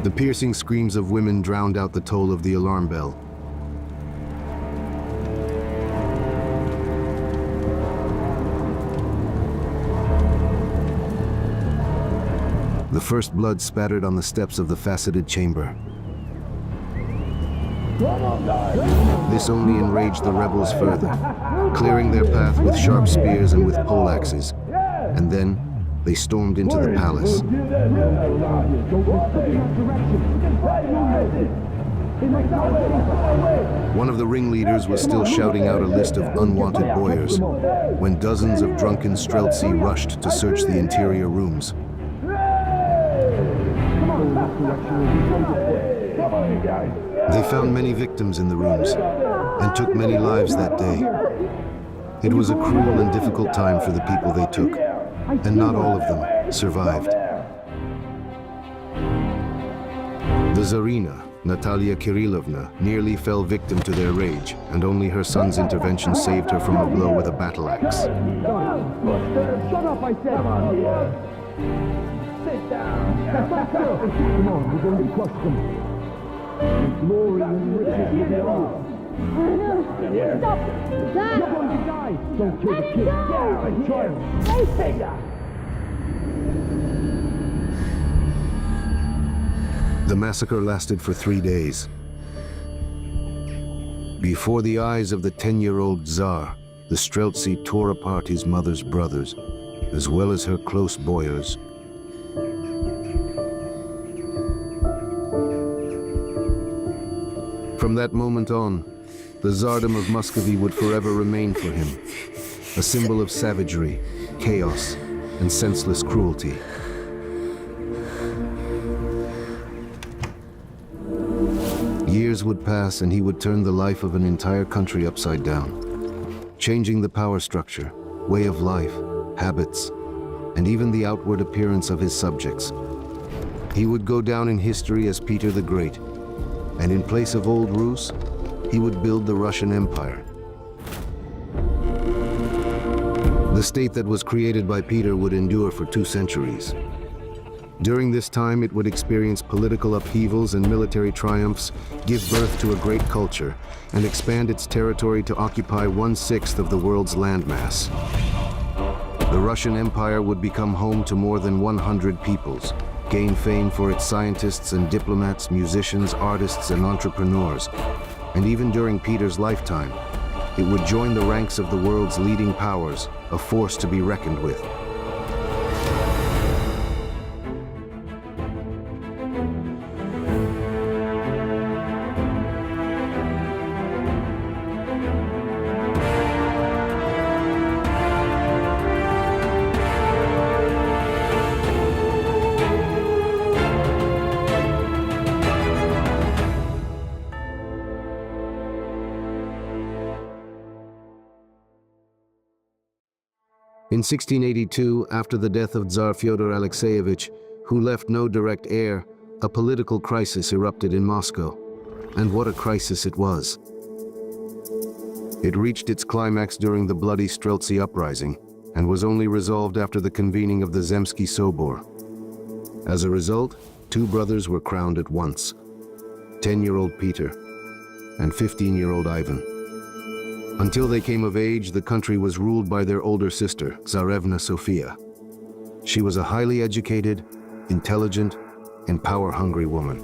The piercing screams of women drowned out the toll of the alarm bell. The first blood spattered on the steps of the faceted chamber. This only enraged the rebels further, clearing their path with sharp spears and with poleaxes. And then they stormed into the palace. One of the ringleaders was still shouting out a list of unwanted boyars when dozens of drunken Streltsy rushed to search the interior rooms. They found many victims in the rooms and took many lives that day. It was a cruel and difficult time for the people they took, and not all of them survived. The Tsarina, Natalia Kirillovna, nearly fell victim to their rage, and only her son's intervention saved her from a blow with a battle axe. Shut up, I said! Sit down! Come on, we're going to crush them. Glory and riches with their own. Stop! Dad! You're going to die! Don't kill the kid! Yeah, the child! Take that! The massacre lasted for 3 days. Before the eyes of the 10-year-old Tsar, the Streltsy tore apart his mother's brothers, as well as her close boyars. From that moment on, the Tsardom of Muscovy would forever remain for him, a symbol of savagery, chaos, and senseless cruelty. Years would pass and he would turn the life of an entire country upside down, changing the power structure, way of life, habits, and even the outward appearance of his subjects. He would go down in history as Peter the Great, and in place of Old Rus, he would build the Russian Empire. The state that was created by Peter would endure for 2 centuries. During this time, it would experience political upheavals and military triumphs, give birth to a great culture, and expand its territory to occupy 1/6 of the world's landmass. The Russian Empire would become home to more than 100 peoples, gain fame for its scientists and diplomats, musicians, artists, and entrepreneurs. And even during Peter's lifetime, it would join the ranks of the world's leading powers, a force to be reckoned with. In 1682, after the death of Tsar Fyodor Alexeyevich, who left no direct heir, a political crisis erupted in Moscow. And what a crisis it was. It reached its climax during the bloody Streltsy uprising, and was only resolved after the convening of the Zemsky Sobor. As a result, 2 brothers were crowned at once, 10-year-old Peter and 15-year-old Ivan. Until they came of age, the country was ruled by their older sister, Tsarevna Sofia. She was a highly educated, intelligent, and power-hungry woman.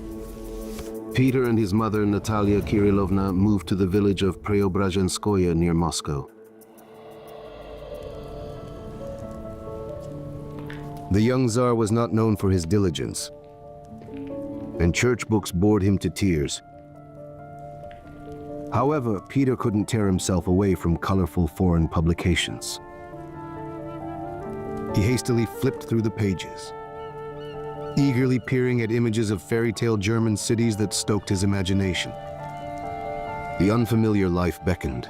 Peter and his mother, Natalia Kirillovna, moved to the village of Preobrazhenskoye near Moscow. The young Tsar was not known for his diligence, and church books bored him to tears. However, Peter couldn't tear himself away from colorful foreign publications. He hastily flipped through the pages, eagerly peering at images of fairy tale German cities that stoked his imagination. The unfamiliar life beckoned,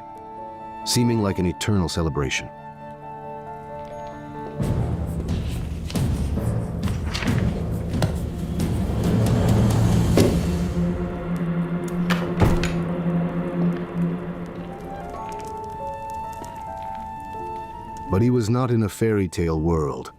seeming like an eternal celebration. But he was not in a fairy tale world.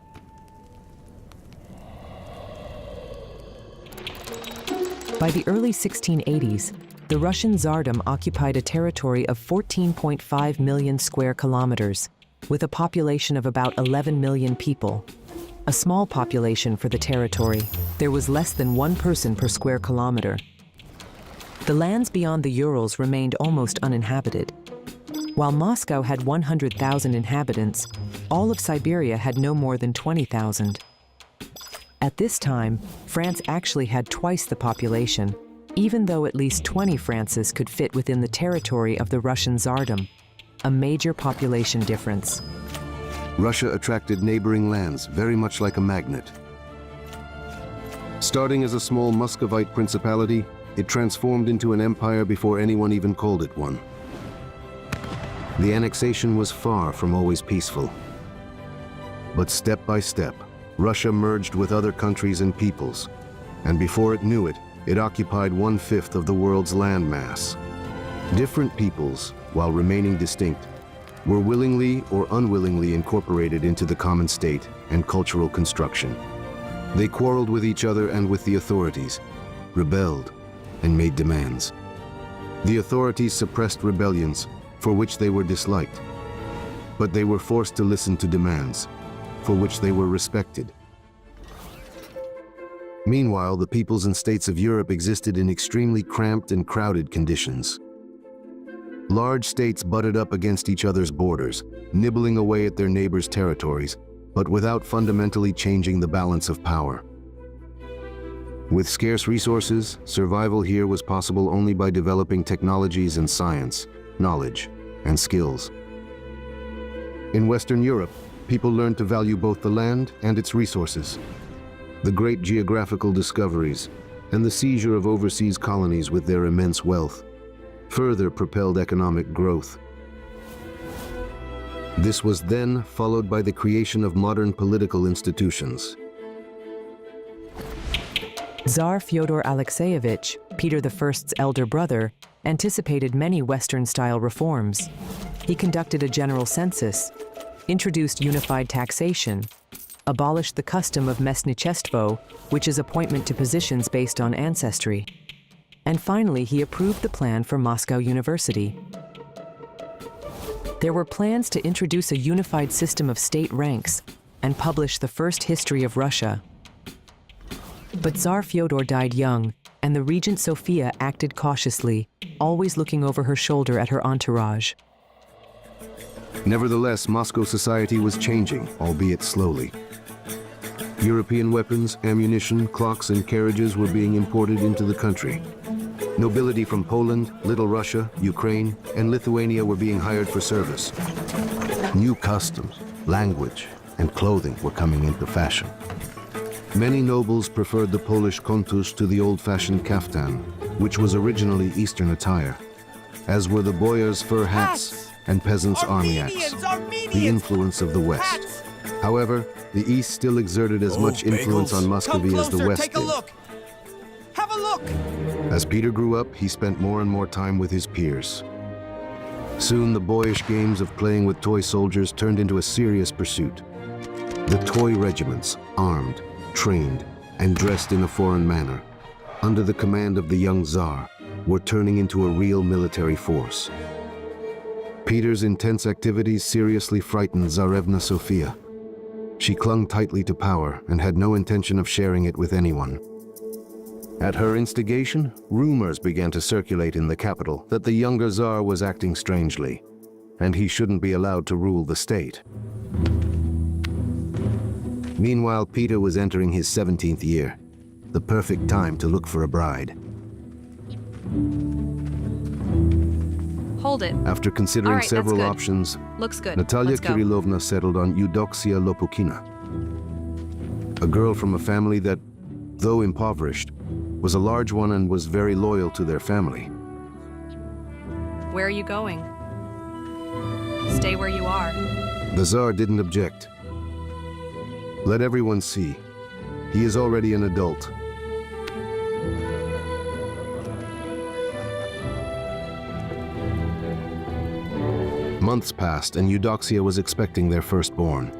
By the early 1680s, the Russian Tsardom occupied a territory of 14.5 million square kilometers, with a population of about 11 million people. A small population for the territory. There was less than one person per square kilometer. The lands beyond the Urals remained almost uninhabited. While Moscow had 100,000 inhabitants, all of Siberia had no more than 20,000. At this time, France actually had twice the population, even though at least 20 Frances could fit within the territory of the Russian Tsardom, a major population difference. Russia attracted neighboring lands very much like a magnet. Starting as a small Muscovite principality, it transformed into an empire before anyone even called it one. The annexation was far from always peaceful. But step by step, Russia merged with other countries and peoples, and before it knew it, it occupied 1/5 of the world's landmass. Different peoples, while remaining distinct, were willingly or unwillingly incorporated into the common state and cultural construction. They quarreled with each other and with the authorities, rebelled, and made demands. The authorities suppressed rebellions for which they were disliked, but they were forced to listen to demands for which they were respected. Meanwhile, the peoples and states of Europe existed in extremely cramped and crowded conditions. Large states butted up against each other's borders, nibbling away at their neighbors' territories, but without fundamentally changing the balance of power. With scarce resources, survival here was possible only by developing technologies and science, knowledge, and skills. In Western Europe, people learned to value both the land and its resources. The great geographical discoveries and the seizure of overseas colonies with their immense wealth further propelled economic growth. This was then followed by the creation of modern political institutions. Tsar Fyodor Alexeyevich, Peter I's elder brother, anticipated many Western-style reforms. He conducted a general census, introduced unified taxation, abolished the custom of mesnichestvo, which is appointment to positions based on ancestry, and finally he approved the plan for Moscow University. There were plans to introduce a unified system of state ranks and publish the first history of Russia. But Tsar Fyodor died young, and the regent Sophia acted cautiously, always looking over her shoulder at her entourage. Nevertheless, Moscow society was changing, albeit slowly. European weapons, ammunition, clocks, and carriages were being imported into the country. Nobility from Poland, Little Russia, Ukraine, and Lithuania were being hired for service. New customs, language, and clothing were coming into fashion. Many nobles preferred the Polish kontusz to the old-fashioned kaftan, which was originally Eastern attire, as were the boyars' fur hats and peasants' armyaks, the influence of the West. However, the East still exerted as much influence on Muscovy as the West did. Take a look. Have a look. As Peter grew up, he spent more and more time with his peers. Soon, the boyish games of playing with toy soldiers turned into a serious pursuit. The toy regiments, armed, trained, and dressed in a foreign manner, under the command of the young Tsar, were turning into a real military force. Peter's intense activities seriously frightened Tsarevna Sophia. She clung tightly to power and had no intention of sharing it with anyone. At her instigation, rumors began to circulate in the capital that the younger Tsar was acting strangely, and he shouldn't be allowed to rule the state. Meanwhile, Peter was entering his 17th year, the perfect time to look for a bride. Hold it. After considering All right, that's several good. options, Looks good. Natalia Let's go. Kirillovna settled on Eudoxia Lopukina, a girl from a family that, though impoverished, was a large one and was very loyal to their family. Where are you going? Stay where you are. The Tsar didn't object. Let everyone see. He is already an adult. Months passed, and Eudoxia was expecting their firstborn.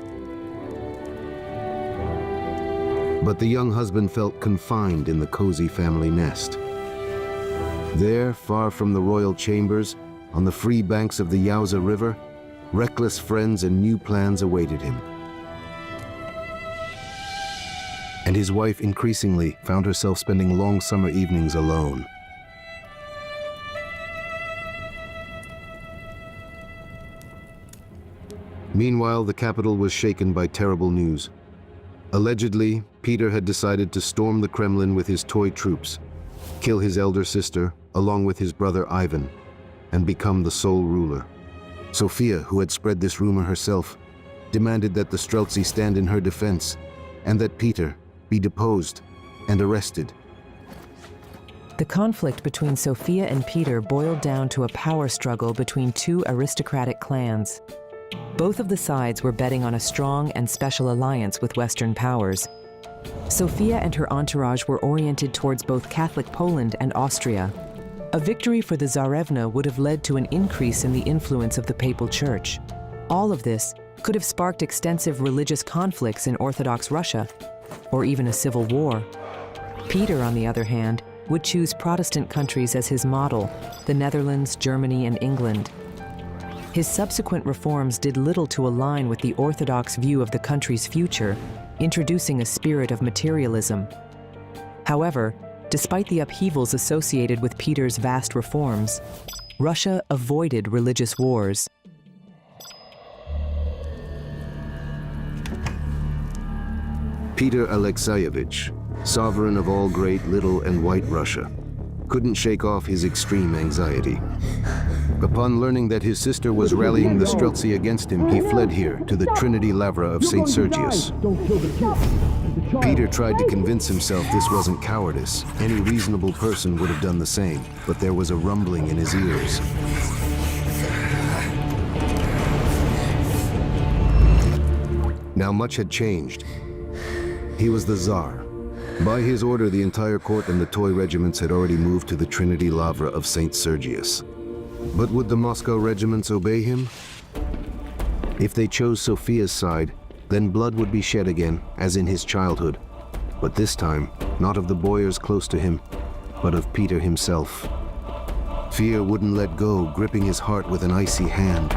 But the young husband felt confined in the cozy family nest. There, far from the royal chambers, on the free banks of the Yauza River, reckless friends and new plans awaited him. And his wife increasingly found herself spending long summer evenings alone. Meanwhile, the capital was shaken by terrible news. Allegedly, Peter had decided to storm the Kremlin with his toy troops, kill his elder sister, along with his brother Ivan, and become the sole ruler. Sophia, who had spread this rumor herself, demanded that the Streltsy stand in her defense, and that Peter be deposed and arrested. The conflict between Sophia and Peter boiled down to a power struggle between two aristocratic clans. Both of the sides were betting on a strong and special alliance with Western powers. Sophia and her entourage were oriented towards both Catholic Poland and Austria. A victory for the Tsarevna would have led to an increase in the influence of the Papal Church. All of this could have sparked extensive religious conflicts in Orthodox Russia, or even a civil war. Peter, on the other hand, would choose Protestant countries as his model, the Netherlands, Germany, and England. His subsequent reforms did little to align with the Orthodox view of the country's future, introducing a spirit of materialism. However, despite the upheavals associated with Peter's vast reforms, Russia avoided religious wars. Peter Alexeyevich, sovereign of all Great, Little, and White Russia, couldn't shake off his extreme anxiety. Upon learning that his sister was rallying the Streltsy against him, he fled here to the Trinity Lavra of St. Sergius. Peter tried to convince himself this wasn't cowardice. Any reasonable person would have done the same, but there was a rumbling in his ears. Now much had changed. He was the Tsar. By his order, the entire court and the toy regiments had already moved to the Trinity Lavra of St. Sergius. But would the Moscow regiments obey him? If they chose Sophia's side, then blood would be shed again, as in his childhood. But this time, not of the boyars close to him, but of Peter himself. Fear wouldn't let go, gripping his heart with an icy hand.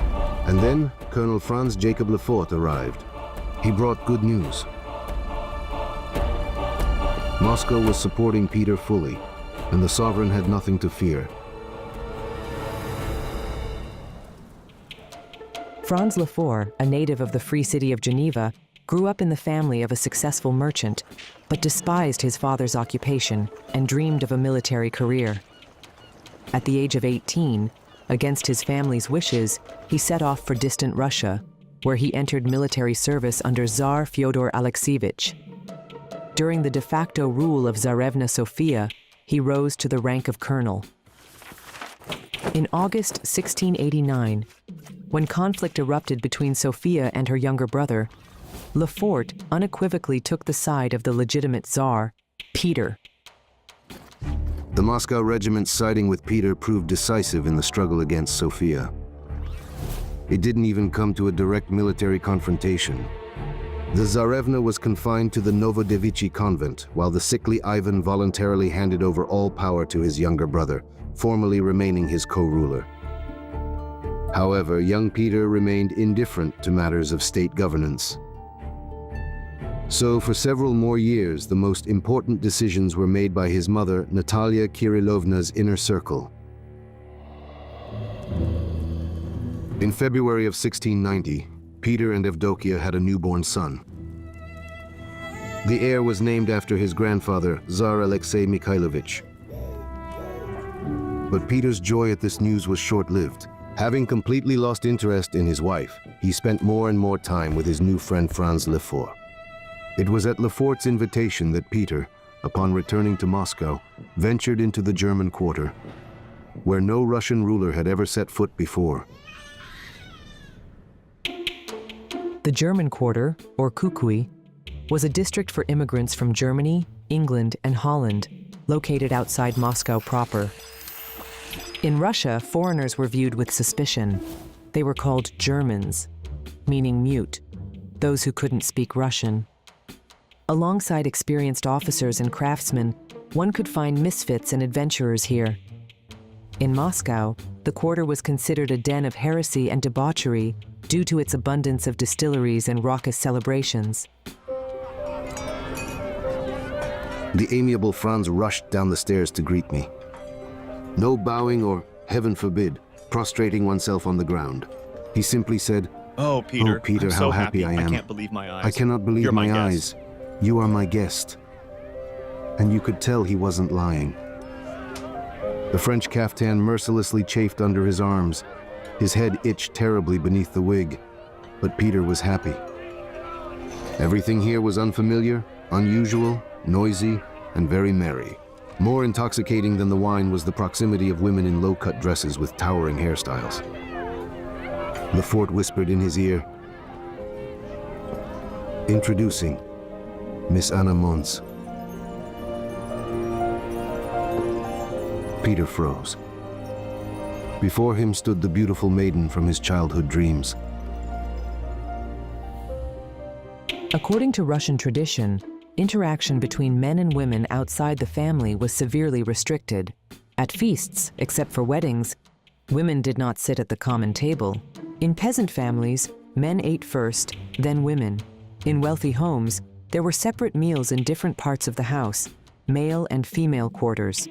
And then, Colonel Franz Jacob Lefort arrived. He brought good news. Moscow was supporting Peter fully, and the sovereign had nothing to fear. Franz Lefort, a native of the Free City of Geneva, grew up in the family of a successful merchant, but despised his father's occupation and dreamed of a military career. At the age of 18, against his family's wishes, he set off for distant Russia, where he entered military service under Tsar Fyodor Alexeyevich. During the de facto rule of Tsarevna Sophia, he rose to the rank of colonel. In August 1689, when conflict erupted between Sophia and her younger brother, Lefort unequivocally took the side of the legitimate Tsar, Peter. The Moscow regiment siding with Peter proved decisive in the struggle against Sophia. It didn't even come to a direct military confrontation. The Tsarevna was confined to the Novodevichi convent, while the sickly Ivan voluntarily handed over all power to his younger brother, formally remaining his co-ruler. However, young Peter remained indifferent to matters of state governance. So for several more years, the most important decisions were made by his mother, Natalia Kirillovna's inner circle. In February of 1690, Peter and Evdokia had a newborn son. The heir was named after his grandfather, Tsar Alexei Mikhailovich. But Peter's joy at this news was short-lived. Having completely lost interest in his wife, he spent more and more time with his new friend Franz Lefort. It was at Lefort's invitation that Peter, upon returning to Moscow, ventured into the German quarter, where no Russian ruler had ever set foot before. The German quarter, or Kukui, was a district for immigrants from Germany, England, and Holland, located outside Moscow proper. In Russia, foreigners were viewed with suspicion. They were called Germans, meaning mute, those who couldn't speak Russian. Alongside experienced officers and craftsmen, one could find misfits and adventurers here. In Moscow, the quarter was considered a den of heresy and debauchery due to its abundance of distilleries and raucous celebrations. The amiable Franz rushed down the stairs to greet me. No bowing or, heaven forbid, prostrating oneself on the ground. He simply said, Oh, Peter, "Oh, Peter, I'm how so happy I am. I can't believe my eyes. I cannot believe You're my guest." eyes. You are my guest." And you could tell he wasn't lying. The French caftan mercilessly chafed under his arms. His head itched terribly beneath the wig, but Peter was happy. Everything here was unfamiliar, unusual, noisy, and very merry. More intoxicating than the wine was the proximity of women in low-cut dresses with towering hairstyles. Lefort whispered in his ear, "Introducing Miss Anna Mons." Peter froze. Before him stood the beautiful maiden from his childhood dreams. According to Russian tradition, interaction between men and women outside the family was severely restricted. At feasts, except for weddings, women did not sit at the common table. In peasant families, men ate first, then women. In wealthy homes, there were separate meals in different parts of the house, male and female quarters.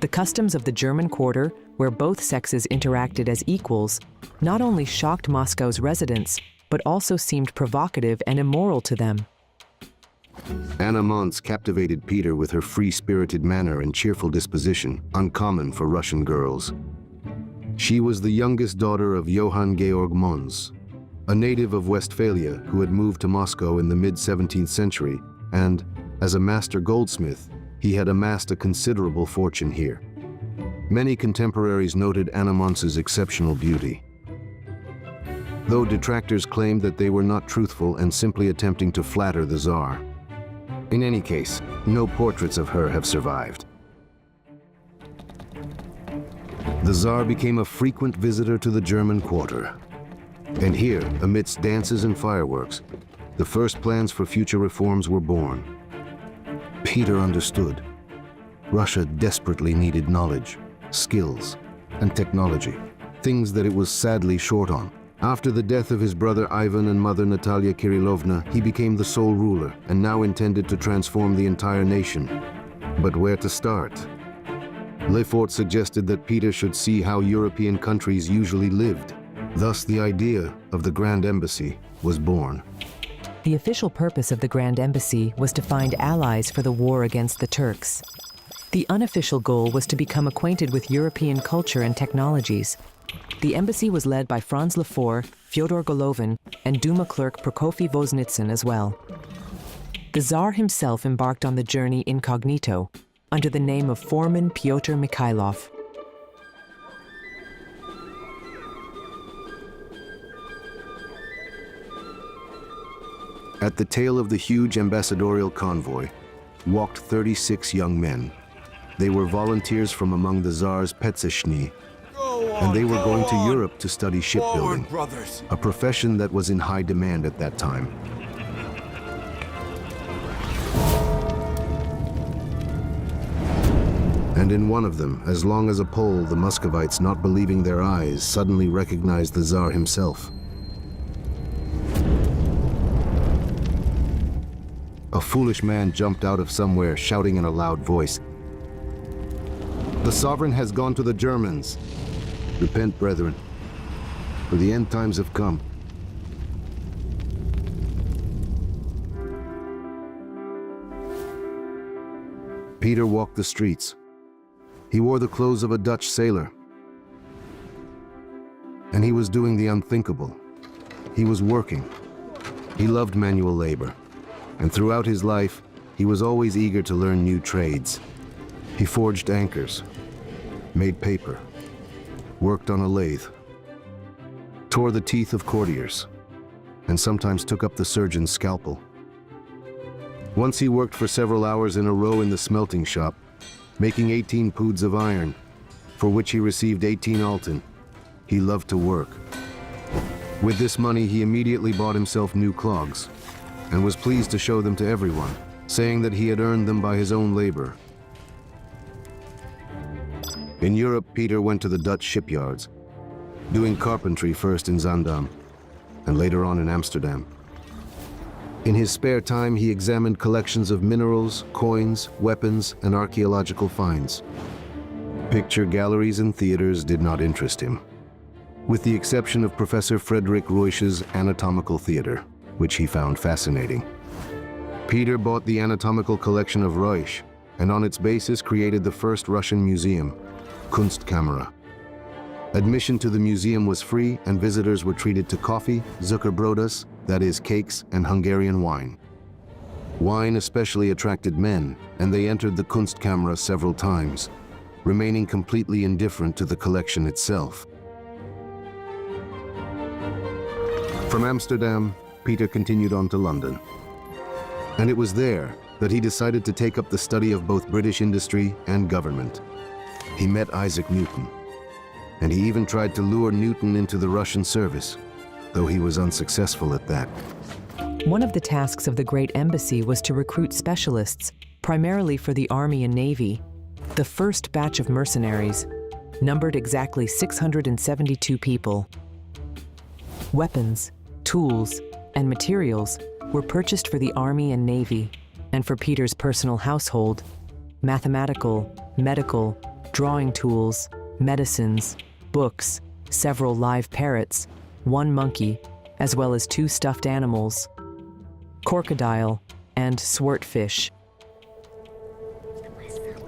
The customs of the German quarter, where both sexes interacted as equals, not only shocked Moscow's residents, but also seemed provocative and immoral to them. Anna Mons captivated Peter with her free-spirited manner and cheerful disposition, uncommon for Russian girls. She was the youngest daughter of Johann Georg Mons, a native of Westphalia who had moved to Moscow in the mid-17th century, and, as a master goldsmith, he had amassed a considerable fortune here. Many contemporaries noted Anna Mons's exceptional beauty, though detractors claimed that they were not truthful and simply attempting to flatter the Tsar. In any case, no portraits of her have survived. The Tsar became a frequent visitor to the German quarter. And here, amidst dances and fireworks, the first plans for future reforms were born. Peter understood. Russia desperately needed knowledge, skills, and technology, things that it was sadly short on. After the death of his brother Ivan and mother Natalia Kirillovna, he became the sole ruler and now intended to transform the entire nation. But where to start? Lefort suggested that Peter should see how European countries usually lived. Thus, the idea of the Grand Embassy was born. The official purpose of the Grand Embassy was to find allies for the war against the Turks. The unofficial goal was to become acquainted with European culture and technologies. The embassy was led by Franz Lefort, Fyodor Golovin, and Duma clerk Prokofy Voznitsin as well. The Tsar himself embarked on the journey incognito, under the name of Foreman Pyotr Mikhailov. At the tail of the huge ambassadorial convoy walked 36 young men. They were volunteers from among the Tsar's Petsashny, and they were going to Europe to study shipbuilding, a profession that was in high demand at that time. And in one of them, as long as a Pole, the Muscovites, not believing their eyes, suddenly recognized the Tsar himself. A foolish man jumped out of somewhere, shouting in a loud voice, "The sovereign has gone to the Germans. Repent, brethren, for the end times have come." Peter walked the streets. He wore the clothes of a Dutch sailor. And he was doing the unthinkable. He was working. He loved manual labor. And throughout his life, he was always eager to learn new trades. He forged anchors, made paper, worked on a lathe, tore the teeth of courtiers, and sometimes took up the surgeon's scalpel. Once he worked for several hours in a row in the smelting shop, making 18 poods of iron, for which he received 18 altin. He loved to work. With this money, he immediately bought himself new clogs, and was pleased to show them to everyone, saying that he had earned them by his own labor. In Europe, Peter went to the Dutch shipyards, doing carpentry first in Zaandam and later on in Amsterdam. In his spare time, he examined collections of minerals, coins, weapons, and archaeological finds. Picture galleries and theaters did not interest him, with the exception of Professor Frederick Ruysch's anatomical theater, which he found fascinating. Peter bought the anatomical collection of Ruysch, and on its basis created the first Russian museum, Kunstkamera. Admission to the museum was free, and visitors were treated to coffee, zuckerbrodas, that is, cakes, and Hungarian wine. Wine especially attracted men, and they entered the Kunstkamera several times, remaining completely indifferent to the collection itself. From Amsterdam, Peter continued on to London. And it was there that he decided to take up the study of both British industry and government. He met Isaac Newton, and he even tried to lure Newton into the Russian service, though he was unsuccessful at that. One of the tasks of the Great Embassy was to recruit specialists, primarily for the Army and Navy. The first batch of mercenaries numbered exactly 672 people. Weapons, tools, and materials were purchased for the Army and Navy, and for Peter's personal household, mathematical, medical, drawing tools, medicines, books, several live parrots, one monkey, as well as 2 stuffed animals, crocodile and swordfish.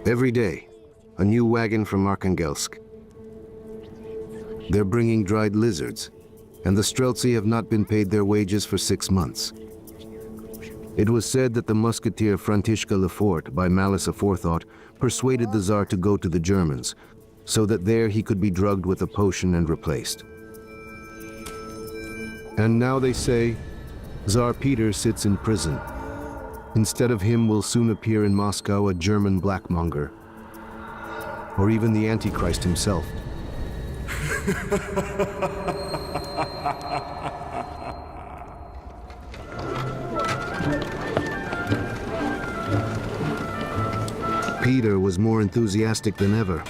Every day, a new wagon from Arkhangelsk. They're bringing dried lizards, and the Streltsy have not been paid their wages for 6 months. It was said that the musketeer Františka Lefort, by malice aforethought, persuaded the Tsar to go to the Germans, so that there he could be drugged with a potion and replaced. And now they say, Tsar Peter sits in prison. Instead of him will soon appear in Moscow a German blackmonger, or even the Antichrist himself. Peter was more enthusiastic than ever,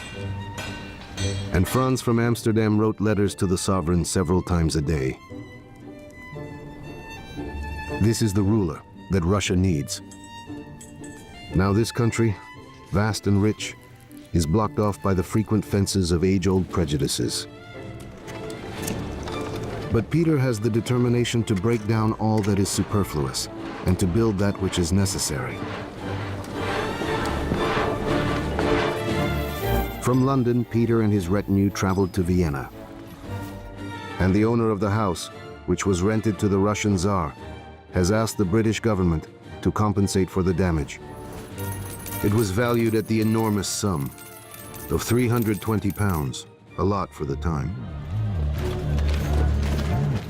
and Franz from Amsterdam wrote letters to the sovereign several times a day. This is the ruler that Russia needs. Now this country, vast and rich, is blocked off by the frequent fences of age-old prejudices. But Peter has the determination to break down all that is superfluous and to build that which is necessary. From London, Peter and his retinue traveled to Vienna. And the owner of the house, which was rented to the Russian Tsar, has asked the British government to compensate for the damage. It was valued at the enormous sum of £320, a lot for the time.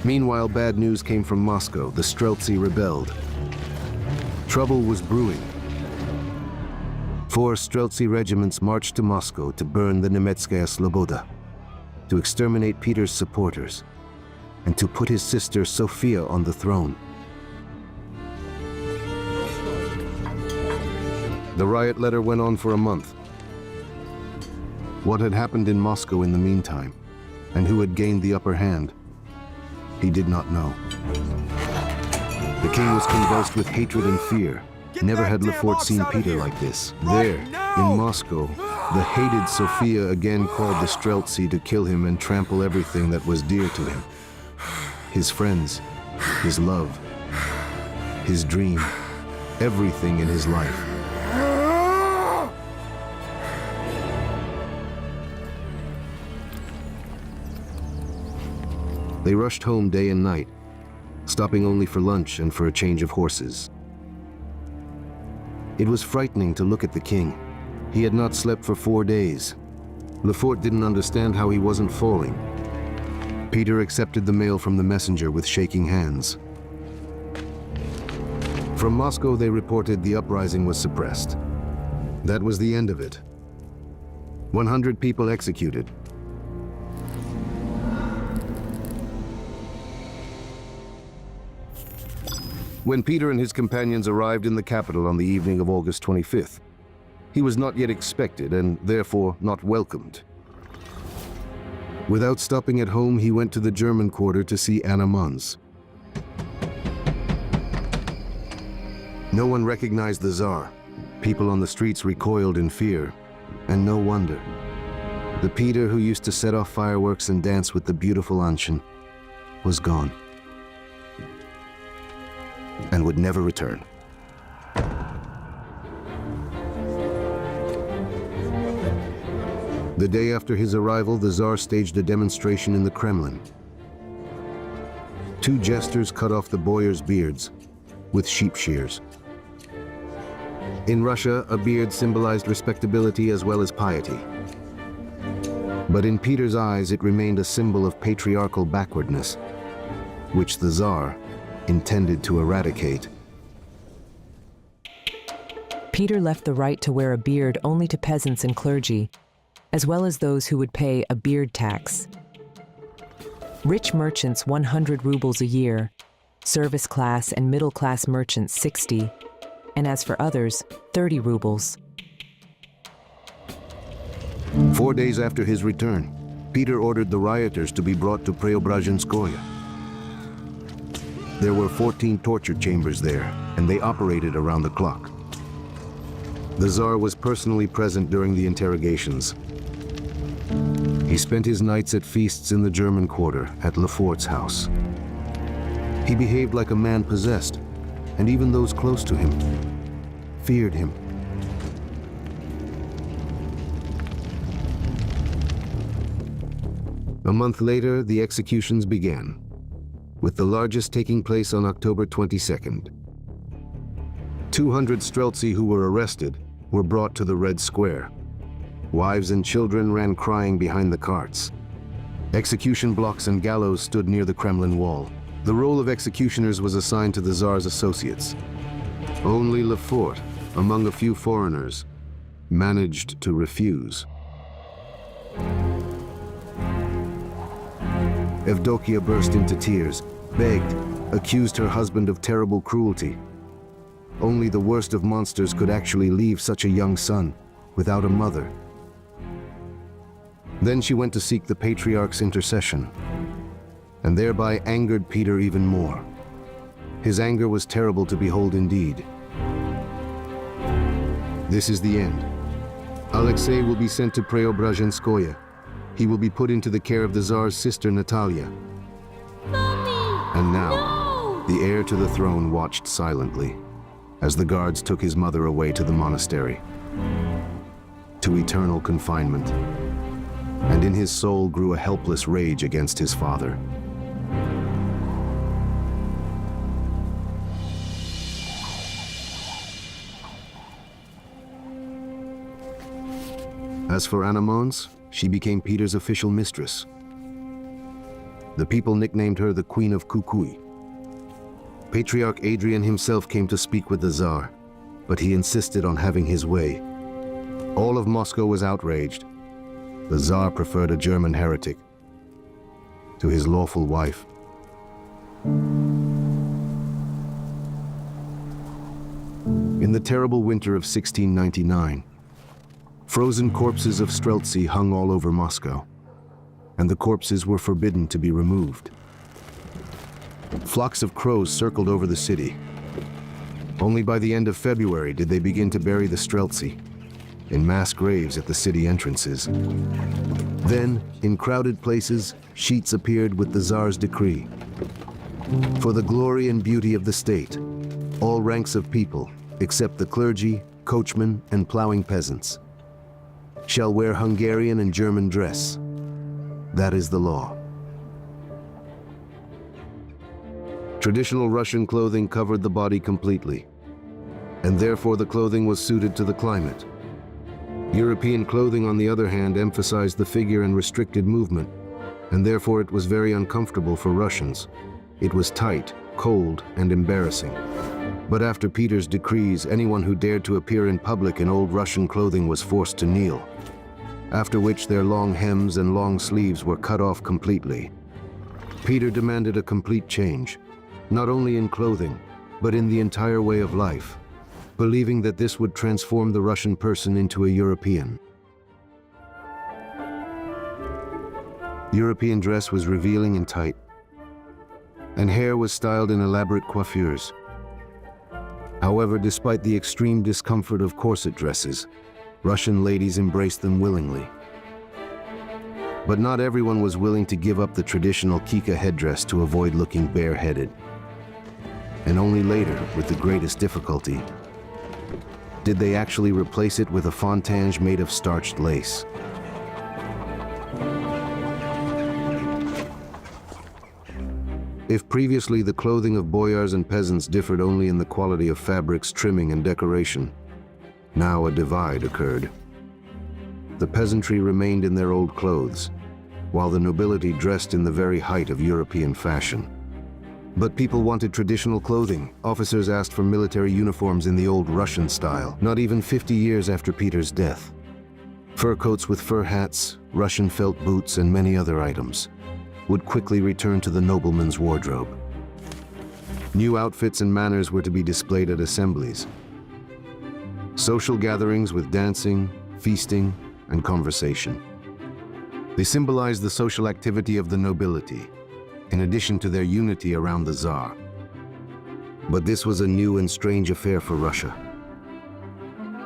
Meanwhile, bad news came from Moscow. The Streltsy rebelled. Trouble was brewing. 4 Streltsy regiments marched to Moscow to burn the Nemetskaya Sloboda, to exterminate Peter's supporters, and to put his sister Sophia on the throne. The riot letter went on for a month. What had happened in Moscow in the meantime, and who had gained the upper hand, he did not know. The king was convulsed with hatred and fear. Never had Lefort seen Peter like this. There, in Moscow, the hated Sophia again called the Streltsy to kill him and trample everything that was dear to him. His friends, his love, his dream, everything in his life. They rushed home day and night, stopping only for lunch and for a change of horses. It was frightening to look at the king. He had not slept for 4 days. Lefort didn't understand how he wasn't falling. Peter accepted the mail from the messenger with shaking hands. From Moscow, they reported the uprising was suppressed. That was the end of it. 100 people executed. When Peter and his companions arrived in the capital on the evening of August 25th, He was not yet expected and therefore not welcomed. Without stopping at home, he went to the German quarter to see Anna Mons. No one recognized the Tsar. People on the streets recoiled in fear, and no wonder. The Peter who used to set off fireworks and dance with the beautiful Anshin was gone and would never return. The day after his arrival, the Tsar staged a demonstration in the Kremlin. 2 jesters cut off the boyars' beards with sheep shears. In Russia, a beard symbolized respectability as well as piety. But in Peter's eyes, it remained a symbol of patriarchal backwardness, which the Tsar intended to eradicate. Peter left the right to wear a beard only to peasants and clergy, as well as those who would pay a beard tax. Rich merchants 100 rubles a year, service class and middle class merchants 60, and as for others, 30 rubles. 4 days after his return, Peter ordered the rioters to be brought to Preobrazhenskoye. There were 14 torture chambers there, and they operated around the clock. The Tsar was personally present during the interrogations. He spent his nights at feasts in the German quarter at Lefort's house. He behaved like a man possessed, and even those close to him feared him. A month later, the executions began, with the largest taking place on October 22nd. 200 Streltsy who were arrested were brought to the Red Square. Wives and children ran crying behind the carts. Execution blocks and gallows stood near the Kremlin wall. The role of executioners was assigned to the Tsar's associates. Only Lefort, among a few foreigners, managed to refuse. Evdokia burst into tears, begged, accused her husband of terrible cruelty. Only the worst of monsters could actually leave such a young son without a mother. Then she went to seek the patriarch's intercession, and thereby angered Peter even more. His anger was terrible to behold indeed. This is the end. Alexei will be sent to Preobrazhenskoye. He will be put into the care of the Tsar's sister Natalia. Mommy! And now, No! the heir to the throne watched silently as the guards took his mother away to the monastery, to eternal confinement. And in his soul grew a helpless rage against his father. As for Anna Mons, she became Peter's official mistress. The people nicknamed her the Queen of Kukui. Patriarch Adrian himself came to speak with the Tsar, but he insisted on having his way. All of Moscow was outraged. The Tsar preferred a German heretic to his lawful wife. In the terrible winter of 1699, frozen corpses of Streltsy hung all over Moscow, and the corpses were forbidden to be removed. Flocks of crows circled over the city. Only by the end of February did they begin to bury the Streltsy in mass graves at the city entrances. Then, in crowded places, sheets appeared with the Tsar's decree. For the glory and beauty of the state, all ranks of people, except the clergy, coachmen, and plowing peasants, shall wear Hungarian and German dress. That is the law. Traditional Russian clothing covered the body completely, and therefore the clothing was suited to the climate. European clothing, on the other hand, emphasized the figure and restricted movement, and therefore it was very uncomfortable for Russians. It was tight, cold, and embarrassing. But after Peter's decrees, anyone who dared to appear in public in old Russian clothing was forced to kneel, after which their long hems and long sleeves were cut off completely. Peter demanded a complete change, not only in clothing, but in the entire way of life. believing that this would transform the Russian person into a European. European dress was revealing and tight, and hair was styled in elaborate coiffures. However, despite the extreme discomfort of corset dresses, Russian ladies embraced them willingly. But not everyone was willing to give up the traditional kika headdress to avoid looking bareheaded. And only later, with the greatest difficulty, did they actually replace it with a fontange made of starched lace. If previously the clothing of boyars and peasants differed only in the quality of fabrics, trimming, and decoration, now a divide occurred. The peasantry remained in their old clothes, while the nobility dressed in the very height of European fashion. But people wanted traditional clothing. Officers asked for military uniforms in the old Russian style, not even 50 years after Peter's death. Fur coats with fur hats, Russian felt boots, and many other items would quickly return to the nobleman's wardrobe. New outfits and manners were to be displayed at assemblies. Social gatherings with dancing, feasting, and conversation. They symbolized the social activity of the nobility, in addition to their unity around the Tsar. But this was a new and strange affair for Russia.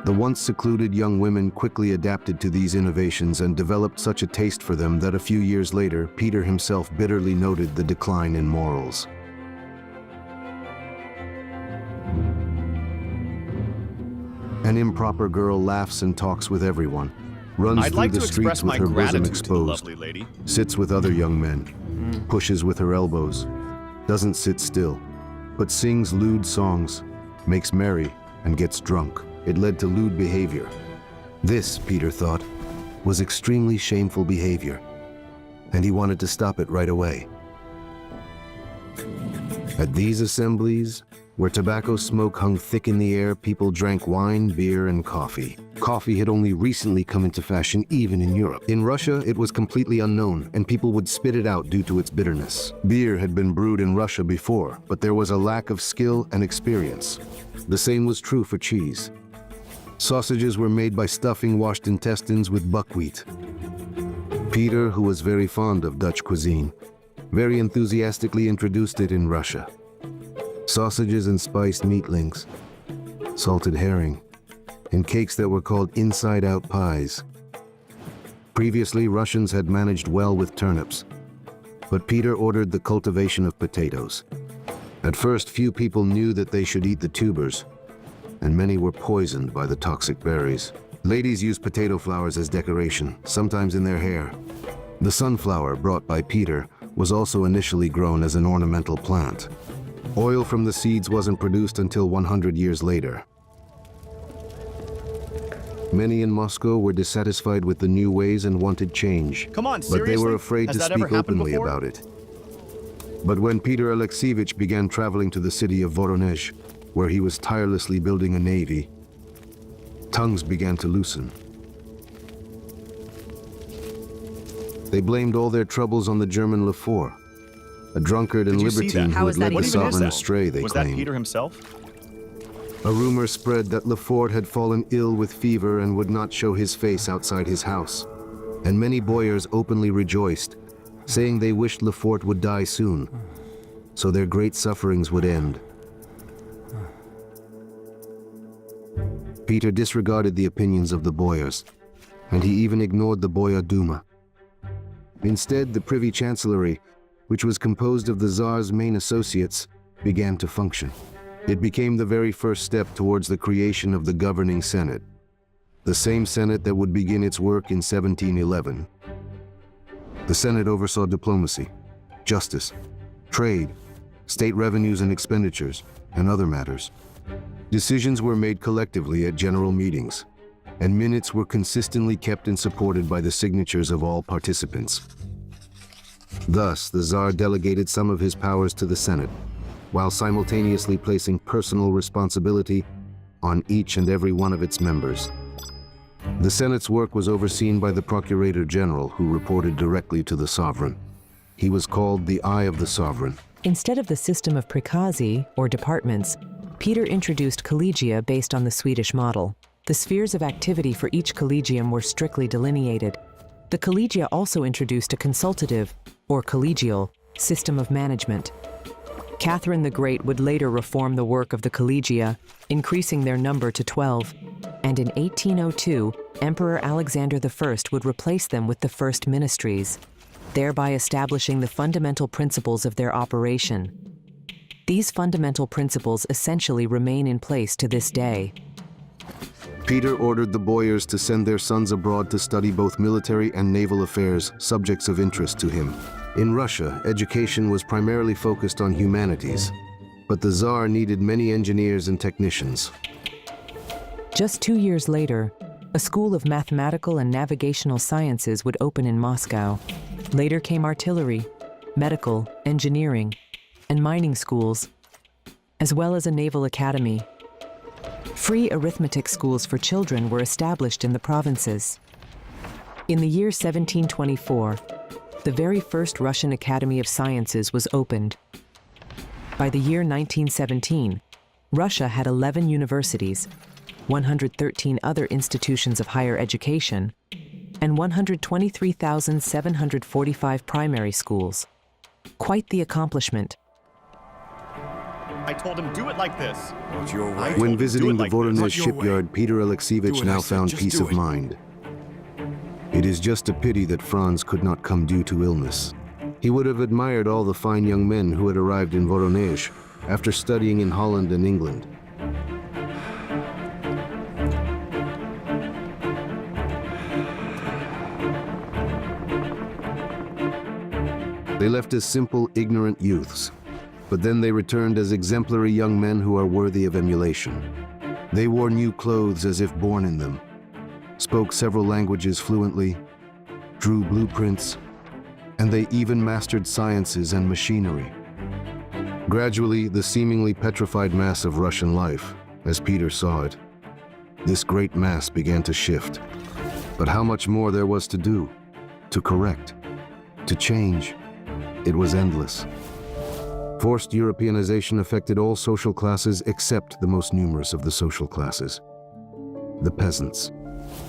The once secluded young women quickly adapted to these innovations and developed such a taste for them that a few years later, Peter himself bitterly noted the decline in morals. An improper girl laughs and talks with everyone, runs through the streets with her bosom exposed, sits with other young men, pushes with her elbows, doesn't sit still, but sings lewd songs, makes merry, and gets drunk. It led to lewd behavior. This, Peter thought, was extremely shameful behavior, and he wanted to stop it right away. At these assemblies, where tobacco smoke hung thick in the air, people drank wine, beer, and coffee. Coffee had only recently come into fashion even in Europe. In Russia, it was completely unknown, and people would spit it out due to its bitterness. Beer had been brewed in Russia before, but there was a lack of skill and experience. The same was true for cheese. Sausages were made by stuffing washed intestines with buckwheat. Peter, who was very fond of Dutch cuisine, very enthusiastically introduced it in Russia. Sausages and spiced meatlings, salted herring, and cakes that were called inside-out pies. Previously, Russians had managed well with turnips, but Peter ordered the cultivation of potatoes. At first, few people knew that they should eat the tubers, and many were poisoned by the toxic berries. Ladies used potato flowers as decoration, sometimes in their hair. The sunflower, brought by Peter, was also initially grown as an ornamental plant. Oil from the seeds wasn't produced until 100 years later. Many in Moscow were dissatisfied with the new ways and wanted change. Come on, but they were seriously? afraid Has to that ever speak happened openly before? about it. But when Peter Alexeyevich began traveling to the city of Voronezh, where he was tirelessly building a navy, tongues began to loosen. They blamed all their troubles on the German Lefort, a drunkard and Did you see libertine that? who How had is that led the even What even is sovereign that? astray, they Was that claimed. Peter himself? A rumor spread that Lefort had fallen ill with fever and would not show his face outside his house. And many boyars openly rejoiced, saying they wished Lefort would die soon, so their great sufferings would end. Peter disregarded the opinions of the boyars, and he even ignored the Boyar Duma. Instead, the Privy Chancellery, which was composed of the Tsar's main associates, began to function. It became the very first step towards the creation of the governing Senate, the same Senate that would begin its work in 1711. The Senate oversaw diplomacy, justice, trade, state revenues and expenditures, and other matters. Decisions were made collectively at general meetings, and minutes were consistently kept and supported by the signatures of all participants. Thus, the Tsar delegated some of his powers to the Senate, while simultaneously placing personal responsibility on each and every one of its members. The Senate's work was overseen by the Procurator General, who reported directly to the sovereign. He was called the Eye of the Sovereign. Instead of the system of prikazi, or departments, Peter introduced collegia based on the Swedish model. The spheres of activity for each collegium were strictly delineated. The collegia also introduced a consultative, or collegial, system of management. Catherine the Great would later reform the work of the collegia, increasing their number to 12, and in 1802, Emperor Alexander I would replace them with the first ministries, thereby establishing the fundamental principles of their operation. These fundamental principles essentially remain in place to this day. Peter ordered the boyars to send their sons abroad to study both military and naval affairs, subjects of interest to him. In Russia, education was primarily focused on humanities, but the Tsar needed many engineers and technicians. Just 2 years later, a school of mathematical and navigational sciences would open in Moscow. Later came artillery, medical, engineering, and mining schools, as well as a naval academy. Free arithmetic schools for children were established in the provinces. In the year 1724, the very first Russian Academy of Sciences was opened. By the year 1917, Russia had 11 universities, 113 other institutions of higher education, and 123,745 primary schools. Quite the accomplishment. I told him, do it like this. Not your way. When visiting the Voronezh Not your way. shipyard, Peter Alexeyevich Do what I now said, found just peace do of it. mind. It is just a pity that Franz could not come due to illness. He would have admired all the fine young men who had arrived in Voronezh after studying in Holland and England. They left as simple, ignorant youths, but then they returned as exemplary young men who are worthy of emulation. They wore new clothes as if born in them, spoke several languages fluently, drew blueprints, and they even mastered sciences and machinery. Gradually, the seemingly petrified mass of Russian life, as Peter saw it, this great mass began to shift. But how much more there was to do, to correct, to change. It was endless. Forced Europeanization affected all social classes except the most numerous of the social classes, the peasants.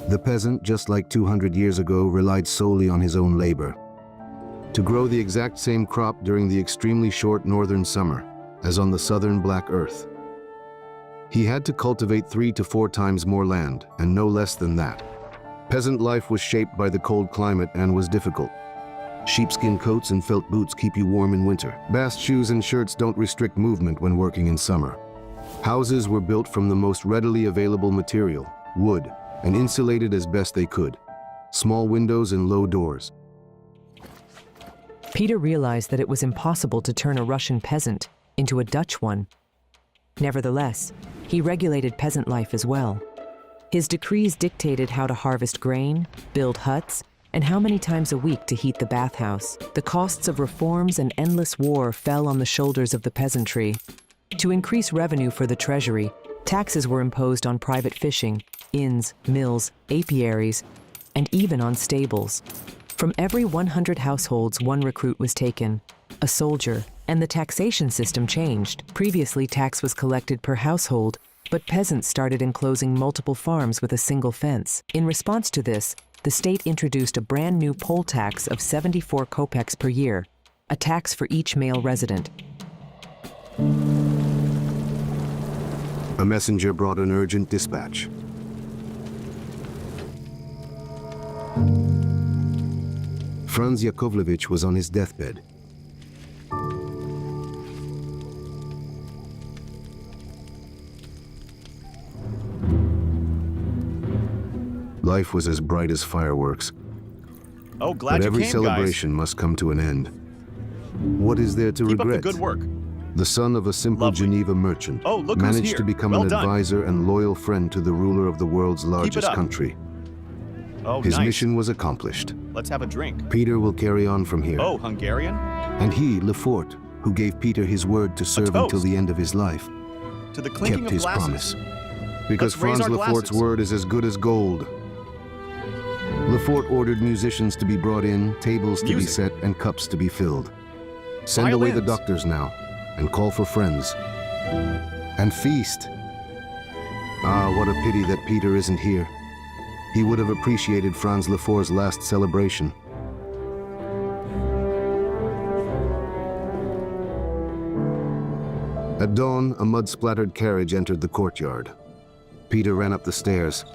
The peasant, just like 200 years ago, relied solely on his own labor to grow the exact same crop during the extremely short northern summer as on the southern black earth. He had to cultivate 3 to 4 times more land, and no less than that. Peasant life was shaped by the cold climate and was difficult. Sheepskin coats and felt boots keep you warm in winter. Bast shoes and shirts don't restrict movement when working in summer. Houses were built from the most readily available material, wood, and insulated as best they could. Small windows and low doors. Peter realized that it was impossible to turn a Russian peasant into a Dutch one. Nevertheless, he regulated peasant life as well. His decrees dictated how to harvest grain, build huts, and how many times a week to heat the bathhouse. The costs of reforms and endless war fell on the shoulders of the peasantry. To increase revenue for the treasury, taxes were imposed on private fishing, inns, mills, apiaries, and even on stables. From every 100 households, 1 recruit was taken, a soldier, and the taxation system changed. Previously, tax was collected per household, but peasants started enclosing multiple farms with a single fence. In response to this, the state introduced a brand new poll tax of 74 kopecks per year, a tax for each male resident. A messenger brought an urgent dispatch. Franz Yakovlevich was on his deathbed. Life was as bright as fireworks, Oh, glad but you every came, celebration must come to an end. What is there to guys. Keep regret? up the good work. The son of a simple Lovely. Geneva merchant, Oh, look who's managed here. to become Well an done. advisor and loyal friend to the ruler of the world's largest up. country. Oh, His nice. mission was accomplished. Let's have a drink. Peter will carry on from here. Oh, Hungarian? And he, Lefort, who gave Peter his word to serve until toast. the end of his life, To the clinking kept of his glasses. promise. Because Let's raise Franz our Lefort's glasses. word is as good as gold. Lefort ordered musicians to be brought in, tables to be Music. set, and cups to be filled. Send away the Violins. doctors now, and call for friends. and feast. Ah, what a pity that Peter isn't here. He would have appreciated Franz Lefort's last celebration. At dawn, a mud-splattered carriage entered the courtyard. Peter ran up the stairs.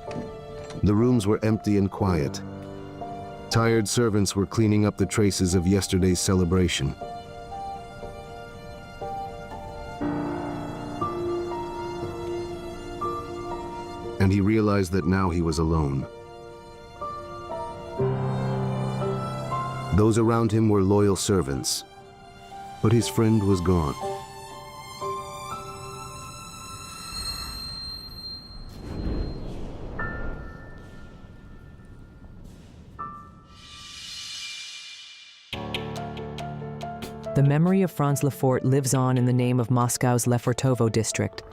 The rooms were empty and quiet. Tired servants were cleaning up the traces of yesterday's celebration. And he realized that now he was alone. Those around him were loyal servants, but his friend was gone. The memory of Franz Lefort lives on in the name of Moscow's Lefortovo district,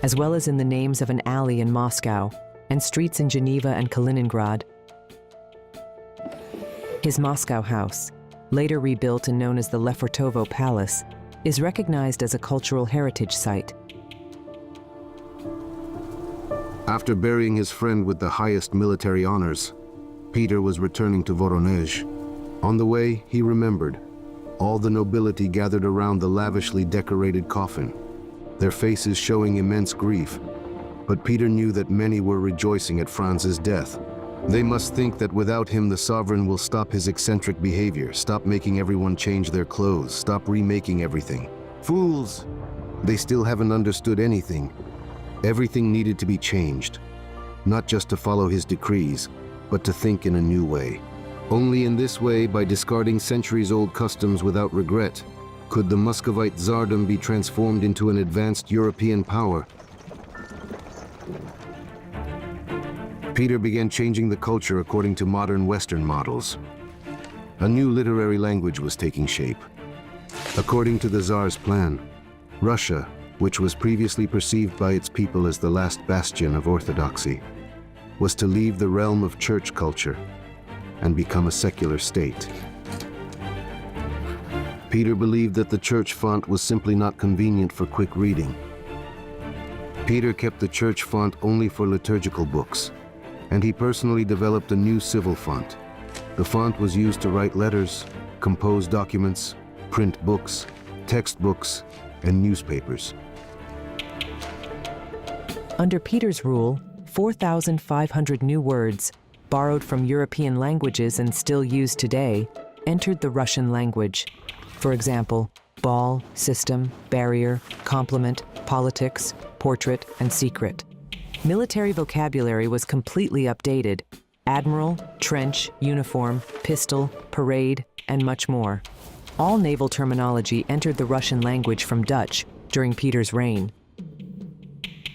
as well as in the names of an alley in Moscow and streets in Geneva and Kaliningrad. His Moscow house, later rebuilt and known as the Lefortovo Palace, is recognized as a cultural heritage site. After burying his friend with the highest military honors, Peter was returning to Voronezh. On the way, he remembered. All the nobility gathered around the lavishly decorated coffin, their faces showing immense grief. But Peter knew that many were rejoicing at Franz's death. They must think that without him the sovereign will stop his eccentric behavior, stop making everyone change their clothes, stop remaking everything. Fools! They still haven't understood anything. Everything needed to be changed, not just to follow his decrees, but to think in a new way. Only in this way, by discarding centuries-old customs without regret, could the Muscovite Tsardom be transformed into an advanced European power. Peter began changing the culture according to modern Western models. A new literary language was taking shape. According to the Tsar's plan, Russia, which was previously perceived by its people as the last bastion of orthodoxy, was to leave the realm of church culture and become a secular state. Peter believed that the church font was simply not convenient for quick reading. Peter kept the church font only for liturgical books, and he personally developed a new civil font. The font was used to write letters, compose documents, print books, textbooks, and newspapers. Under Peter's rule, 4,500 new words, borrowed from European languages and still used today, entered the Russian language. For example, ball, system, barrier, complement, politics, portrait, and secret. Military vocabulary was completely updated: admiral, trench, uniform, pistol, parade, and much more. All naval terminology entered the Russian language from Dutch during Peter's reign.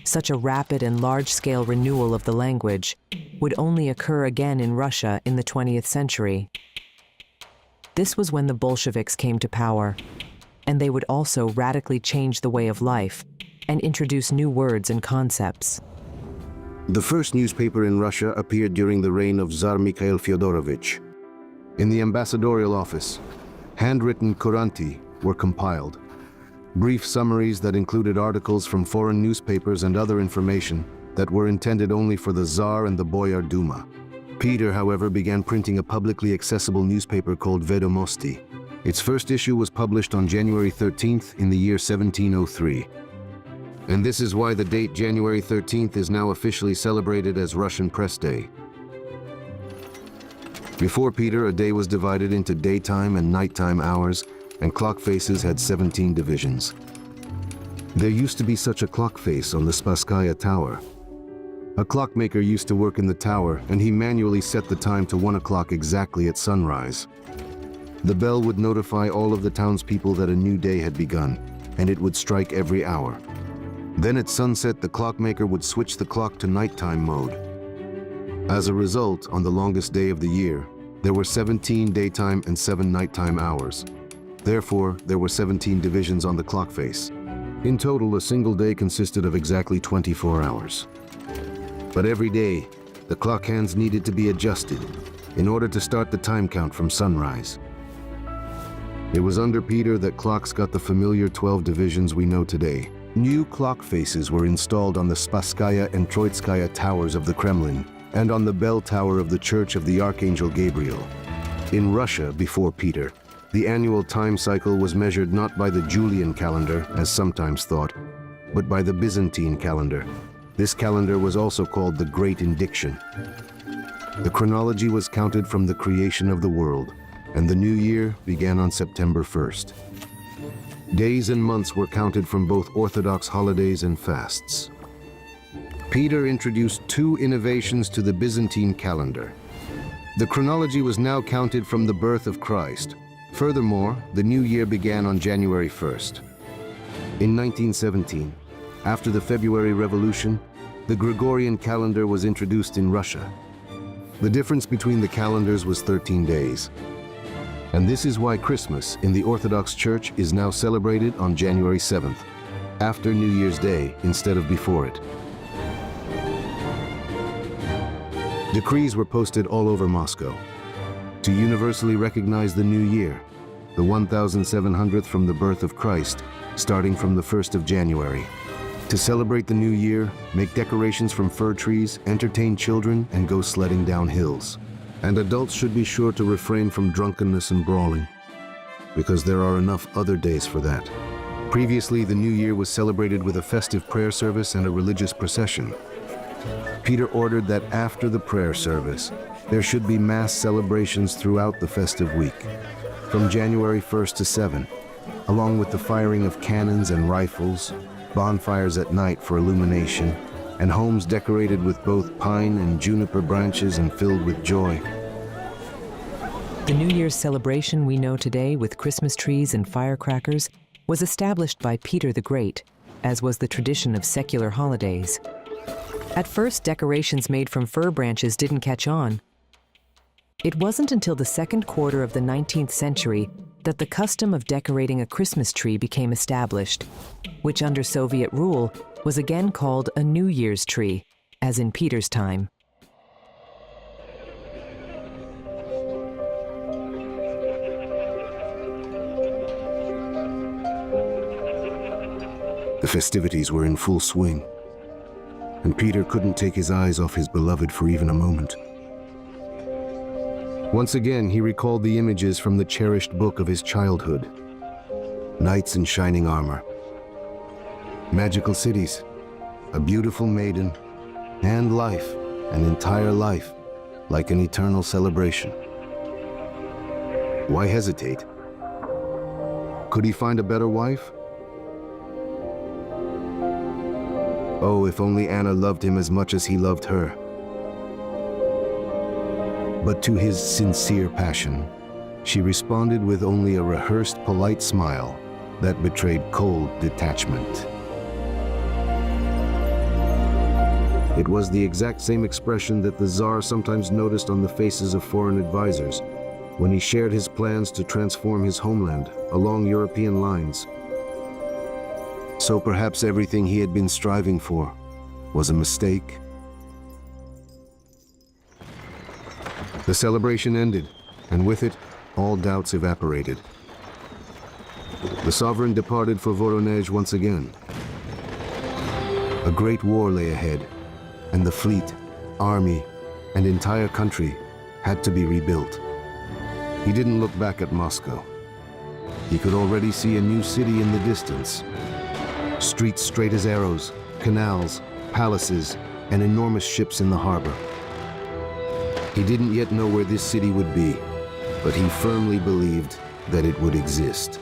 Such a rapid and large-scale renewal of the language would only occur again in Russia in the 20th century. This was when the Bolsheviks came to power, and they would also radically change the way of life and introduce new words and concepts. The first newspaper in Russia appeared during the reign of Tsar Mikhail Fyodorovich. In the ambassadorial office, handwritten couranti were compiled. Brief summaries that included articles from foreign newspapers and other information that were intended only for the Tsar and the Boyar Duma. Peter, however, began printing a publicly accessible newspaper called Vedomosti. Its first issue was published on January 13th in the year 1703. And this is why the date January 13th is now officially celebrated as Russian Press Day. Before Peter, a day was divided into daytime and nighttime hours, and clock faces had 17 divisions. There used to be such a clock face on the Spasskaya Tower. A clockmaker used to work in the tower, and he manually set the time to 1 o'clock exactly at sunrise. The bell would notify all of the townspeople that a new day had begun, and it would strike every hour. Then at sunset, the clockmaker would switch the clock to nighttime mode. As a result, on the longest day of the year, there were 17 daytime and 7 nighttime hours. Therefore, there were 17 divisions on the clock face. In total, a single day consisted of exactly 24 hours. But every day, the clock hands needed to be adjusted in order to start the time count from sunrise. It was under Peter that clocks got the familiar 12 divisions we know today. New clock faces were installed on the Spasskaya and Troitskaya towers of the Kremlin and on the bell tower of the Church of the Archangel Gabriel. In Russia, before Peter, the annual time cycle was measured not by the Julian calendar, as sometimes thought, but by the Byzantine calendar. This calendar was also called the Great Indiction. The chronology was counted from the creation of the world, and the new year began on September 1st. Days and months were counted from both Orthodox holidays and fasts. Peter introduced two innovations to the Byzantine calendar. The chronology was now counted from the birth of Christ. Furthermore, the new year began on January 1st. In 1917, after the February Revolution, the Gregorian calendar was introduced in Russia. The difference between the calendars was 13 days. And this is why Christmas in the Orthodox Church is now celebrated on January 7th, after New Year's Day instead of before it. Decrees were posted all over Moscow to universally recognize the new year, the 1700th from the birth of Christ, starting from the 1st of January. To celebrate the new year, make decorations from fir trees, entertain children, and go sledding down hills. And adults should be sure to refrain from drunkenness and brawling, because there are enough other days for that. Previously, the new year was celebrated with a festive prayer service and a religious procession. Peter ordered that after the prayer service, there should be mass celebrations throughout the festive week, from January 1st to 7, along with the firing of cannons and rifles, bonfires at night for illumination, and homes decorated with both pine and juniper branches and filled with joy. The New Year's celebration we know today with Christmas trees and firecrackers was established by Peter the Great, as was the tradition of secular holidays. At first, decorations made from fir branches didn't catch on. It wasn't until the second quarter of the 19th century that the custom of decorating a Christmas tree became established, which under Soviet rule was again called a New Year's tree, as in Peter's time. The festivities were in full swing, and Peter couldn't take his eyes off his beloved for even a moment. Once again, he recalled the images from the cherished book of his childhood. Knights in shining armor, magical cities, a beautiful maiden, and life, an entire life, like an eternal celebration. Why hesitate? Could he find a better wife? Oh, if only Anna loved him as much as he loved her. But to his sincere passion, she responded with only a rehearsed, polite smile that betrayed cold detachment. It was the exact same expression that the Tsar sometimes noticed on the faces of foreign advisors when he shared his plans to transform his homeland along European lines. So perhaps everything he had been striving for was a mistake. The celebration ended, and with it, all doubts evaporated. The sovereign departed for Voronezh once again. A great war lay ahead, and the fleet, army, and entire country had to be rebuilt. He didn't look back at Moscow. He could already see a new city in the distance. Streets straight as arrows, canals, palaces, and enormous ships in the harbor. He didn't yet know where this city would be, but he firmly believed that it would exist.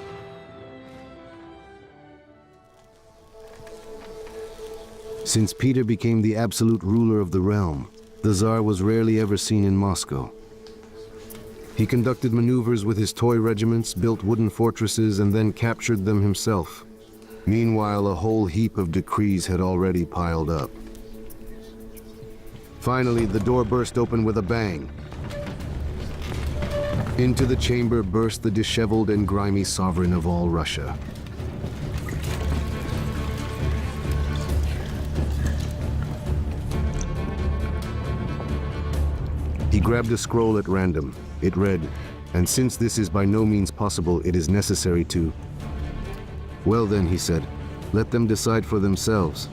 Since Peter became the absolute ruler of the realm, the Tsar was rarely ever seen in Moscow. He conducted maneuvers with his toy regiments, built wooden fortresses, and then captured them himself. Meanwhile, a whole heap of decrees had already piled up. Finally, the door burst open with a bang. Into the chamber burst the disheveled and grimy sovereign of all Russia. He grabbed a scroll at random. It read, "And since this is by no means possible, it is necessary to..." "Well then," he said, Let them decide for themselves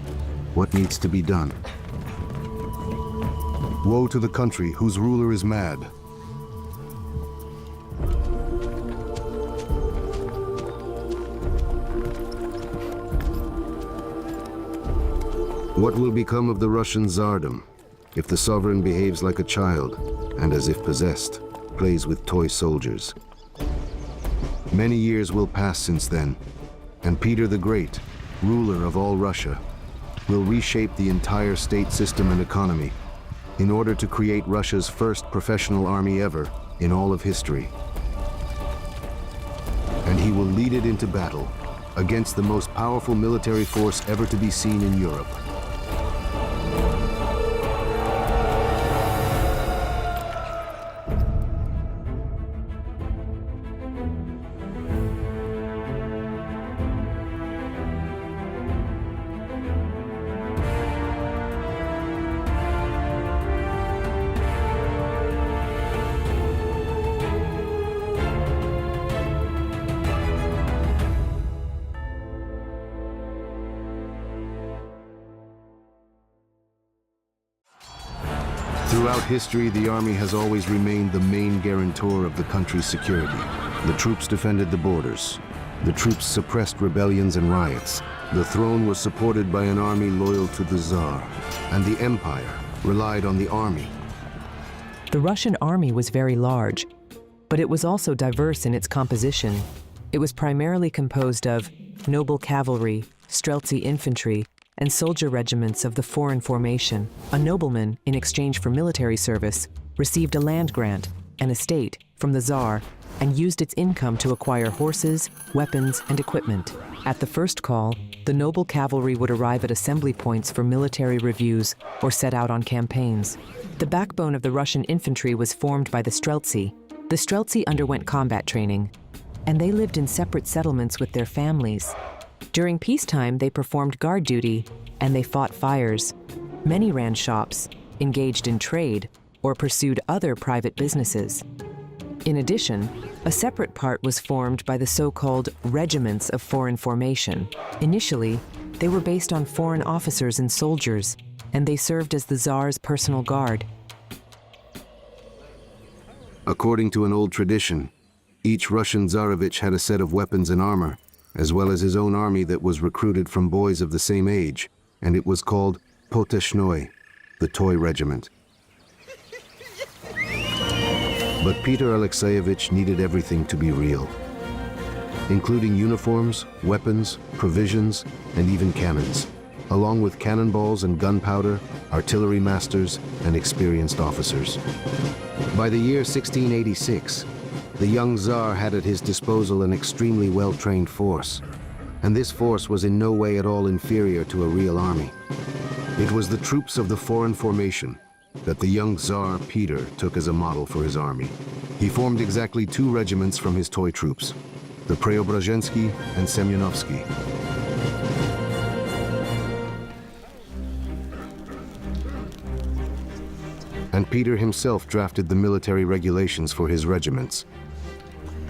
what needs to be done. Woe to the country whose ruler is mad. What will become of the Russian Tsardom if the sovereign behaves like a child and, as if possessed, plays with toy soldiers? Many years will pass since then, and Peter the Great, ruler of all Russia, will reshape the entire state system and economy in order to create Russia's first professional army ever in all of history. And he will lead it into battle against the most powerful military force ever to be seen in Europe. Throughout history, the army has always remained the main guarantor of the country's security. The troops defended the borders. The troops suppressed rebellions and riots. The throne was supported by an army loyal to the Tsar, and the empire relied on the army. The Russian army was very large, but it was also diverse in its composition. It was primarily composed of noble cavalry, streltsy infantry, and soldier regiments of the foreign formation. A nobleman, in exchange for military service, received a land grant, an estate, from the Tsar, and used its income to acquire horses, weapons, and equipment. At the first call, the noble cavalry would arrive at assembly points for military reviews or set out on campaigns. The backbone of the Russian infantry was formed by the streltsy. The streltsy underwent combat training, and they lived in separate settlements with their families. During peacetime, they performed guard duty, and they fought fires. Many ran shops, engaged in trade, or pursued other private businesses. In addition, a separate part was formed by the so-called regiments of foreign formation. Initially, they were based on foreign officers and soldiers, and they served as the Tsar's personal guard. According to an old tradition, each Russian Tsarevich had a set of weapons and armor, as well as his own army that was recruited from boys of the same age, and it was called Poteshnoi, the toy regiment. But Peter Alexeyevich needed everything to be real, including uniforms, weapons, provisions, and even cannons, along with cannonballs and gunpowder, artillery masters, and experienced officers. By the year 1686, the young Tsar had at his disposal an extremely well-trained force, and this force was in no way at all inferior to a real army. It was the troops of the foreign formation that the young Tsar Peter took as a model for his army. He formed exactly 2 regiments from his toy troops, the Preobrazhensky and Semyonovsky. And Peter himself drafted the military regulations for his regiments.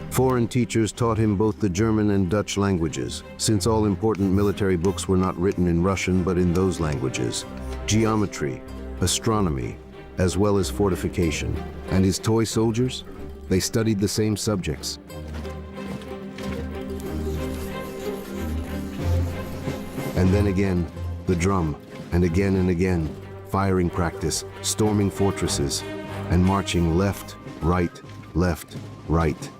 Foreign teachers taught him both the German and Dutch languages, since all important military books were not written in Russian but in those languages, geometry, astronomy, as well as fortification. And his toy soldiers? They studied the same subjects. And then again, the drum, and again, firing practice, storming fortresses, and marching left, right, left, right.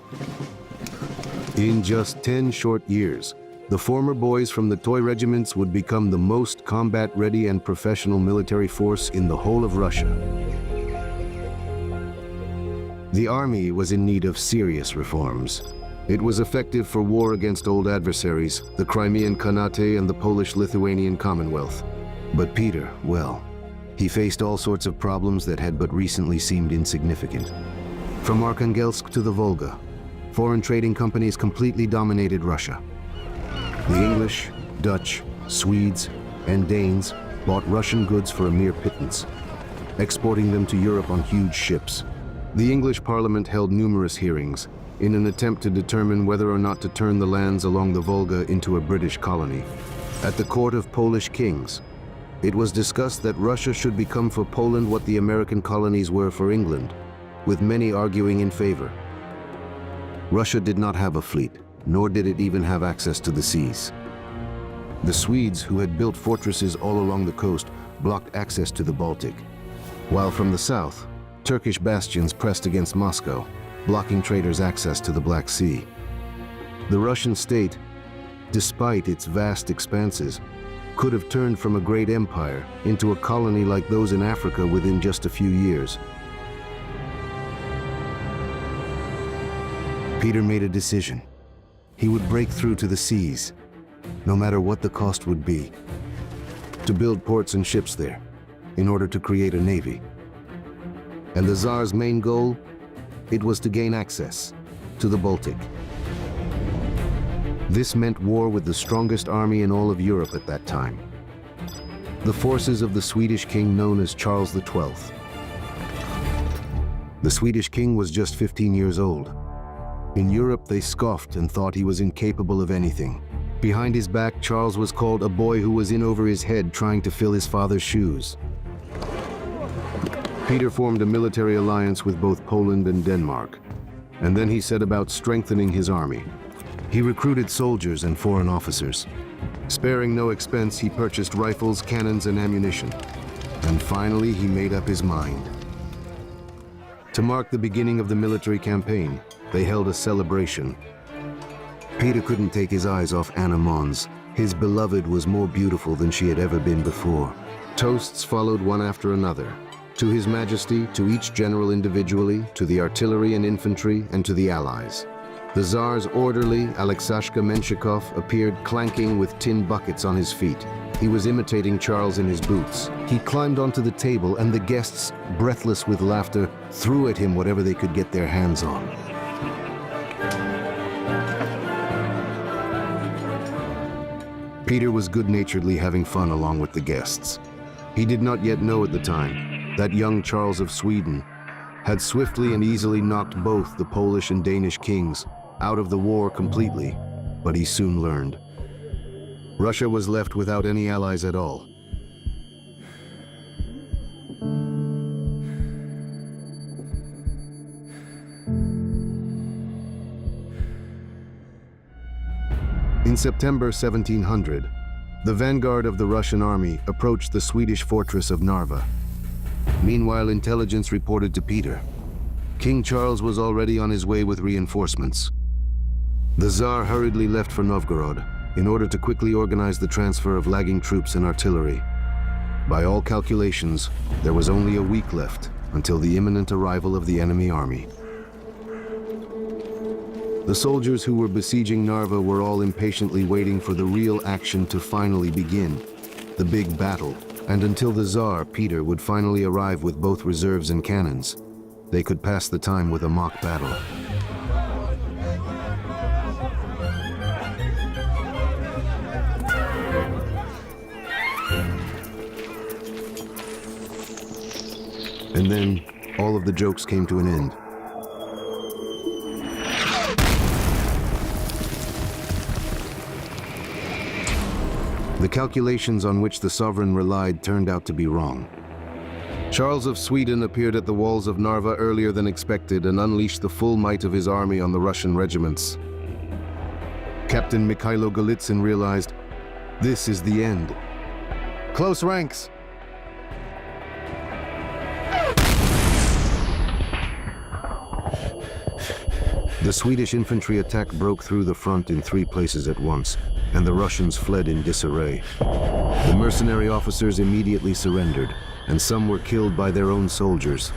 In just 10 short years, the former boys from the toy regiments would become the most combat-ready and professional military force in the whole of Russia. The army was in need of serious reforms. It was effective for war against old adversaries, the Crimean Khanate and the Polish-Lithuanian Commonwealth. But Peter, well, he faced all sorts of problems that had but recently seemed insignificant. From Arkhangelsk to the Volga, foreign trading companies completely dominated Russia. The English, Dutch, Swedes, and Danes bought Russian goods for a mere pittance, exporting them to Europe on huge ships. The English Parliament held numerous hearings in an attempt to determine whether or not to turn the lands along the Volga into a British colony. At the court of Polish kings, it was discussed that Russia should become for Poland what the American colonies were for England, with many arguing in favor. Russia did not have a fleet, nor did it even have access to the seas. The Swedes, who had built fortresses all along the coast, blocked access to the Baltic, while from the south, Turkish bastions pressed against Moscow, blocking traders' access to the Black Sea. The Russian state, despite its vast expanses, could have turned from a great empire into a colony like those in Africa within just a few years. Peter made a decision. He would break through to the seas, no matter what the cost would be, to build ports and ships there, in order to create a navy. And the Tsar's main goal? It was to gain access to the Baltic. This meant war with the strongest army in all of Europe at that time. The forces of the Swedish king known as Charles XII. The Swedish king was just 15 years old. In Europe, they scoffed and thought he was incapable of anything. Behind his back, Charles was called a boy who was in over his head trying to fill his father's shoes. Peter formed a military alliance with both Poland and Denmark, and then he set about strengthening his army. He recruited soldiers and foreign officers. Sparing no expense, he purchased rifles, cannons, and ammunition. And finally, he made up his mind. To mark the beginning of the military campaign, they held a celebration. Peter couldn't take his eyes off Anna Mons. His beloved was more beautiful than she had ever been before. Toasts followed one after another. To His Majesty, to each general individually, to the artillery and infantry, and to the allies. The Tsar's orderly, Alexashka Menshikov, appeared clanking with tin buckets on his feet. He was imitating Charles in his boots. He climbed onto the table, and the guests, breathless with laughter, threw at him whatever they could get their hands on. Peter was good-naturedly having fun along with the guests. He did not yet know at the time that young Charles of Sweden had swiftly and easily knocked both the Polish and Danish kings out of the war completely, but he soon learned. Russia was left without any allies at all. In September 1700, the vanguard of the Russian army approached the Swedish fortress of Narva. Meanwhile, intelligence reported to Peter. King Charles was already on his way with reinforcements. The Tsar hurriedly left for Novgorod in order to quickly organize the transfer of lagging troops and artillery. By all calculations, there was only a week left until the imminent arrival of the enemy army. The soldiers who were besieging Narva were all impatiently waiting for the real action to finally begin, the big battle. And until the Tsar, Peter, would finally arrive with both reserves and cannons, they could pass the time with a mock battle. And then, all of the jokes came to an end. The calculations on which the sovereign relied turned out to be wrong. Charles of Sweden appeared at the walls of Narva earlier than expected and unleashed the full might of his army on the Russian regiments. Captain Mikhailo Golitsyn realized, this is the end. Close ranks! The Swedish infantry attack broke through the front in 3 places at once, and the Russians fled in disarray. The mercenary officers immediately surrendered, and some were killed by their own soldiers.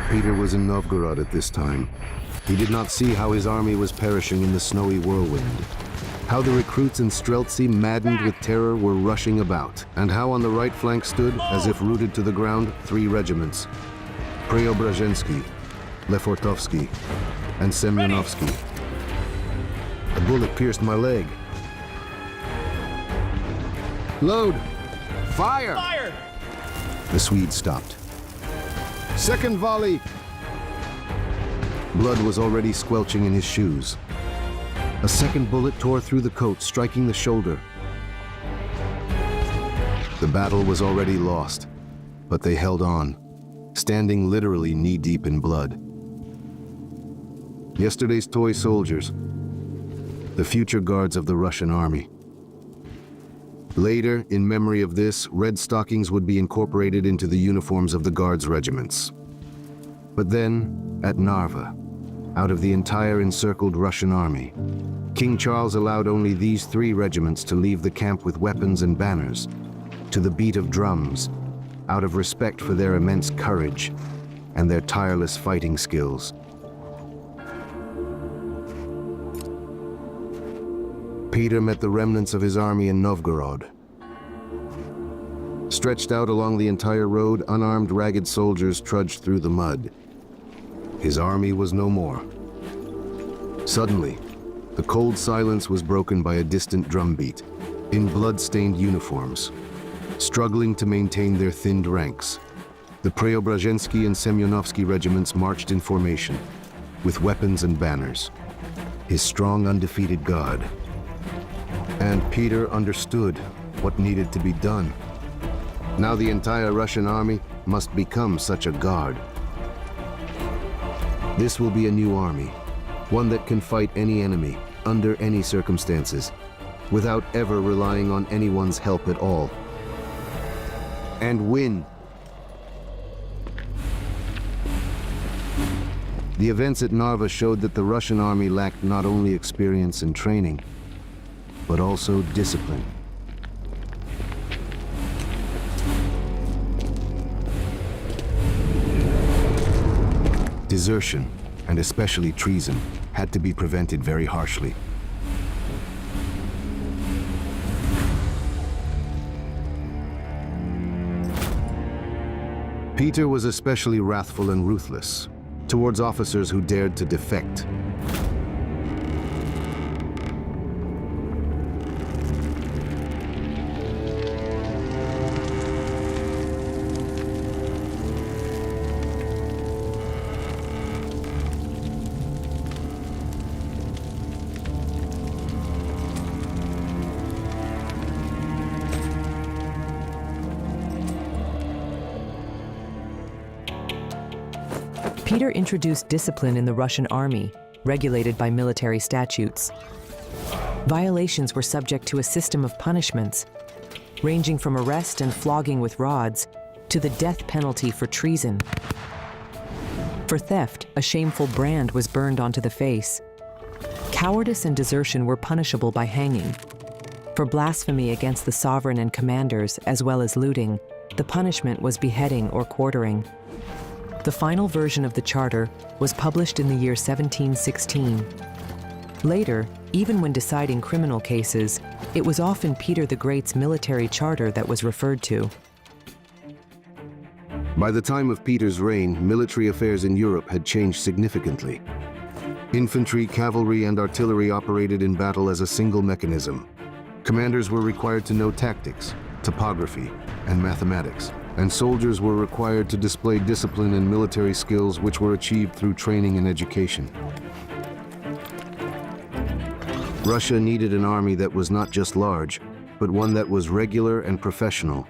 Peter was in Novgorod at this time. He did not see how his army was perishing in the snowy whirlwind, how the recruits in Streltsy, maddened with terror, were rushing about, and how on the right flank stood, as if rooted to the ground, 3 regiments: Preobrazhensky, Lefortovsky, and Semyonovsky. A bullet pierced my leg. Load! Fire! Fire! The Swede stopped. Second volley! Blood was already squelching in his shoes. A second bullet tore through the coat, striking the shoulder. The battle was already lost, but they held on, standing literally knee-deep in blood. Yesterday's toy soldiers, the future guards of the Russian army. Later, in memory of this, red stockings would be incorporated into the uniforms of the guards' regiments. But then, at Narva, out of the entire encircled Russian army, King Charles allowed only these 3 regiments to leave the camp with weapons and banners, to the beat of drums, out of respect for their immense courage and their tireless fighting skills. Peter met the remnants of his army in Novgorod. Stretched out along the entire road, unarmed, ragged soldiers trudged through the mud. His army was no more. Suddenly, the cold silence was broken by a distant drumbeat, in blood-stained uniforms. Struggling to maintain their thinned ranks, the Preobrazhensky and Semyonovsky regiments marched in formation, with weapons and banners, his strong, undefeated guard. And Peter understood what needed to be done. Now the entire Russian army must become such a guard. This will be a new army, one that can fight any enemy, under any circumstances, without ever relying on anyone's help at all. And win. The events at Narva showed that the Russian army lacked not only experience and training, but also discipline. Desertion, and especially treason, had to be prevented very harshly. Peter was especially wrathful and ruthless towards officers who dared to defect. Peter introduced discipline in the Russian army, regulated by military statutes. Violations were subject to a system of punishments, ranging from arrest and flogging with rods to the death penalty for treason. For theft, a shameful brand was burned onto the face. Cowardice and desertion were punishable by hanging. For blasphemy against the sovereign and commanders, as well as looting, the punishment was beheading or quartering. The final version of the charter was published in the year 1716. Later, even when deciding criminal cases, it was often Peter the Great's military charter that was referred to. By the time of Peter's reign, military affairs in Europe had changed significantly. Infantry, cavalry, and artillery operated in battle as a single mechanism. Commanders were required to know tactics, topography, and mathematics, and soldiers were required to display discipline and military skills which were achieved through training and education. Russia needed an army that was not just large, but one that was regular and professional,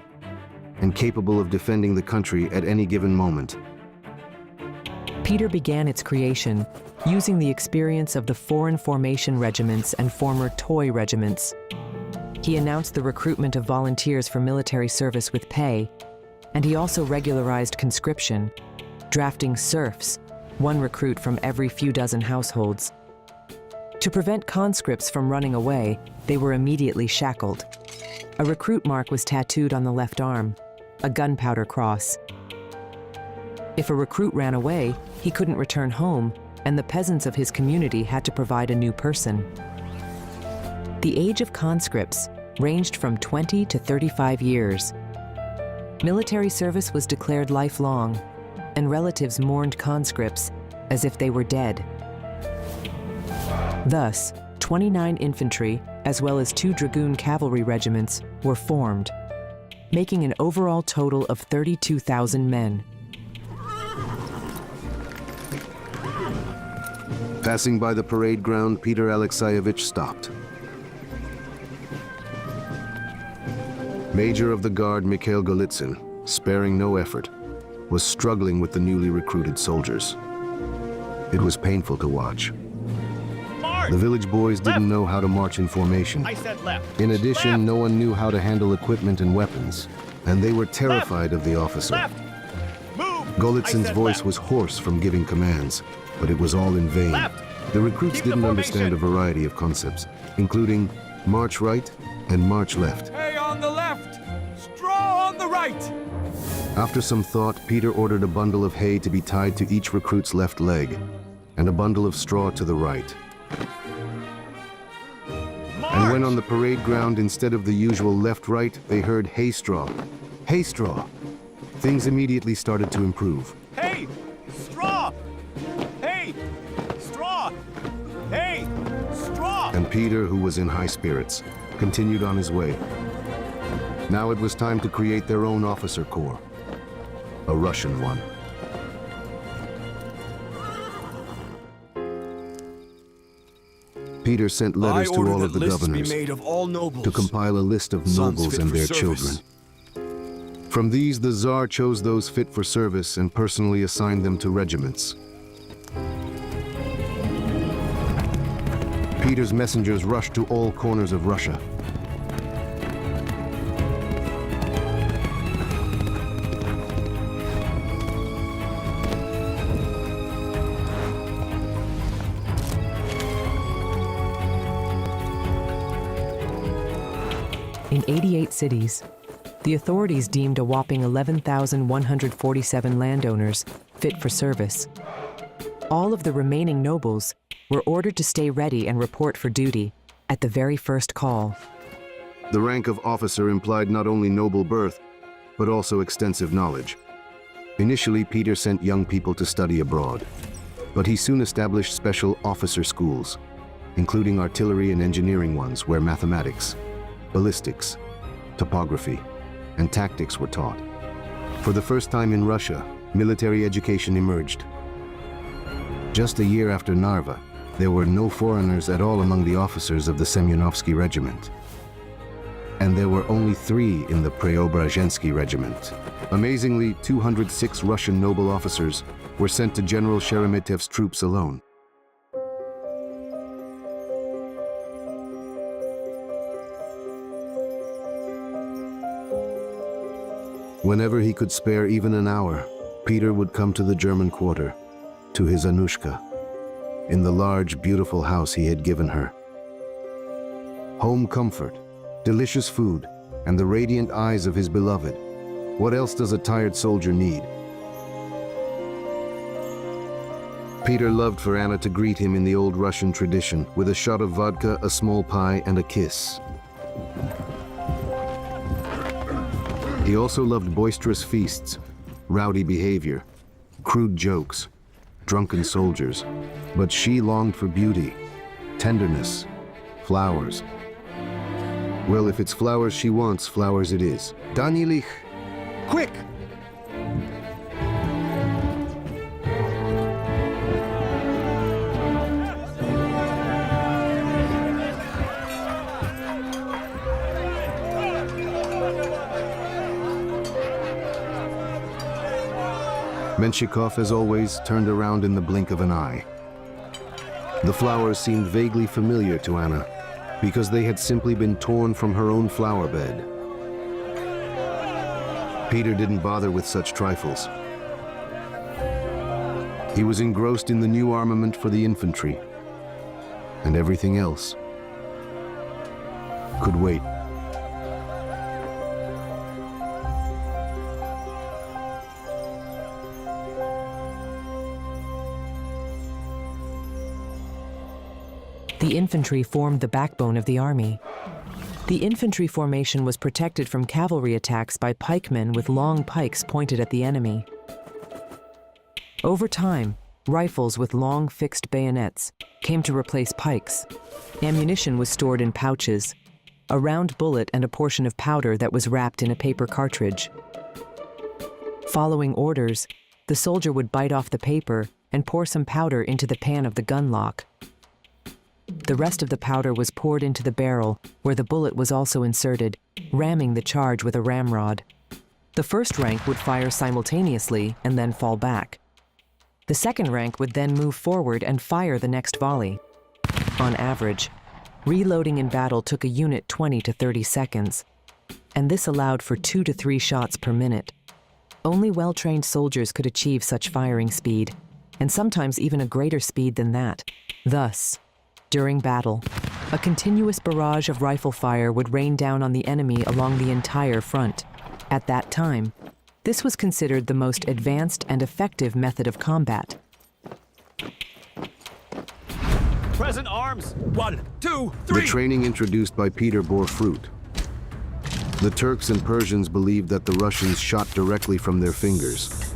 and capable of defending the country at any given moment. Peter began its creation using the experience of the foreign formation regiments and former toy regiments. He announced the recruitment of volunteers for military service with pay, and he also regularized conscription, drafting serfs, one recruit from every few dozen households. To prevent conscripts from running away, they were immediately shackled. A recruit mark was tattooed on the left arm, a gunpowder cross. If a recruit ran away, he couldn't return home, and the peasants of his community had to provide a new person. The age of conscripts ranged from 20 to 35 years. Military service was declared lifelong, and relatives mourned conscripts as if they were dead. Thus, 29 infantry, as well as 2 dragoon cavalry regiments, were formed, making an overall total of 32,000 men. Passing by the parade ground, Peter Alexeyevich stopped. Major of the Guard Mikhail Golitsyn, sparing no effort, was struggling with the newly recruited soldiers. It was painful to watch. March! The village boys didn't know how to march in formation. I said left. In addition, Left! no one knew how to handle equipment and weapons, and they were terrified of the officer. Left! Move! Golitsyn's I said voice left. was hoarse from giving commands, but it was all in vain. Left! The recruits Keep the didn't understand a formation. variety of concepts, including march right and march left. Hay on the left, straw on the right. After some thought, Peter ordered a bundle of hay to be tied to each recruit's left leg, and a bundle of straw to the right. And when on the parade ground, instead of the usual left-right, they heard hay straw. Hay straw! Things immediately started to improve. Hey! Straw! Hey! Straw! Hey! Straw! And Peter, who was in high spirits, continued on his way. Now it was time to create their own officer corps. A Russian one. Peter sent letters to all of the governors of all nobles. to compile a list of Sons nobles fit and for their service. children. From these, the Tsar chose those fit for service and personally assigned them to regiments. Peter's messengers rushed to all corners of Russia. In 88 cities, the authorities deemed a whopping 11,147 landowners fit for service. All of the remaining nobles were ordered to stay ready and report for duty at the very first call. The rank of officer implied not only noble birth, but also extensive knowledge. Initially, Peter sent young people to study abroad, but he soon established special officer schools, including artillery and engineering ones where mathematics, ballistics, topography, and tactics were taught. For the first time in Russia, military education emerged. Just a year after Narva, there were no foreigners at all among the officers of the Semyonovsky Regiment. And there were only 3 in the Preobrazhensky Regiment. Amazingly, 206 Russian noble officers were sent to General Sheremetev's troops alone. Whenever he could spare even an hour, Peter would come to the German quarter, to his Anushka, in the large, beautiful house he had given her. Home comfort, delicious food, and the radiant eyes of his beloved. What else does a tired soldier need? Peter loved for Anna to greet him in the old Russian tradition, with a shot of vodka, a small pie, and a kiss. He also loved boisterous feasts, rowdy behavior, crude jokes, drunken soldiers. But she longed for beauty, tenderness, flowers. Well, if it's flowers she wants, flowers it is. Danilich, quick! Menshikov, as always, turned around in the blink of an eye. The flowers seemed vaguely familiar to Anna, because they had simply been torn from her own flower bed. Peter didn't bother with such trifles. He was engrossed in the new armament for the infantry, and everything else could wait. The infantry formed the backbone of the army. The infantry formation was protected from cavalry attacks by pikemen with long pikes pointed at the enemy. Over time, rifles with long fixed bayonets came to replace pikes. Ammunition was stored in pouches, a round bullet and a portion of powder that was wrapped in a paper cartridge. Following orders, the soldier would bite off the paper and pour some powder into the pan of the gun lock. the rest of the powder was poured into the barrel, where the bullet was also inserted, ramming the charge with a ramrod. The first rank would fire simultaneously and then fall back. The second rank would then move forward and fire the next volley. On average, reloading in battle took a unit 20 to 30 seconds, and this allowed for 2 to 3 shots per minute. Only well-trained soldiers could achieve such firing speed, and sometimes even a greater speed than that. Thus, during battle, a continuous barrage of rifle fire would rain down on the enemy along the entire front. At that time, this was considered the most advanced and effective method of combat. Present arms! 1, 2, 3! The training introduced by Peter bore fruit. The Turks and Persians believed that the Russians shot directly from their fingers,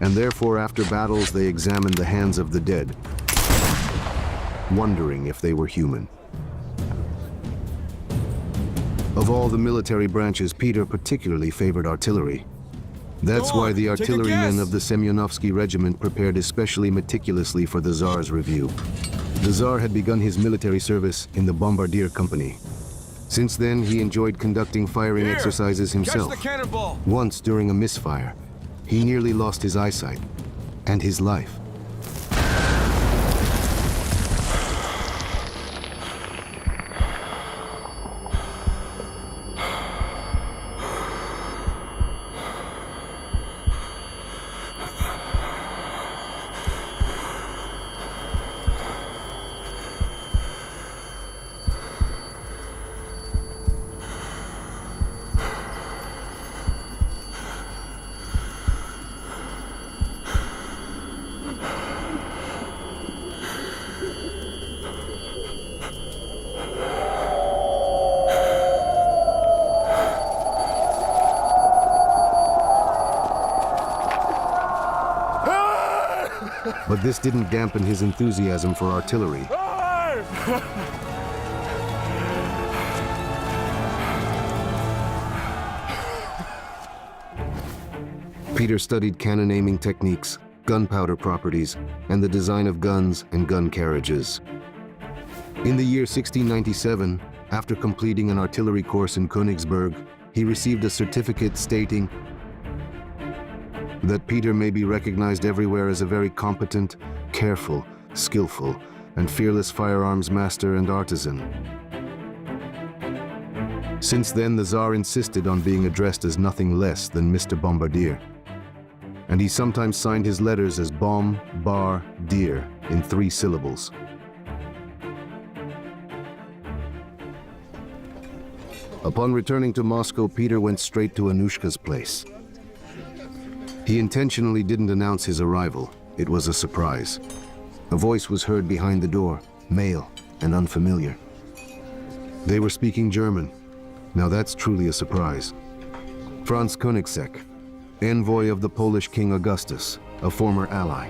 and therefore after battles they examined the hands of the dead, wondering if they were human. Of all the military branches, Peter particularly favored artillery. That's why the take a artillerymen guess. of the Semyonovsky regiment prepared especially meticulously for the Tsar's review. The Tsar had begun his military service in the Bombardier Company. Since then, he enjoyed conducting firing Here, exercises himself. Catch the cannonball! Once, during a misfire, he nearly lost his eyesight and his life. But this didn't dampen his enthusiasm for artillery. Peter studied cannon aiming techniques, gunpowder properties, and the design of guns and gun carriages. In the year 1697, after completing an artillery course in Königsberg, he received a certificate stating that Peter may be recognized everywhere as a very competent, careful, skillful, and fearless firearms master and artisan. Since then, the Tsar insisted on being addressed as nothing less than Mr. Bombardier, and he sometimes signed his letters as Bom-Bar-Dier in 3 syllables. Upon returning to Moscow, Peter went straight to Anushka's place. He intentionally didn't announce his arrival. It was a surprise. A voice was heard behind the door, male and unfamiliar. They were speaking German. Now that's truly a surprise. Franz Koenigsegg, envoy of the Polish King Augustus, a former ally.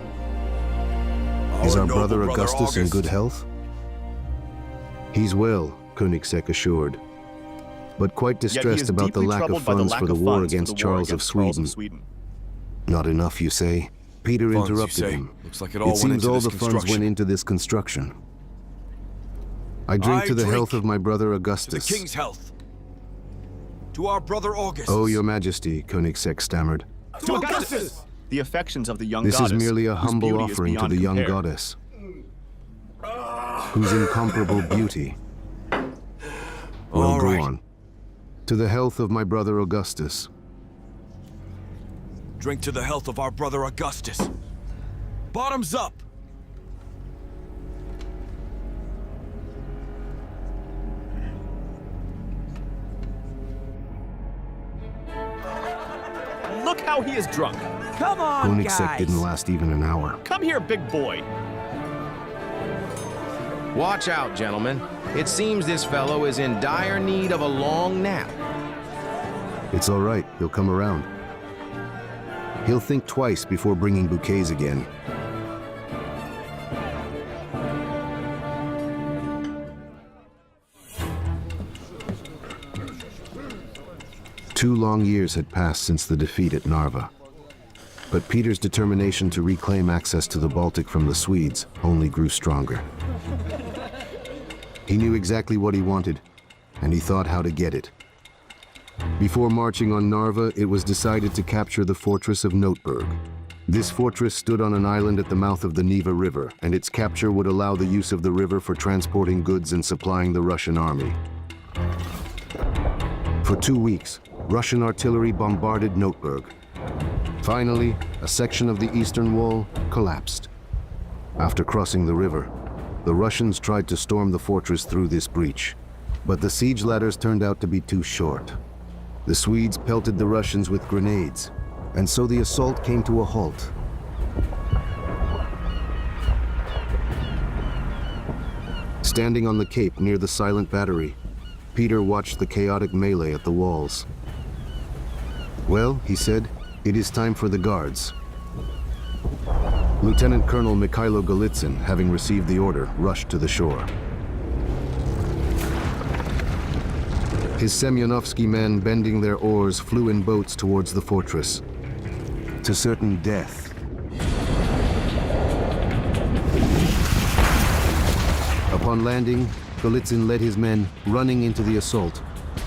Is our brother Augustus in good health? He's well, Koenigsegg assured, but quite distressed about the lack of funds for the war against Charles of Sweden. Not enough, you say? Peter interrupted him. Looks like it all went seems into all this the funds construction. went into this construction. I drink to the health of my brother To the Augustus. king's health. To our brother August. Oh, your majesty, Koenigsegg stammered. To Augustus! The affections of the young This goddess, is merely a whose humble beauty is offering to beyond the young compare. goddess, whose incomparable beauty. Well, All go right. on. To the health of my brother Augustus. Drink to the health of our brother Augustus. Bottoms up! Look how he is drunk. Come on, Koenigsegg guys! didn't last even an hour. Come here, big boy. Watch out, gentlemen. It seems this fellow is in dire need of a long nap. It's all right, he'll come around. He'll think twice before bringing bouquets again. Two long years had passed since the defeat at Narva. But Peter's determination to reclaim access to the Baltic from the Swedes only grew stronger. He knew exactly what he wanted, and he thought how to get it. Before marching on Narva, it was decided to capture the fortress of Noteburg. This fortress stood on an island at the mouth of the Neva River, and its capture would allow the use of the river for transporting goods and supplying the Russian army. For 2 weeks, Russian artillery bombarded Noteburg. Finally, a section of the eastern wall collapsed. After crossing the river, the Russians tried to storm the fortress through this breach, but the siege ladders turned out to be too short. The Swedes pelted the Russians with grenades, and so the assault came to a halt. Standing on the cape near the silent battery, Peter watched the chaotic melee at the walls. "Well," he said, "it is time for the guards." Lieutenant Colonel Mikhailo Golitsyn, having received the order, rushed to the shore. His Semyonovsky men, bending their oars, flew in boats towards the fortress, to certain death. Upon landing, Golitsyn led his men, running into the assault.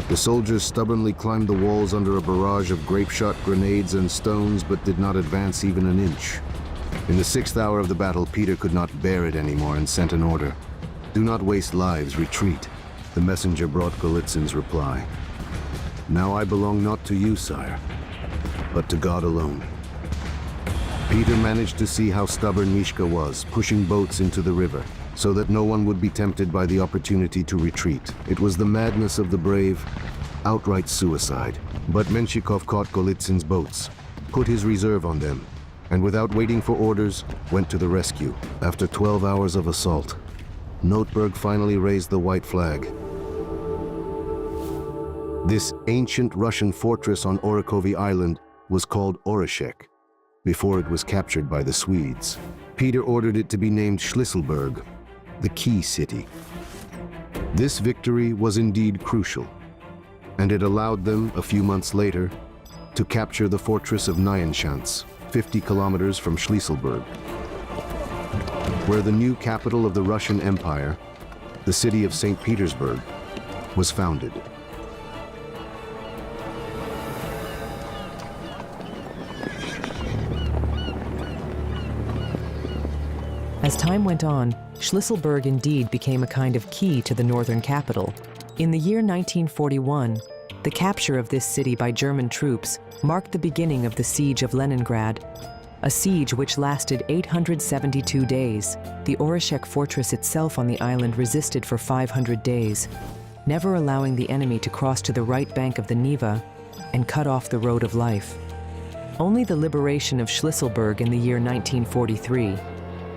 The soldiers stubbornly climbed the walls under a barrage of grape-shot grenades and stones, but did not advance even an inch. In the 6th hour of the battle, Peter could not bear it anymore and sent an order. "Do not waste lives, retreat." The messenger brought Golitsyn's reply. "Now I belong not to you, sire, but to God alone." Peter managed to see how stubborn Mishka was, pushing boats into the river, so that no one would be tempted by the opportunity to retreat. It was the madness of the brave, outright suicide. But Menshikov caught Golitsyn's boats, put his reserve on them, and without waiting for orders, went to the rescue. After 12 hours of assault, Noteburg finally raised the white flag. This ancient Russian fortress on Orakovi Island was called Oreshek, before it was captured by the Swedes. Peter ordered it to be named Schlisselburg, the key city. This victory was indeed crucial, and it allowed them, a few months later, to capture the fortress of Nyenschans, 50 kilometers from Schlisselburg, where the new capital of the Russian Empire, the city of St. Petersburg, was founded. As time went on, Schlisselburg indeed became a kind of key to the northern capital. In the year 1941, the capture of this city by German troops marked the beginning of the siege of Leningrad, a siege which lasted 872 days. The Oreshek fortress itself on the island resisted for 500 days, never allowing the enemy to cross to the right bank of the Neva and cut off the road of life. Only the liberation of Schlisselburg in the year 1943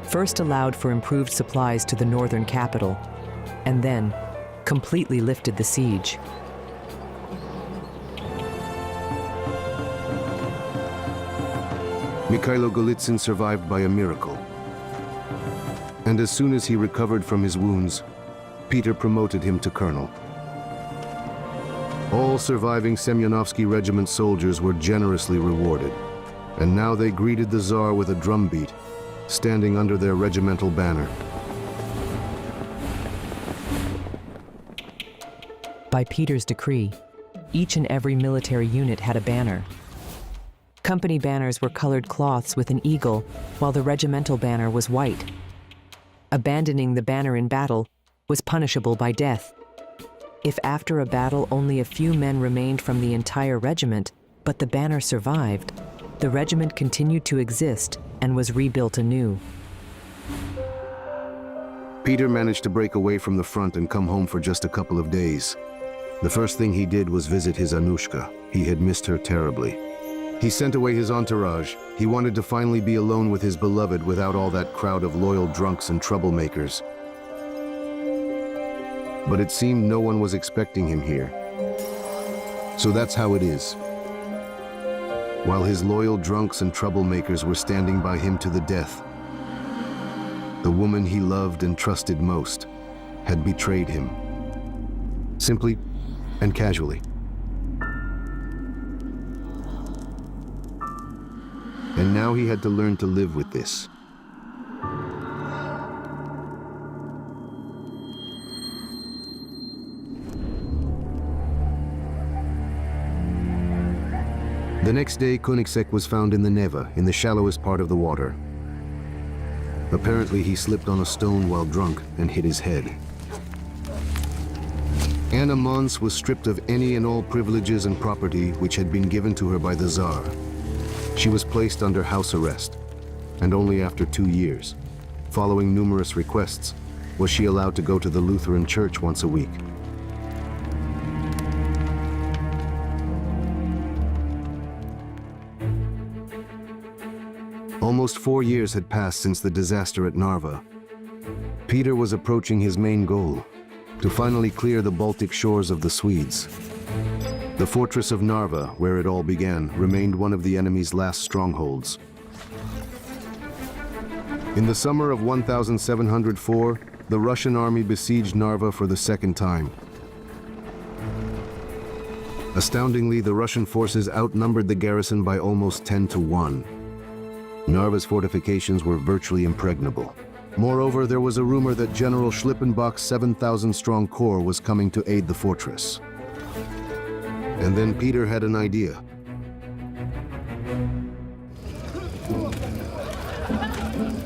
first allowed for improved supplies to the northern capital, and then completely lifted the siege. Mikhailo Golitsyn survived by a miracle. And as soon as he recovered from his wounds, Peter promoted him to colonel. All surviving Semyonovsky Regiment soldiers were generously rewarded, and now they greeted the Tsar with a drumbeat, standing under their regimental banner. By Peter's decree, each and every military unit had a banner. Company banners were colored cloths with an eagle, while the regimental banner was white. Abandoning the banner in battle was punishable by death. If after a battle only a few men remained from the entire regiment, but the banner survived, the regiment continued to exist and was rebuilt anew. Peter managed to break away from the front and come home for just a couple of days. The first thing he did was visit his Anushka. He had missed her terribly. He sent away his entourage. He wanted to finally be alone with his beloved without all that crowd of loyal drunks and troublemakers. But it seemed no one was expecting him here. So that's how it is. While his loyal drunks and troublemakers were standing by him to the death, the woman he loved and trusted most had betrayed him. Simply and casually. And now he had to learn to live with this. The next day, Koenigsegg was found in the Neva, in the shallowest part of the water. Apparently, he slipped on a stone while drunk and hit his head. Anna Mons was stripped of any and all privileges and property which had been given to her by the Tsar. She was placed under house arrest, and only after 2 years, following numerous requests, was she allowed to go to the Lutheran church once a week. Almost 4 years had passed since the disaster at Narva. Peter was approaching his main goal, to finally clear the Baltic shores of the Swedes. The fortress of Narva, where it all began, remained one of the enemy's last strongholds. In the summer of 1704, the Russian army besieged Narva for the second time. Astoundingly, the Russian forces outnumbered the garrison by almost 10 to 1. Narva's fortifications were virtually impregnable. Moreover, there was a rumor that General Schlippenbach's 7,000-strong corps was coming to aid the fortress. And then Peter had an idea.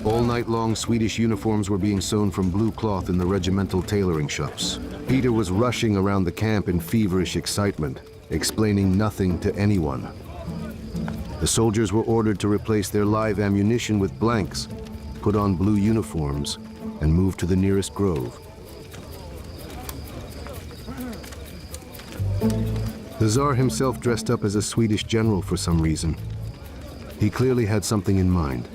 All night long, Swedish uniforms were being sewn from blue cloth in the regimental tailoring shops. Peter was rushing around the camp in feverish excitement, explaining nothing to anyone. The soldiers were ordered to replace their live ammunition with blanks, put on blue uniforms, and move to the nearest grove. The Tsar himself dressed up as a Swedish general for some reason. He clearly had something in mind,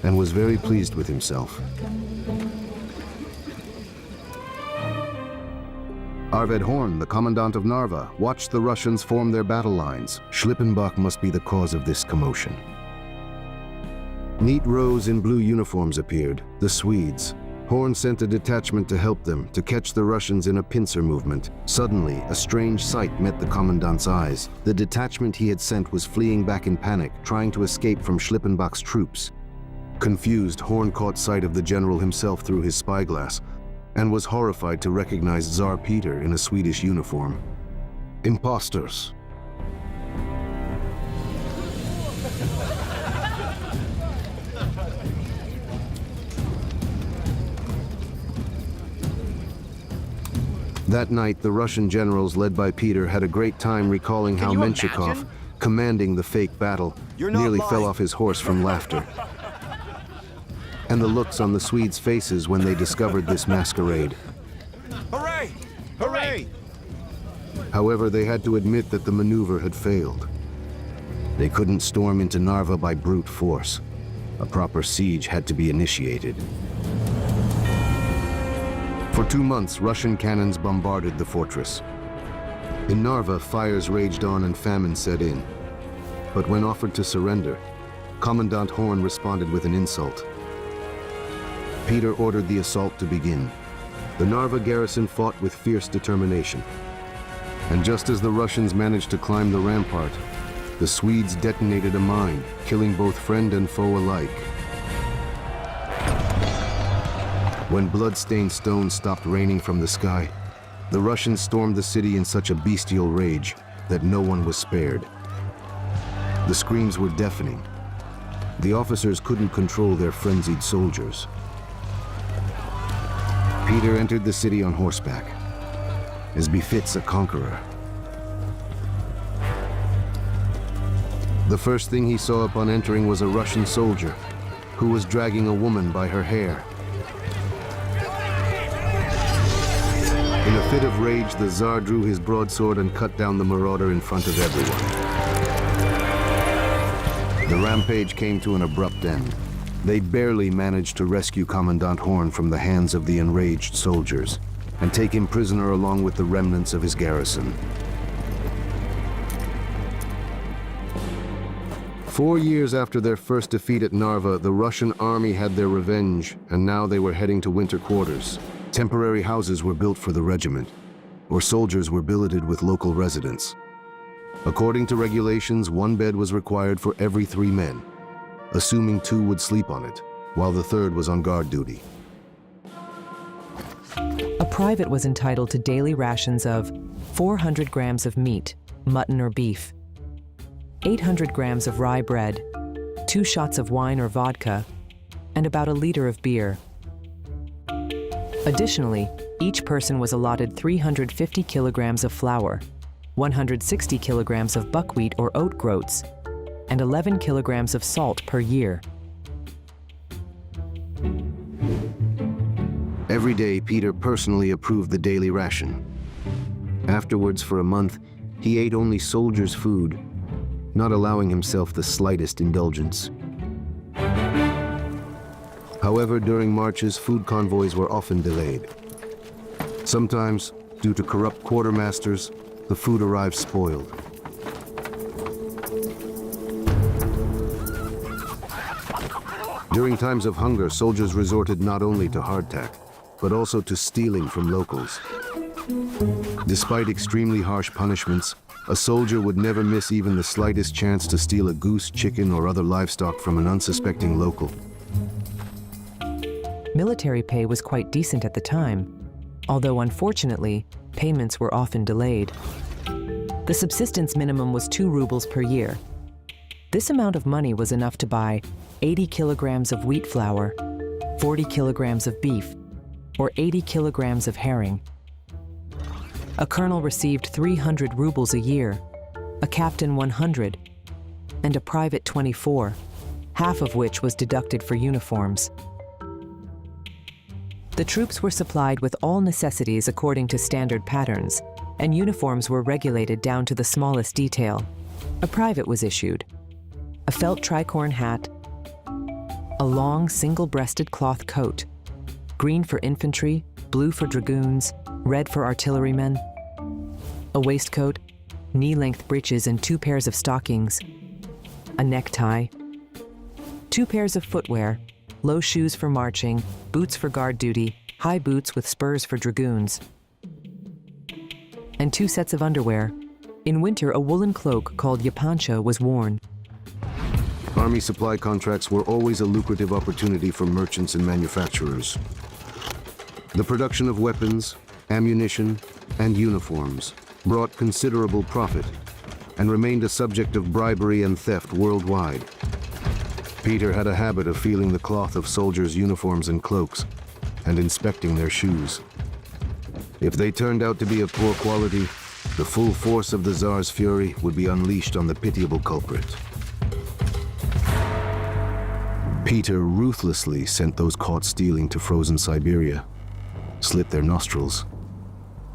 and was very pleased with himself. Arvid Horn, the commandant of Narva, watched the Russians form their battle lines. Schlippenbach must be the cause of this commotion. Neat rows in blue uniforms appeared, the Swedes. Horn sent a detachment to help them, to catch the Russians in a pincer movement. Suddenly, a strange sight met the commandant's eyes. The detachment he had sent was fleeing back in panic, trying to escape from Schlippenbach's troops. Confused, Horn caught sight of the general himself through his spyglass, and was horrified to recognize Tsar Peter in a Swedish uniform. Imposters. That night, the Russian generals led by Peter had a great time recalling how Menshikov, commanding the fake battle, nearly fell off his horse from laughter. And the looks on the Swedes' faces when they discovered this masquerade. Hooray! Hooray! However, they had to admit that the maneuver had failed. They couldn't storm into Narva by brute force. A proper siege had to be initiated. For 2 months, Russian cannons bombarded the fortress. In Narva, fires raged on and famine set in. But when offered to surrender, Commandant Horn responded with an insult. Peter ordered the assault to begin. The Narva garrison fought with fierce determination. And just as the Russians managed to climb the rampart, the Swedes detonated a mine, killing both friend and foe alike. When blood-stained stones stopped raining from the sky, the Russians stormed the city in such a bestial rage that no one was spared. The screams were deafening. The officers couldn't control their frenzied soldiers. Peter entered the city on horseback, as befits a conqueror. The first thing he saw upon entering was a Russian soldier, who was dragging a woman by her hair. In a fit of rage, the Tsar drew his broadsword and cut down the marauder in front of everyone. The rampage came to an abrupt end. They barely managed to rescue Commandant Horn from the hands of the enraged soldiers and take him prisoner along with the remnants of his garrison. 4 years after their first defeat at Narva, the Russian army had their revenge, and now they were heading to winter quarters. Temporary houses were built for the regiment, or soldiers were billeted with local residents. According to regulations, 1 bed was required for every 3 men, assuming 2 would sleep on it, while the 3rd was on guard duty. A private was entitled to daily rations of 400 grams of meat, mutton or beef, 800 grams of rye bread, 2 shots of wine or vodka, and about a liter of beer. Additionally, each person was allotted 350 kilograms of flour, 160 kilograms of buckwheat or oat groats, and 11 kilograms of salt per year. Every day, Peter personally approved the daily ration. Afterwards, for a month, he ate only soldiers' food, not allowing himself the slightest indulgence. However, during marches, food convoys were often delayed. Sometimes, due to corrupt quartermasters, the food arrived spoiled. During times of hunger, soldiers resorted not only to hardtack, but also to stealing from locals. Despite extremely harsh punishments, a soldier would never miss even the slightest chance to steal a goose, chicken, or other livestock from an unsuspecting local. Military pay was quite decent at the time, although unfortunately, payments were often delayed. The subsistence minimum was 2 rubles per year. This amount of money was enough to buy 80 kilograms of wheat flour, 40 kilograms of beef, or 80 kilograms of herring. A colonel received 300 rubles a year, a captain 100, and a private 24, half of which was deducted for uniforms. The troops were supplied with all necessities according to standard patterns, and uniforms were regulated down to the smallest detail. A private was issued, a felt tricorn hat, a long single-breasted cloth coat, green for infantry, blue for dragoons, red for artillerymen, a waistcoat, knee-length breeches and 2 pairs of stockings, a necktie, 2 pairs of footwear, low shoes for marching, boots for guard duty, high boots with spurs for dragoons, and 2 sets of underwear. In winter, a woolen cloak called yapancha was worn. Army supply contracts were always a lucrative opportunity for merchants and manufacturers. The production of weapons, ammunition, and uniforms brought considerable profit and remained a subject of bribery and theft worldwide. Peter had a habit of feeling the cloth of soldiers' uniforms and cloaks and inspecting their shoes. If they turned out to be of poor quality, the full force of the Tsar's fury would be unleashed on the pitiable culprit. Peter ruthlessly sent those caught stealing to frozen Siberia, slit their nostrils,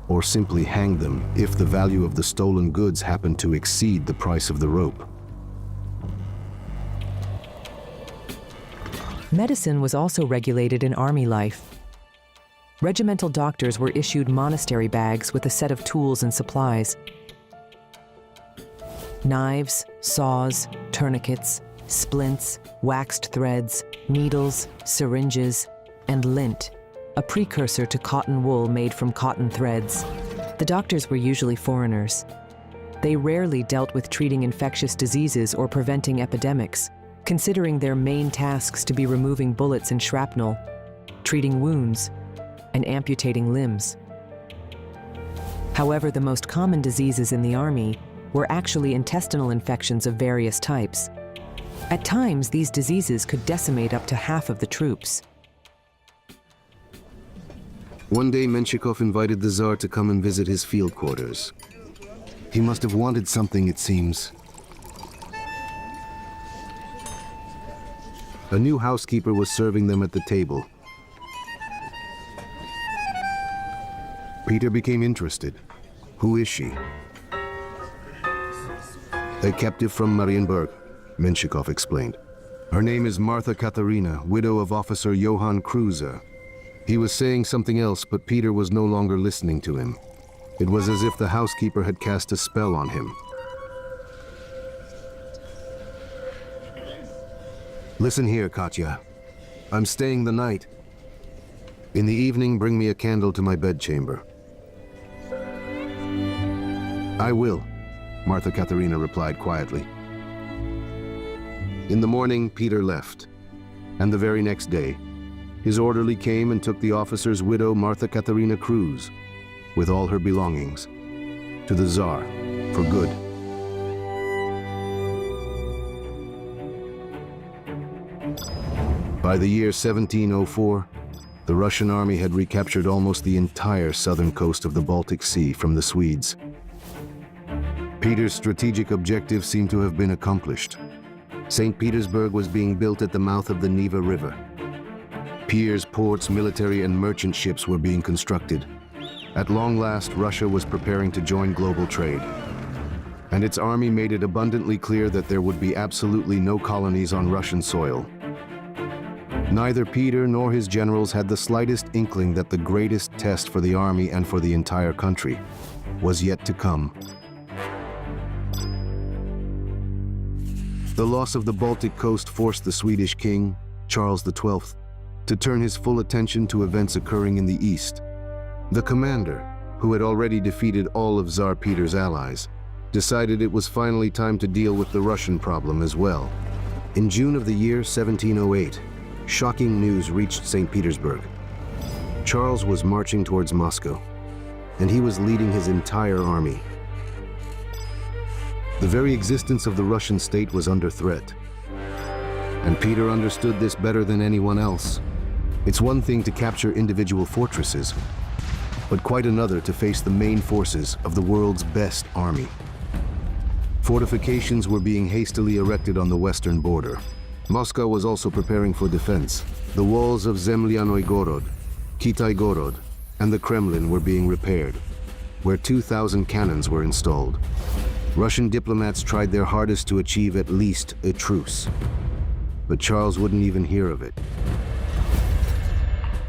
or simply hanged them if the value of the stolen goods happened to exceed the price of the rope. Medicine was also regulated in army life. Regimental doctors were issued monastery bags with a set of tools and supplies. Knives, saws, tourniquets, splints, waxed threads, needles, syringes, and lint, a precursor to cotton wool made from cotton threads. The doctors were usually foreigners. They rarely dealt with treating infectious diseases or preventing epidemics, considering their main tasks to be removing bullets and shrapnel, treating wounds, and amputating limbs. However, the most common diseases in the army were actually intestinal infections of various types. At times, these diseases could decimate up to half of the troops. One day, Menshikov invited the Tsar to come and visit his field quarters. He must have wanted something, it seems. A new housekeeper was serving them at the table. Peter became interested. Who is she? A captive from Marienburg, Menshikov explained. Her name is Martha Katharina, widow of Officer Johann Kruse. He was saying something else, but Peter was no longer listening to him. It was as if the housekeeper had cast a spell on him. Listen here, Katya. I'm staying the night. In the evening, bring me a candle to my bedchamber. I will, Martha Katharina replied quietly. In the morning, Peter left, and the very next day, his orderly came and took the officer's widow, Martha Katharina Kruse, with all her belongings, to the Tsar for good. By the year 1704, the Russian army had recaptured almost the entire southern coast of the Baltic Sea from the Swedes. Peter's strategic objective seemed to have been accomplished. St. Petersburg was being built at the mouth of the Neva River. Piers, ports, military and merchant ships were being constructed. At long last, Russia was preparing to join global trade. And its army made it abundantly clear that there would be absolutely no colonies on Russian soil. Neither Peter nor his generals had the slightest inkling that the greatest test for the army and for the entire country was yet to come. The loss of the Baltic coast forced the Swedish king, Charles XII, to turn his full attention to events occurring in the east. The commander, who had already defeated all of Tsar Peter's allies, decided it was finally time to deal with the Russian problem as well. In June of the year 1708, shocking news reached St. Petersburg. Charles was marching towards Moscow, and he was leading his entire army. The very existence of the Russian state was under threat, and Peter understood this better than anyone else. It's one thing to capture individual fortresses, but quite another to face the main forces of the world's best army. Fortifications were being hastily erected on the western border. Moscow was also preparing for defense. The walls of Zemlyanoy Gorod, Kitai-Gorod, and the Kremlin were being repaired, where 2,000 cannons were installed. Russian diplomats tried their hardest to achieve at least a truce, but Charles wouldn't even hear of it.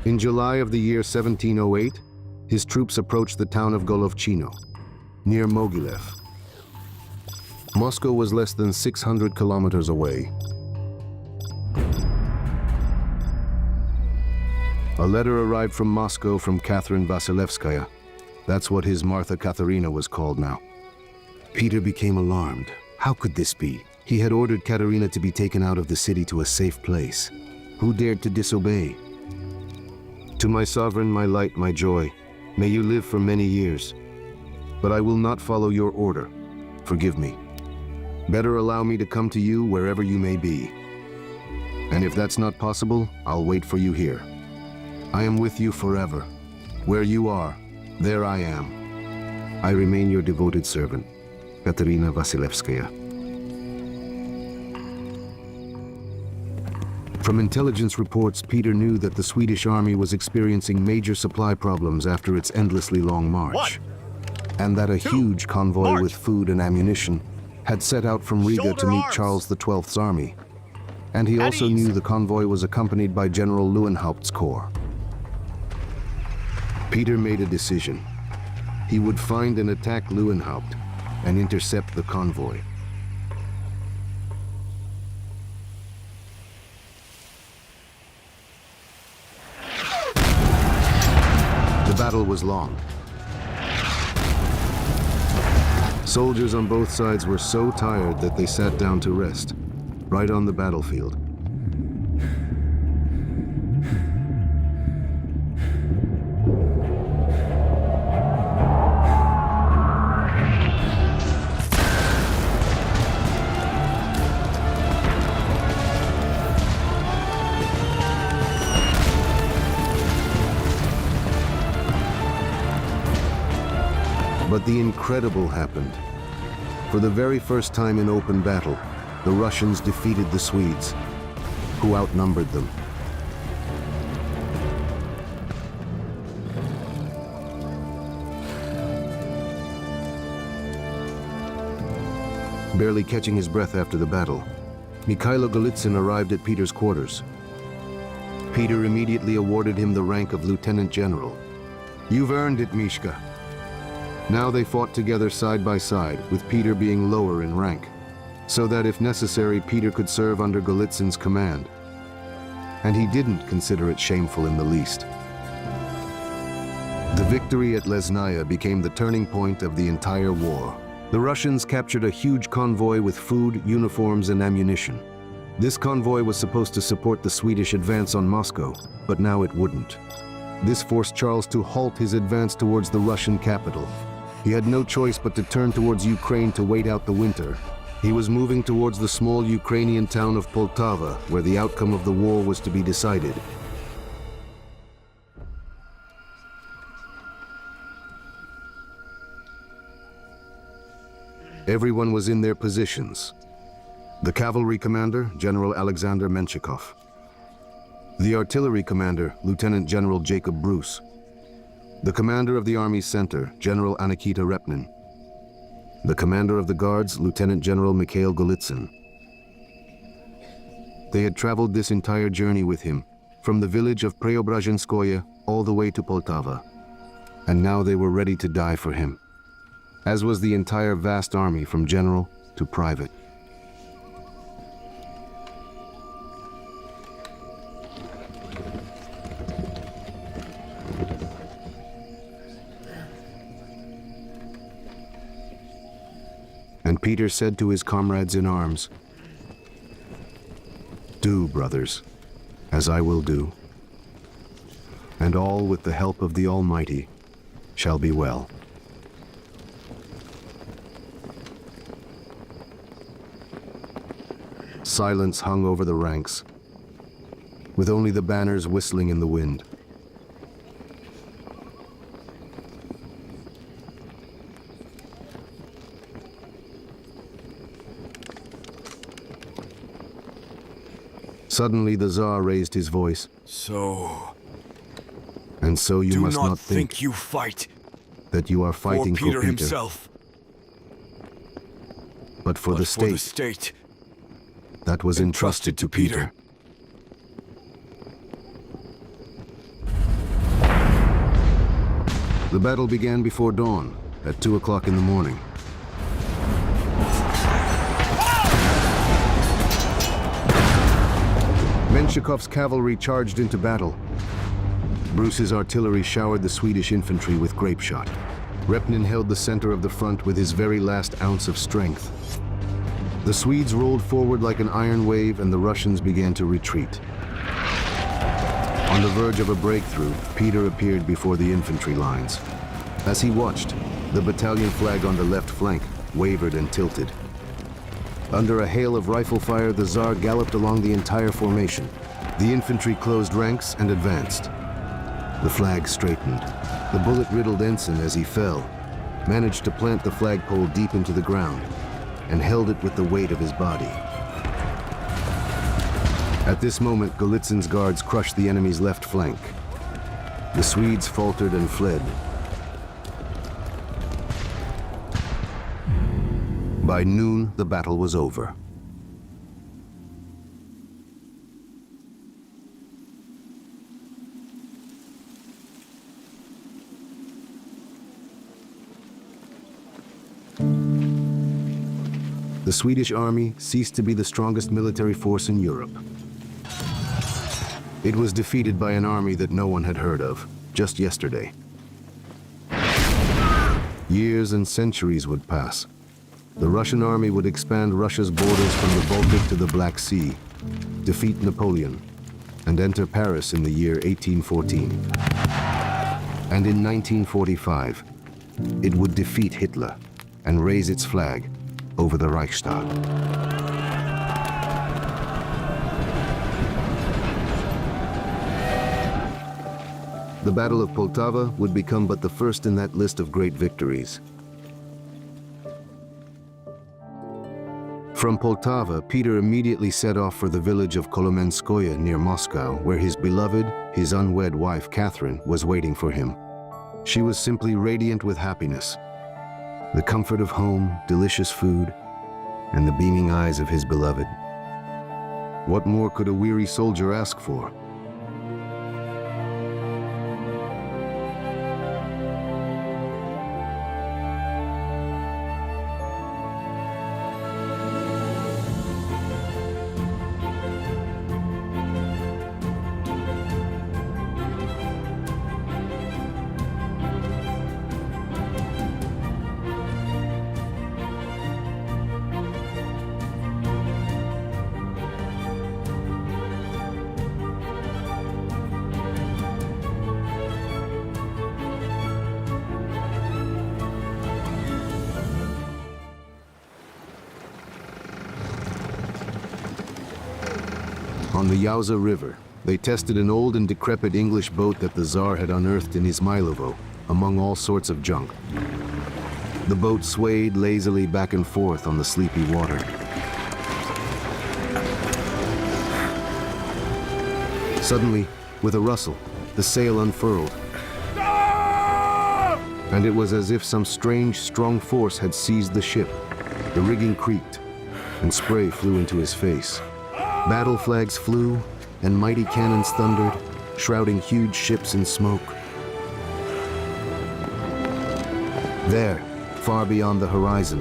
In July of the year 1708, his troops approached the town of Golovchino, near Mogilev. Moscow was less than 600 kilometers away. A letter arrived from Moscow from Catherine Vasilevskaya. That's what his Martha Katharina was called now. Peter became alarmed. How could this be? He had ordered Katerina to be taken out of the city to a safe place. Who dared to disobey? To my sovereign, my light, my joy, may you live for many years. But I will not follow your order. Forgive me. Better allow me to come to you wherever you may be. And if that's not possible, I'll wait for you here. I am with you forever. Where you are, there I am. I remain your devoted servant, Katerina Vasilevskaya. From intelligence reports, Peter knew that the Swedish army was experiencing major supply problems after its endlessly long march, and that a huge convoy with food and ammunition had set out from Riga to meet Charles XII's army. And he also knew the convoy was accompanied by General Lewenhaupt's corps. Peter made a decision. He would find and attack Lewenhaupt and intercept the convoy. The battle was long. Soldiers on both sides were so tired that they sat down to rest, right on the battlefield. But the incredible happened. For the very first time in open battle, the Russians defeated the Swedes, who outnumbered them. Barely catching his breath after the battle, Mikhailo Golitsyn arrived at Peter's quarters. Peter immediately awarded him the rank of Lieutenant General. "You've earned it, Mishka." Now they fought together side by side, with Peter being lower in rank, so that if necessary, Peter could serve under Golitsyn's command. And he didn't consider it shameful in the least. The victory at Lesnaya became the turning point of the entire war. The Russians captured a huge convoy with food, uniforms, and ammunition. This convoy was supposed to support the Swedish advance on Moscow, but now it wouldn't. This forced Charles to halt his advance towards the Russian capital. He had no choice but to turn towards Ukraine to wait out the winter, He was moving towards the small Ukrainian town of Poltava, where the outcome of the war was to be decided. Everyone was in their positions. The cavalry commander, General Alexander Menshikov. The artillery commander, Lieutenant General Jacob Bruce. The commander of the Army Center, General Anikita Repnin. The commander of the Guards, Lieutenant General Mikhail Golitsyn. They had traveled this entire journey with him, from the village of Preobrazhenskoye all the way to Poltava. And now they were ready to die for him, as was the entire vast army from general to private. And Peter said to his comrades in arms, "Do, brothers, as I will do, and all with the help of the Almighty shall be well." Silence hung over the ranks, with only the banners whistling in the wind. Suddenly the Tsar raised his voice. And so you must not think you fight that you are fighting for Peter himself, but for the state that was entrusted to Peter. The battle began before dawn, at 2 o'clock in the morning. Menshikov's cavalry charged into battle. Bruce's artillery showered the Swedish infantry with grape shot. Repnin held the center of the front with his very last ounce of strength. The Swedes rolled forward like an iron wave, and the Russians began to retreat. On the verge of a breakthrough, Peter appeared before the infantry lines. As he watched, the battalion flag on the left flank wavered and tilted. Under a hail of rifle fire, the Tsar galloped along the entire formation. The infantry closed ranks and advanced. The flag straightened. The bullet-riddled ensign, as he fell, managed to plant the flagpole deep into the ground and held it with the weight of his body. At this moment, Golitsyn's guards crushed the enemy's left flank. The Swedes faltered and fled. By noon, the battle was over. The Swedish army ceased to be the strongest military force in Europe. It was defeated by an army that no one had heard of, just yesterday. Years and centuries would pass. The Russian army would expand Russia's borders from the Baltic to the Black Sea, defeat Napoleon, and enter Paris in the year 1814. And in 1945, it would defeat Hitler and raise its flag over the Reichstag. The Battle of Poltava would become but the first in that list of great victories. From Poltava, Peter immediately set off for the village of Kolomenskoye near Moscow, where his beloved, his unwed wife, Catherine, was waiting for him. She was simply radiant with happiness. The comfort of home, delicious food, and the beaming eyes of his beloved. What more could a weary soldier ask for? On the Yauza River, they tested an old and decrepit English boat that the Tsar had unearthed in Izmailovo, among all sorts of junk. The boat swayed lazily back and forth on the sleepy water. Suddenly, with a rustle, the sail unfurled. And it was as if some strange, strong force had seized the ship. The rigging creaked, and spray flew into his face. Battle flags flew, and mighty cannons thundered, shrouding huge ships in smoke. There, far beyond the horizon,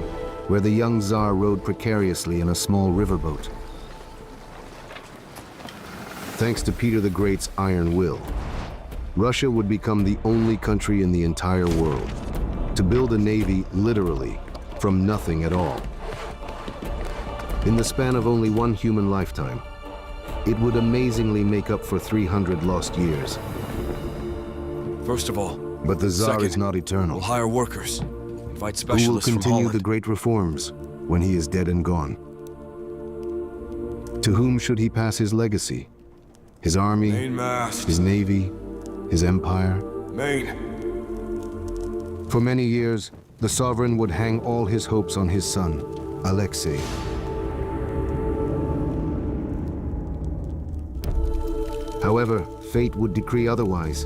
where the young Tsar rode precariously in a small riverboat. Thanks to Peter the Great's iron will, Russia would become the only country in the entire world to build a navy literally from nothing at all. In the span of only one human lifetime, it would amazingly make up for 300 lost years. First of all, But the Tsar second, is not eternal. we'll hire workers, invite Who will specialists from continue the Holland. great reforms when he is dead and gone? To whom should he pass his legacy? His army, Mainmast. his navy, his empire? Main. For many years, the sovereign would hang all his hopes on his son, Alexei. However, fate would decree otherwise.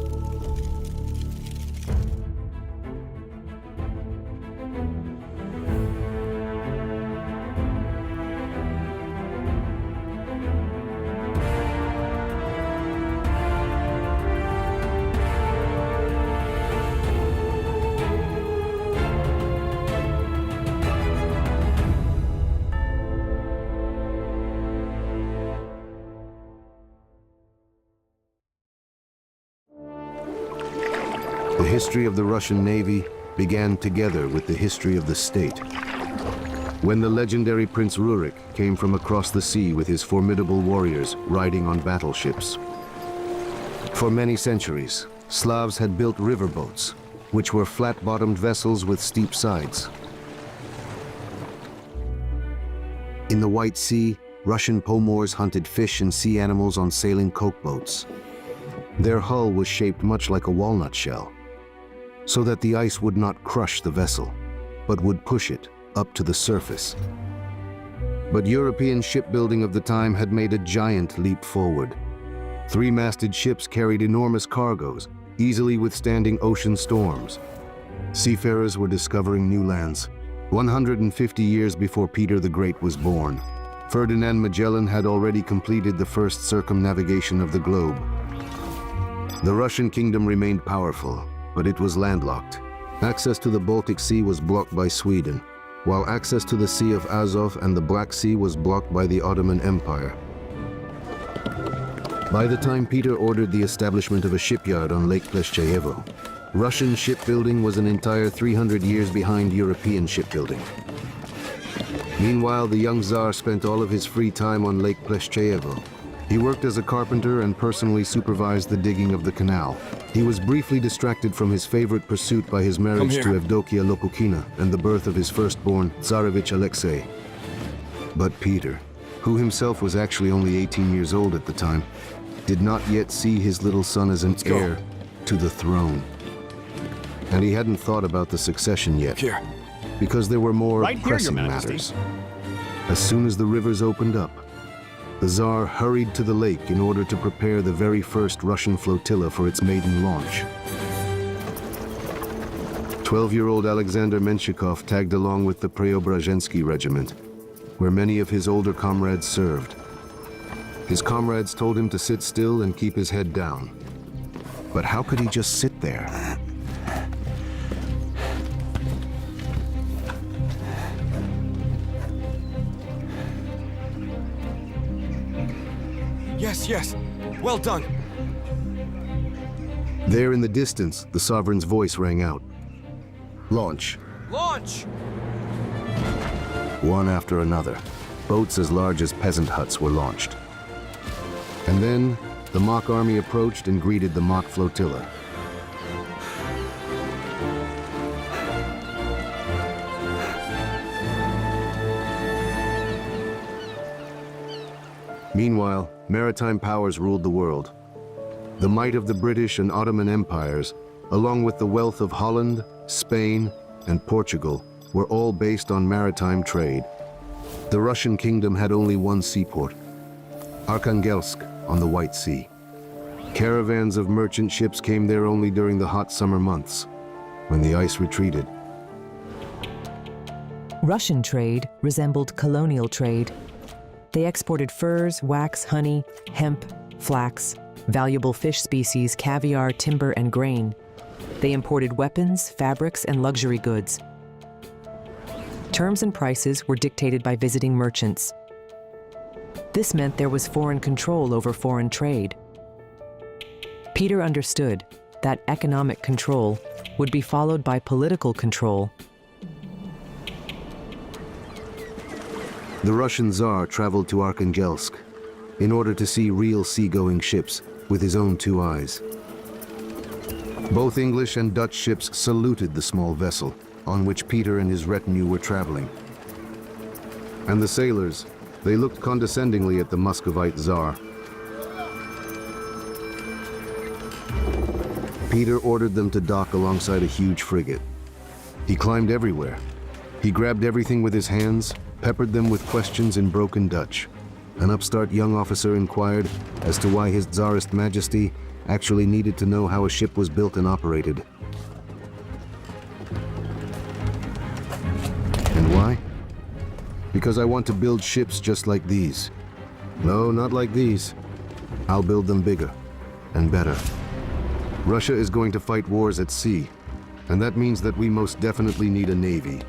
The history of the Russian Navy began together with the history of the state. When the legendary Prince Rurik came from across the sea with his formidable warriors riding on battleships. For many centuries, Slavs had built riverboats, which were flat-bottomed vessels with steep sides. In the White Sea, Russian pomors hunted fish and sea animals on sailing coke boats. Their hull was shaped much like a walnut shell, so that the ice would not crush the vessel, but would push it up to the surface. But European shipbuilding of the time had made a giant leap forward. Three-masted ships carried enormous cargoes, easily withstanding ocean storms. Seafarers were discovering new lands. 150 years before Peter the Great was born, Ferdinand Magellan had already completed the first circumnavigation of the globe. The Russian kingdom remained powerful, but it was landlocked. Access to the Baltic Sea was blocked by Sweden, while access to the Sea of Azov and the Black Sea was blocked by the Ottoman Empire. By the time Peter ordered the establishment of a shipyard on Lake Pleshcheyevo, Russian shipbuilding was an entire 300 years behind European shipbuilding. Meanwhile, the young Tsar spent all of his free time on Lake Pleshcheyevo. He worked as a carpenter and personally supervised the digging of the canal. He was briefly distracted from his favorite pursuit by his marriage to Evdokia Lopukina and the birth of his firstborn, Tsarevich Alexei. But Peter, who himself was actually only 18 years old at the time, did not yet see his little son as an heir to the throne. And he hadn't thought about the succession yet, Here. because there were more Right here, Your pressing Majesty. matters. As soon as the rivers opened up, the Tsar hurried to the lake in order to prepare the very first Russian flotilla for its maiden launch. 12-year-old Alexander Menshikov tagged along with the Preobrazhensky regiment, where many of his older comrades served. His comrades told him to sit still and keep his head down. But how could he just sit there? Yes, yes. Well done. There in the distance, the sovereign's voice rang out. Launch. Launch! One after another, boats as large as peasant huts were launched. And then, the mock army approached and greeted the mock flotilla. Meanwhile, maritime powers ruled the world. The might of the British and Ottoman empires, along with the wealth of Holland, Spain, and Portugal, were all based on maritime trade. The Russian kingdom had only one seaport, Arkhangelsk on the White Sea. Caravans of merchant ships came there only during the hot summer months, when the ice retreated. Russian trade resembled colonial trade. They exported furs, wax, honey, hemp, flax, valuable fish species, caviar, timber, and grain. They imported weapons, fabrics, and luxury goods. Terms and prices were dictated by visiting merchants. This meant there was foreign control over foreign trade. Peter understood that economic control would be followed by political control. The Russian Tsar traveled to Arkhangelsk in order to see real seagoing ships with his own two eyes. Both English and Dutch ships saluted the small vessel on which Peter and his retinue were traveling. And the sailors, they looked condescendingly at the Muscovite Tsar. Peter ordered them to dock alongside a huge frigate. He climbed everywhere. He grabbed everything with his hands, peppered them with questions in broken Dutch. An upstart young officer inquired as to why His Tsarist Majesty actually needed to know how a ship was built and operated. And why? Because I want to build ships just like these. No, not like these. I'll build them bigger and better. Russia is going to fight wars at sea, and that means that we most definitely need a navy.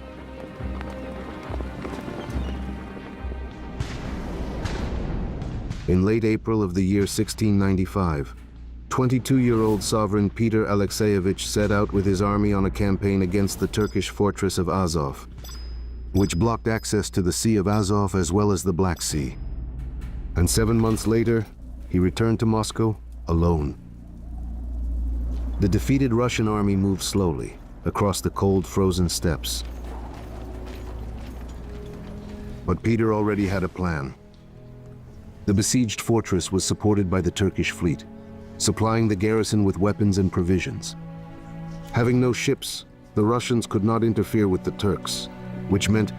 In late April of the year 1695, 22-year-old sovereign Peter Alexeyevich set out with his army on a campaign against the Turkish fortress of Azov, which blocked access to the Sea of Azov as well as the Black Sea. And 7 months later, he returned to Moscow alone. The defeated Russian army moved slowly across the cold, frozen steppes. But Peter already had a plan. The besieged fortress was supported by the Turkish fleet, supplying the garrison with weapons and provisions. Having no ships, the Russians could not interfere with the Turks, which meant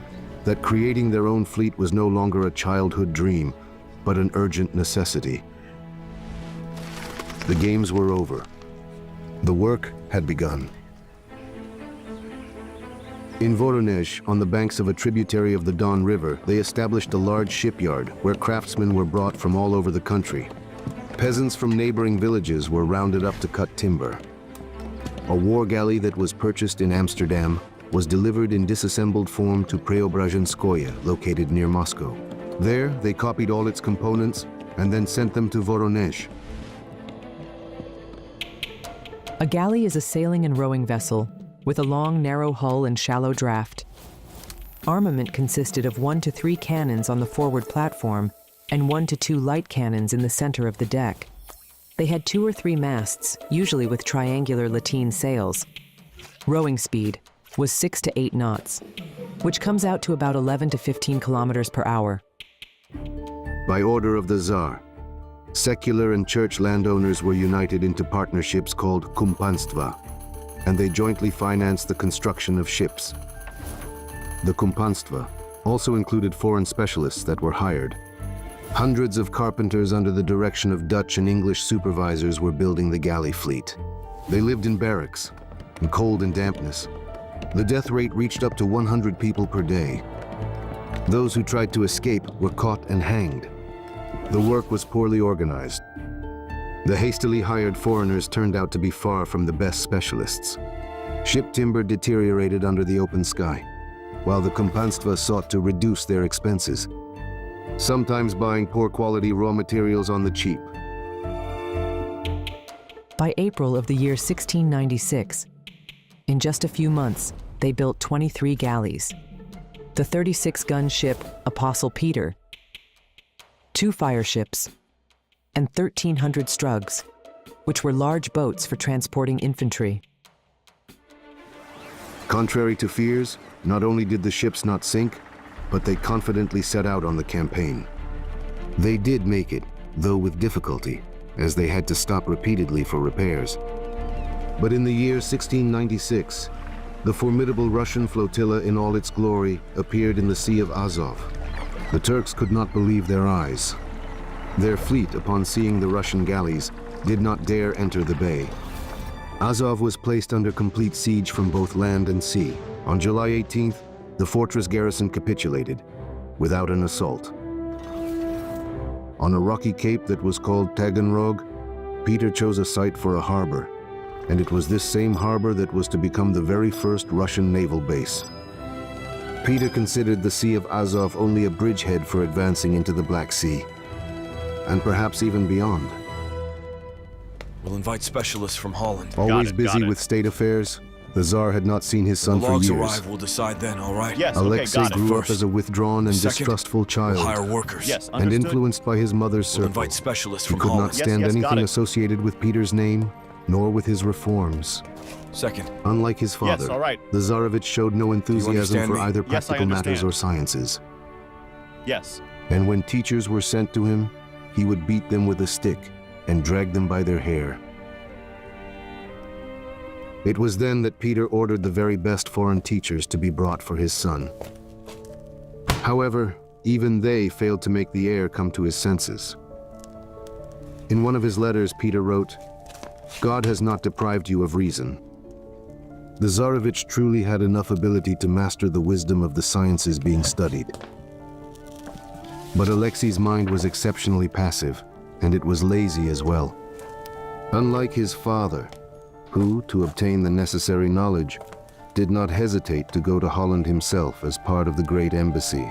that creating their own fleet was no longer a childhood dream, but an urgent necessity. The games were over. The work had begun. In Voronezh, on the banks of a tributary of the Don River, they established a large shipyard where craftsmen were brought from all over the country. Peasants from neighboring villages were rounded up to cut timber. A war galley that was purchased in Amsterdam was delivered in disassembled form to Preobrazhenskoye, located near Moscow. There, they copied all its components and then sent them to Voronezh. A galley is a sailing and rowing vessel with a long, narrow hull and shallow draft. Armament consisted of 1 to 3 cannons on the forward platform and 1 to 2 light cannons in the center of the deck. They had 2 or 3 masts, usually with triangular lateen sails. Rowing speed was 6 to 8 knots, which comes out to about 11 to 15 kilometers per hour. By order of the Tsar, secular and church landowners were united into partnerships called kumpanstva, and they jointly financed the construction of ships. The kumpanstva also included foreign specialists that were hired. Hundreds of carpenters under the direction of Dutch and English supervisors were building the galley fleet. They lived in barracks, in cold and dampness. The death rate reached up to 100 people per day. Those who tried to escape were caught and hanged. The work was poorly organized. The hastily hired foreigners turned out to be far from the best specialists. Ship timber deteriorated under the open sky, while the kumpanstva sought to reduce their expenses, sometimes buying poor quality raw materials on the cheap. By April of the year 1696, in just a few months, they built 23 galleys. The 36-gun ship Apostle Peter, 2 fire ships, and 1,300 strugs, which were large boats for transporting infantry. Contrary to fears, not only did the ships not sink, but they confidently set out on the campaign. They did make it, though with difficulty, as they had to stop repeatedly for repairs. But in the year 1696, the formidable Russian flotilla in all its glory appeared in the Sea of Azov. The Turks could not believe their eyes. Their fleet, upon seeing the Russian galleys, did not dare enter the bay. Azov was placed under complete siege from both land and sea. On July 18th, the fortress garrison capitulated, without an assault. On a rocky cape that was called Taganrog, Peter chose a site for a harbor, and it was this same harbor that was to become the very first Russian naval base. Peter considered the Sea of Azov only a bridgehead for advancing into the Black Sea, and perhaps even beyond. We'll invite specialists from Holland. Always got busy it. with state affairs, the Tsar had not seen his son The for logs years. arrive, we'll decide then, all right? Yes, okay, Alexei got it. grew up First. as a withdrawn and Second, distrustful child, We'll hire workers. Yes, and understood. influenced by his mother's We'll circle. invite specialists He from could not Holland. stand Yes, got anything it. associated with Peter's name, nor with his reforms. Second, Unlike his father, all right. the Tsarevich showed no enthusiasm understand for me? either Yes, I practical matters understand. or sciences. Yes. And when teachers were sent to him, he would beat them with a stick and drag them by their hair. It was then that Peter ordered the very best foreign teachers to be brought for his son. However, even they failed to make the heir come to his senses. In one of his letters, Peter wrote, "God has not deprived you of reason." The Tsarevich truly had enough ability to master the wisdom of the sciences being studied. But Alexei's mind was exceptionally passive, and it was lazy as well. Unlike his father, who, to obtain the necessary knowledge, did not hesitate to go to Holland himself as part of the Great Embassy.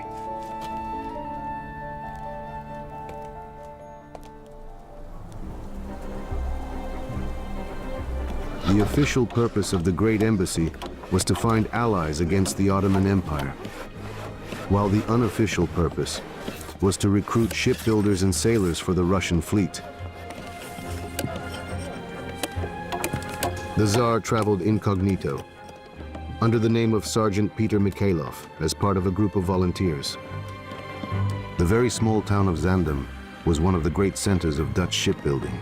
The official purpose of the Great Embassy was to find allies against the Ottoman Empire, while the unofficial purpose was to recruit shipbuilders and sailors for the Russian fleet. The Tsar traveled incognito, under the name of Sergeant Peter Mikhailov, as part of a group of volunteers. The very small town of Zaandam was one of the great centers of Dutch shipbuilding.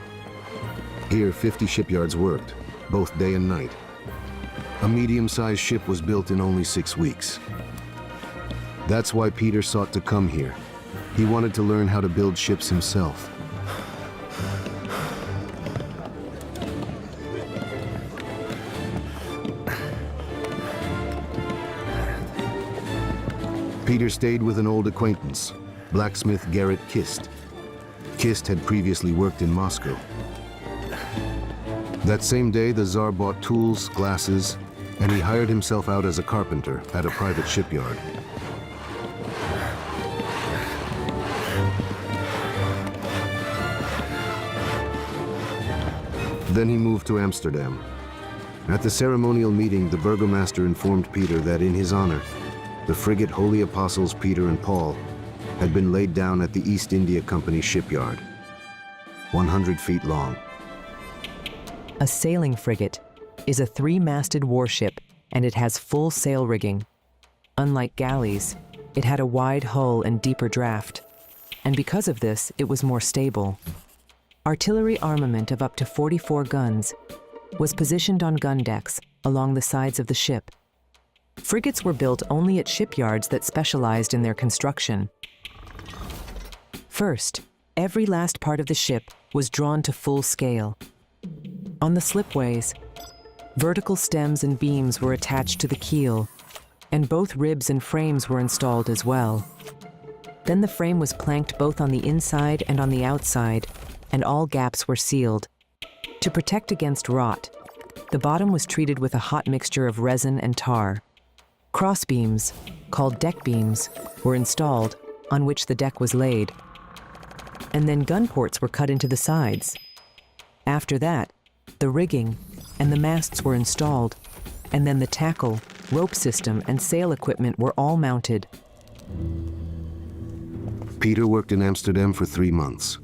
Here, 50 shipyards worked, both day and night. A medium-sized ship was built in only 6 weeks. That's why Peter sought to come here. He wanted to learn how to build ships himself. Peter stayed with an old acquaintance, blacksmith Garrett Kist. Kist had previously worked in Moscow. That same day, the Tsar bought tools, glasses, and he hired himself out as a carpenter at a private shipyard. Then he moved to Amsterdam. At the ceremonial meeting, the burgomaster informed Peter that in his honor, the frigate Holy Apostles Peter and Paul had been laid down at the East India Company shipyard, 100 feet long. A sailing frigate is a 3-masted warship, and it has full sail rigging. Unlike galleys, it had a wide hull and deeper draft, and because of this, it was more stable. Artillery armament of up to 44 guns was positioned on gun decks along the sides of the ship. Frigates were built only at shipyards that specialized in their construction. First, every last part of the ship was drawn to full scale. On the slipways, vertical stems and beams were attached to the keel, and both ribs and frames were installed as well. Then the frame was planked both on the inside and on the outside, and all gaps were sealed. To protect against rot, the bottom was treated with a hot mixture of resin and tar. Crossbeams, called deck beams, were installed, on which the deck was laid. And then gun ports were cut into the sides. After that, the rigging and the masts were installed, and then the tackle, rope system, and sail equipment were all mounted. Peter worked in Amsterdam for 3 months.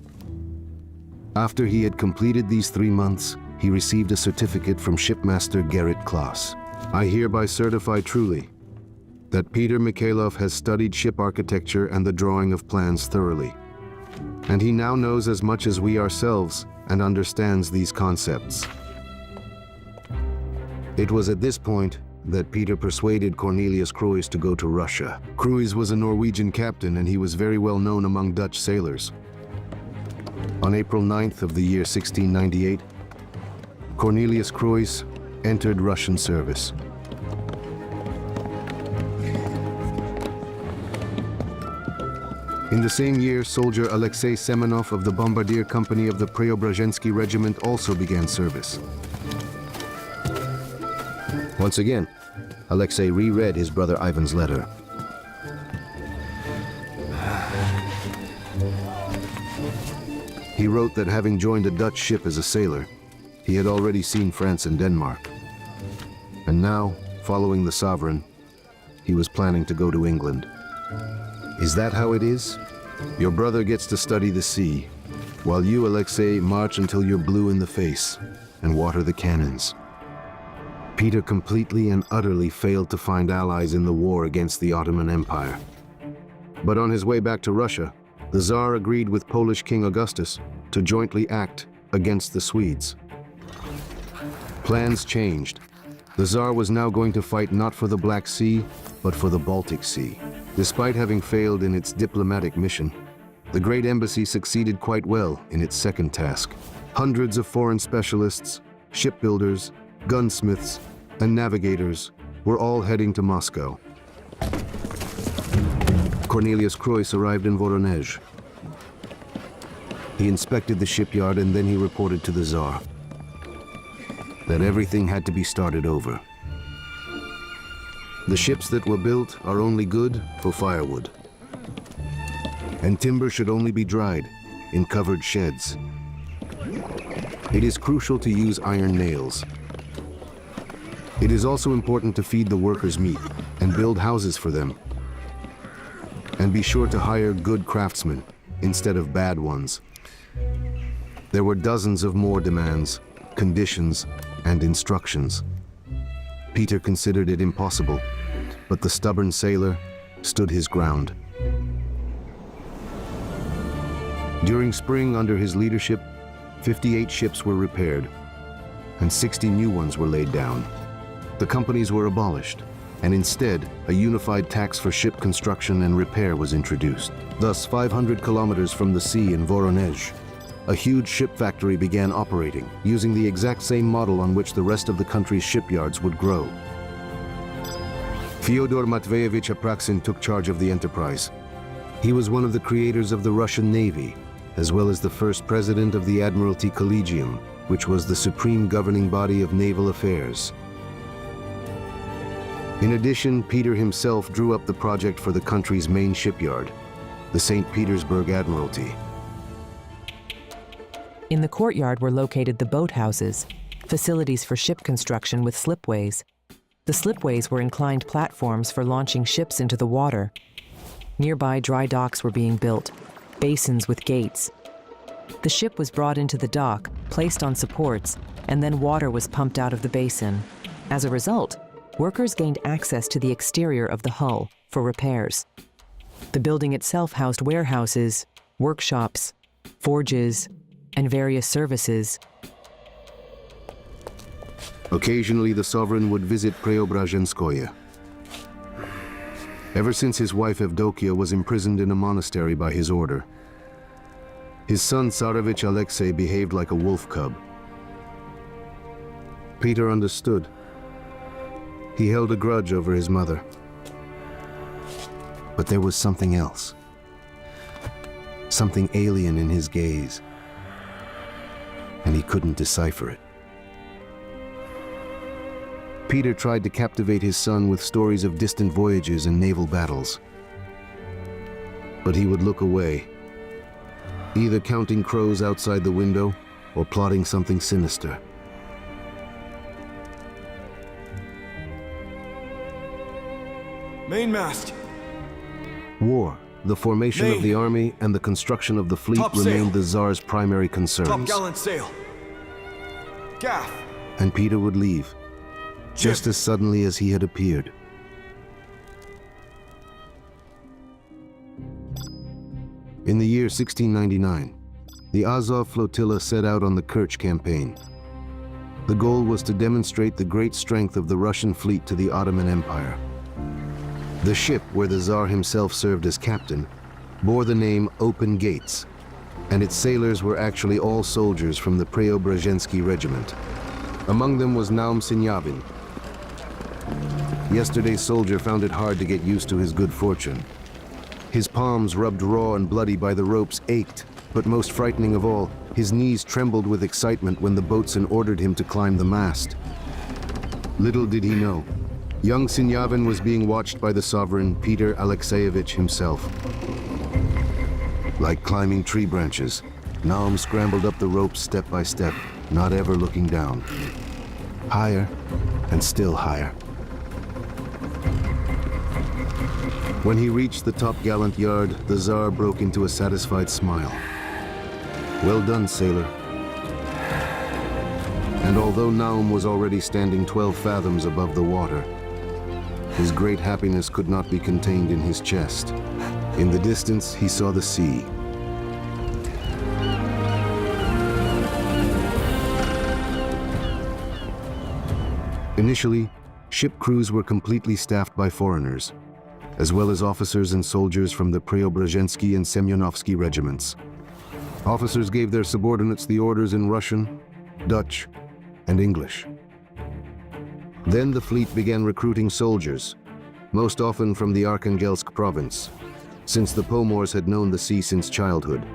After he had completed these 3 months, he received a certificate from shipmaster Gerrit Klaas. I hereby certify truly that Peter Mikhailov has studied ship architecture and the drawing of plans thoroughly. and he now knows as much as we ourselves and understands these concepts. It was at this point that Peter persuaded Cornelius Cruys to go to Russia. Cruys was a Norwegian captain, and he was very well known among Dutch sailors. On April 9th of the year 1698, Cornelius Cruys entered Russian service. In the same year, soldier Alexei Semenov of the Bombardier Company of the Preobrazhensky Regiment also began service. Once again, Alexei reread his brother Ivan's letter. He wrote that having joined a Dutch ship as a sailor, he had already seen France and Denmark. And now, following the sovereign, he was planning to go to England. Is that how it is? Your brother gets to study the sea, while you, Alexei, march until you're blue in the face and water the cannons. Peter completely and utterly failed to find allies in the war against the Ottoman Empire. But on his way back to Russia, the Tsar agreed with Polish King Augustus to jointly act against the Swedes. Plans changed. The Tsar was now going to fight not for the Black Sea, but for the Baltic Sea. Despite having failed in its diplomatic mission, the Great Embassy succeeded quite well in its second task. Hundreds of foreign specialists, shipbuilders, gunsmiths, and navigators were all heading to Moscow. Cornelius Cruys arrived in Voronezh. He inspected the shipyard, and then he reported to the Tsar that everything had to be started over. The ships that were built are only good for firewood, and timber should only be dried in covered sheds. It is crucial to use iron nails. It is also important to feed the workers meat and build houses for them. And be sure to hire good craftsmen instead of bad ones. There were dozens of more demands, conditions, and instructions. Peter considered it impossible, but the stubborn sailor stood his ground. During spring, under his leadership, 58 ships were repaired, and 60 new ones were laid down. The companies were abolished, and instead, a unified tax for ship construction and repair was introduced. Thus, 500 kilometers from the sea in Voronezh, a huge ship factory began operating, using the exact same model on which the rest of the country's shipyards would grow. Fyodor Matveyevich Apraksin took charge of the enterprise. He was one of the creators of the Russian Navy, as well as the first president of the Admiralty Collegium, which was the supreme governing body of naval affairs. In addition, Peter himself drew up the project for the country's main shipyard, the St. Petersburg Admiralty. In the courtyard were located the boathouses, facilities for ship construction with slipways. The slipways were inclined platforms for launching ships into the water. Nearby, dry docks were being built, basins with gates. The ship was brought into the dock, placed on supports, and then water was pumped out of the basin. As a result, workers gained access to the exterior of the hull for repairs. The building itself housed warehouses, workshops, forges, and various services. Occasionally, the sovereign would visit Preobrazhenskoye. Ever since his wife Evdokia was imprisoned in a monastery by his order, his son Tsarevich Alexei behaved like a wolf cub. Peter understood. He held a grudge over his mother. But there was something else. Something alien in his gaze. And he couldn't decipher it. Peter tried to captivate his son with stories of distant voyages and naval battles. But he would look away, either counting crows outside the window or plotting something sinister. Mainmast! War, the formation of the army, and the construction of the fleet Top remained sail. the Tsar's primary concerns. Top gallant sail! Gaff! And Peter would leave, just as suddenly as he had appeared. In the year 1699, the Azov flotilla set out on the Kerch campaign. The goal was to demonstrate the great strength of the Russian fleet to the Ottoman Empire. The ship, where the Tsar himself served as captain, bore the name Open Gates, and its sailors were actually all soldiers from the Preobrazhensky regiment. Among them was Naum Sinyavin. Yesterday's soldier found it hard to get used to his good fortune. His palms, rubbed raw and bloody by the ropes, ached, but most frightening of all, his knees trembled with excitement when the boatswain ordered him to climb the mast. Little did he know, young Sinyavin was being watched by the sovereign Peter Alexeyevich himself. Like climbing tree branches, Naum scrambled up the ropes step by step, not ever looking down. Higher and still higher. When he reached the top-gallant yard, the Tsar broke into a satisfied smile. Well done, sailor. And although Naum was already standing 12 fathoms above the water, his great happiness could not be contained in his chest. In the distance, he saw the sea. Initially, ship crews were completely staffed by foreigners, as well as officers and soldiers from the Preobrazhensky and Semyonovsky regiments. Officers gave their subordinates the orders in Russian, Dutch, and English. Then the fleet began recruiting soldiers, most often from the Arkhangelsk province, since the Pomors had known the sea since childhood.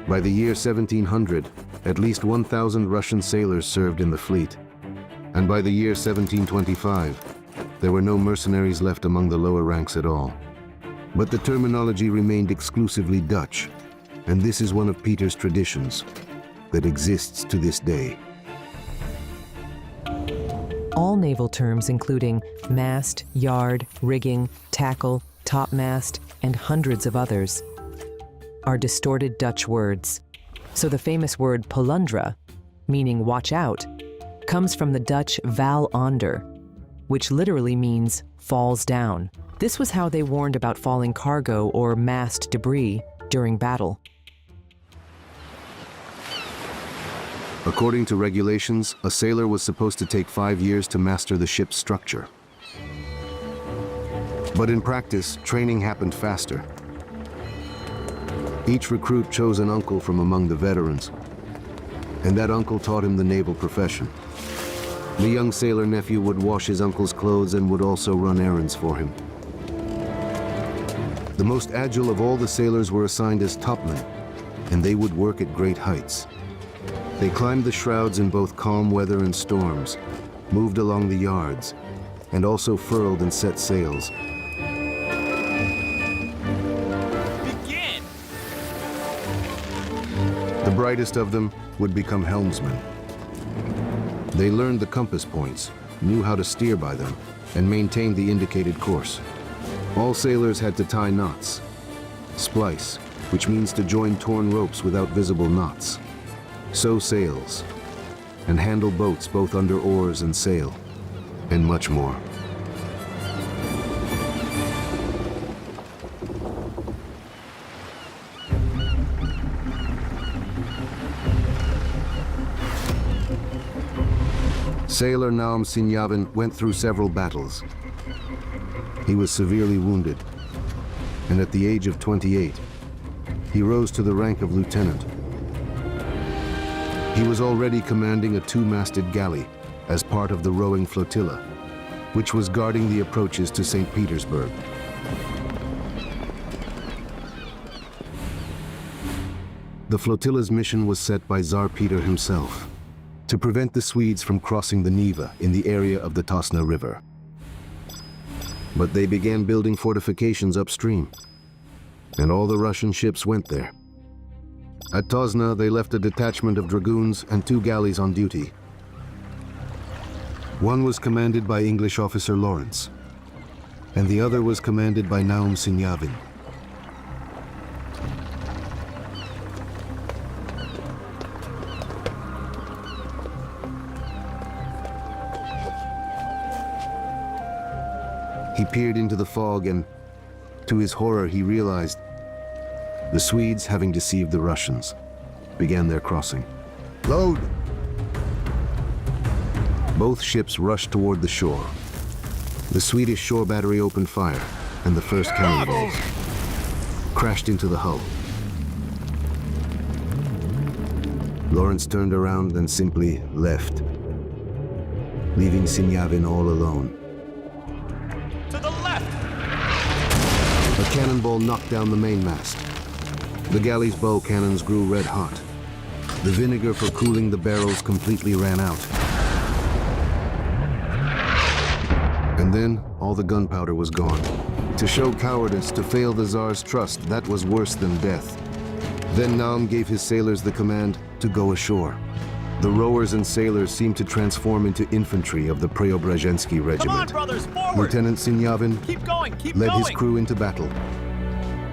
By the year 1700, at least 1,000 Russian sailors served in the fleet. And by the year 1725, there were no mercenaries left among the lower ranks at all. But the terminology remained exclusively Dutch, and this is one of Peter's traditions that exists to this day. All naval terms, including mast, yard, rigging, tackle, topmast, and hundreds of others, are distorted Dutch words. So the famous word polundra, meaning watch out, comes from the Dutch val onder, which literally means falls down. This was how they warned about falling cargo or mast debris during battle. According to regulations, a sailor was supposed to take 5 years to master the ship's structure. But in practice, training happened faster. Each recruit chose an uncle from among the veterans, and that uncle taught him the naval profession. The young sailor nephew would wash his uncle's clothes and would also run errands for him. The most agile of all the sailors were assigned as topmen, and they would work at great heights. They climbed the shrouds in both calm weather and storms, moved along the yards, and also furled and set sails. Begin! The brightest of them would become helmsmen. They learned the compass points, knew how to steer by them, and maintained the indicated course. All sailors had to tie knots, splice, which means to join torn ropes without visible knots, sew sails, and handle boats both under oars and sail, and much more. Sailor Naum Sinyavin went through several battles. He was severely wounded, and at the age of 28, he rose to the rank of lieutenant. He was already commanding a 2-masted galley as part of the rowing flotilla, which was guarding the approaches to St. Petersburg. The flotilla's mission was set by Tsar Peter himself, to prevent the Swedes from crossing the Neva in the area of the Tosna River. But they began building fortifications upstream, and all the Russian ships went there. At Tosna, they left a detachment of dragoons and 2 galleys on duty. One was commanded by English officer Lawrence, and the other was commanded by Naum Sinyavin. He peered into the fog and, to his horror, he realized The Swedes, having deceived the Russians, began their crossing. Load! Both ships rushed toward the shore. The Swedish shore battery opened fire, and the first cannonballs crashed into the hull. Lawrence turned around and simply left, leaving Sinyavin all alone. To the left! A cannonball knocked down the mainmast. The galley's bow cannons grew red hot. The vinegar for cooling the barrels completely ran out. And then, all the gunpowder was gone. To show cowardice, to fail the Tsar's trust, that was worse than death. Then Naum gave his sailors the command to go ashore. The rowers and sailors seemed to transform into infantry of the Preobrazhensky regiment. Come on, brothers, forward! Lieutenant Sinyavin Keep going, keep led going! his crew into battle.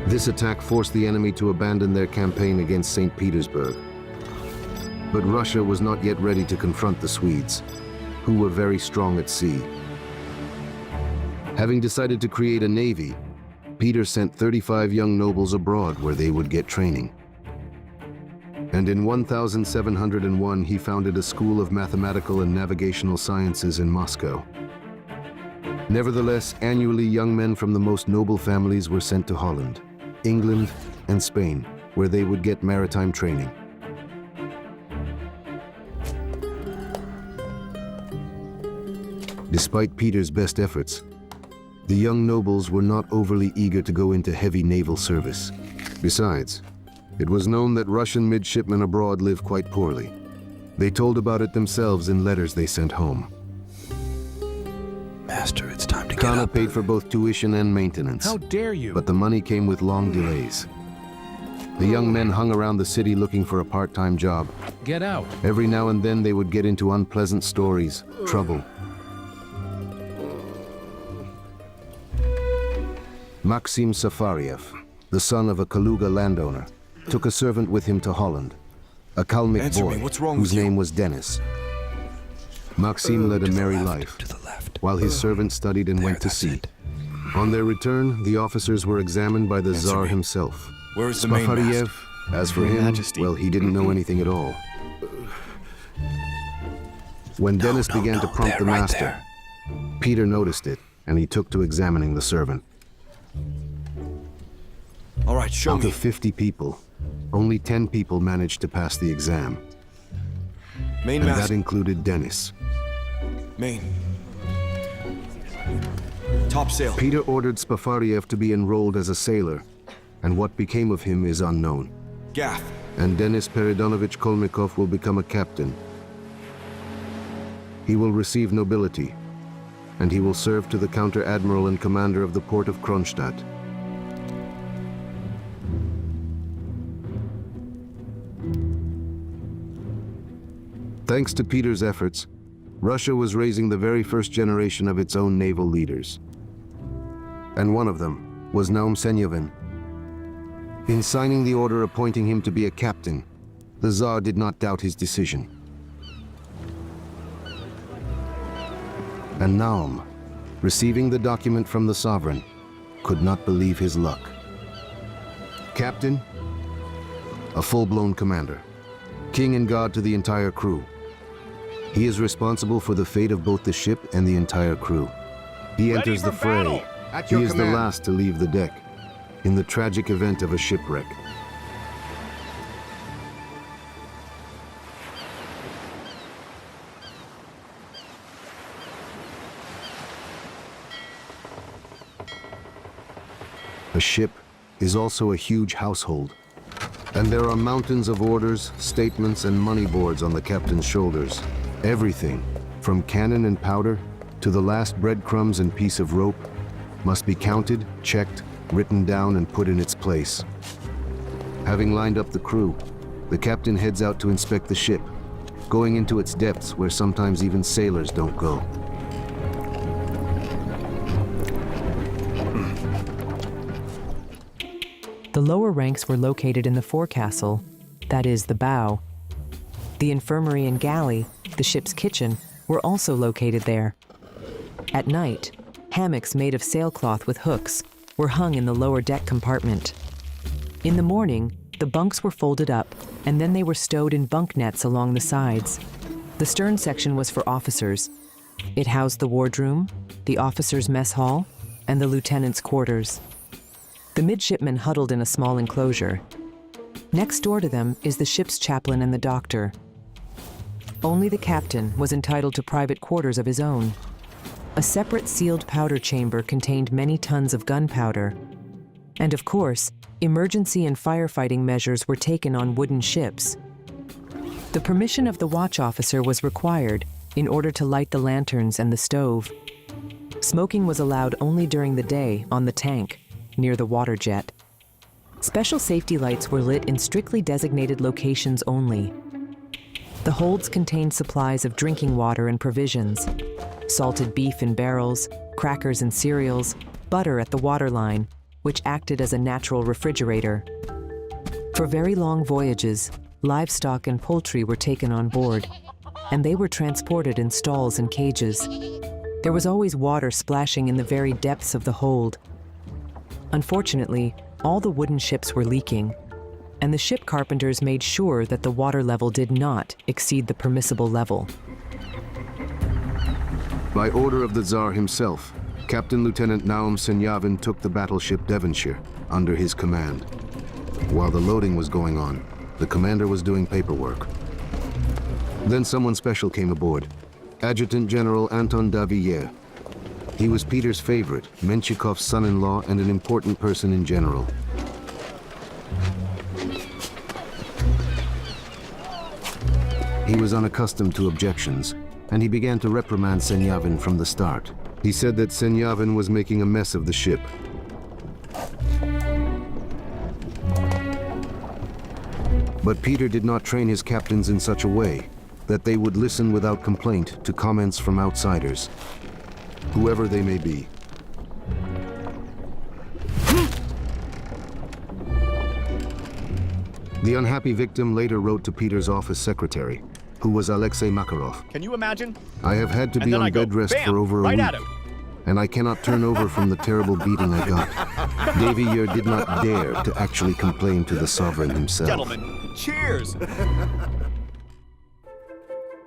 This attack forced the enemy to abandon their campaign against St. Petersburg. But Russia was not yet ready to confront the Swedes, who were very strong at sea. Having decided to create a navy, Peter sent 35 young nobles abroad where they would get training. And in 1701, he founded a school of mathematical and navigational sciences in Moscow. Nevertheless, annually young men from the most noble families were sent to Holland, England, and Spain, where they would get maritime training. Despite Peter's best efforts, the young nobles were not overly eager to go into heavy naval service. Besides, it was known that Russian midshipmen abroad live quite poorly. They told about it themselves in letters they sent home. Master, it's time to get Kana up. paid for both tuition and maintenance. How dare you? But the money came with long delays. The young men hung around the city looking for a part-time job. Get out. Every now and then they would get into unpleasant stories, trouble. Maxim Safariev, the son of a Kaluga landowner, took a servant with him to Holland, a Kalmyk Answer boy me, what's wrong whose with you? name was Denis. Maxim led a merry life, To the left. while his servant studied and went to that's sea. it. On their return, the officers were examined by the Answer Tsar me. himself. Where is the mainmast? Spafariev, as for Your him, Majesty. well, he didn't know anything at all. When Denis began to prompt there, the right master, there. Peter noticed it, and he took to examining the servant. All right, show Out me. of 50 people, only 10 people managed to pass the exam, and Mainmast. that included Denis. Main. Top sail. Peter ordered Spafariev to be enrolled as a sailor, and what became of him is unknown. Gaff. And Denis Peridonovich Kolmikov will become a captain. He will receive nobility, and he will serve to the counter-admiral and commander of the port of Kronstadt. Thanks to Peter's efforts, Russia was raising the very first generation of its own naval leaders. And one of them was Naum Senyavin. In signing the order appointing him to be a captain, the Tsar did not doubt his decision. And Naum, receiving the document from the sovereign, could not believe his luck. Captain, a full-blown commander, king and god to the entire crew. He is responsible for the fate of both the ship and the entire crew. He enters the fray. He is the last to leave the deck, in the tragic event of a shipwreck. A ship is also a huge household, and there are mountains of orders, statements, and money boards on the captain's shoulders. Everything, from cannon and powder to the last breadcrumbs and piece of rope, must be counted, checked, written down, and put in its place. Having lined up the crew, the captain heads out to inspect the ship, going into its depths where sometimes even sailors don't go. The lower ranks were located in the forecastle, that is, the bow. The infirmary and galley, the ship's kitchen, were also located there. At night, hammocks made of sailcloth with hooks were hung in the lower deck compartment. In the morning, the bunks were folded up, and then they were stowed in bunk nets along the sides. The stern section was for officers. It housed the wardroom, the officers' mess hall, and the lieutenant's quarters. The midshipmen huddled in a small enclosure. Next door to them is the ship's chaplain and the doctor. Only the captain was entitled to private quarters of his own. A separate sealed powder chamber contained many tons of gunpowder. And of course, emergency and firefighting measures were taken on wooden ships. The permission of the watch officer was required in order to light the lanterns and the stove. Smoking was allowed only during the day on the tank, near the water jet. Special safety lights were lit in strictly designated locations only. The holds contained supplies of drinking water and provisions, salted beef in barrels, crackers and cereals, butter at the waterline, which acted as a natural refrigerator. For very long voyages, livestock and poultry were taken on board, and they were transported in stalls and cages. There was always water splashing in the very depths of the hold. Unfortunately, all the wooden ships were leaking, and the ship carpenters made sure that the water level did not exceed the permissible level. By order of the Tsar himself, Captain Lieutenant Naum Senyavin took the battleship Devonshire under his command. While the loading was going on, the commander was doing paperwork. Then someone special came aboard, Adjutant General Anton Daviller. He was Peter's favorite, Menchikov's son-in-law, and an important person in general. He was unaccustomed to objections, and he began to reprimand Senyavin from the start. He said that Senyavin was making a mess of the ship. But Peter did not train his captains in such a way that they would listen without complaint to comments from outsiders, whoever they may be. The unhappy victim later wrote to Peter's office secretary, who was Alexei Makarov. Can you imagine? I have had to be on bed rest for over a week, and I cannot turn over from the terrible beating I got. Daviller did not dare to actually complain to the sovereign himself. Gentlemen, cheers!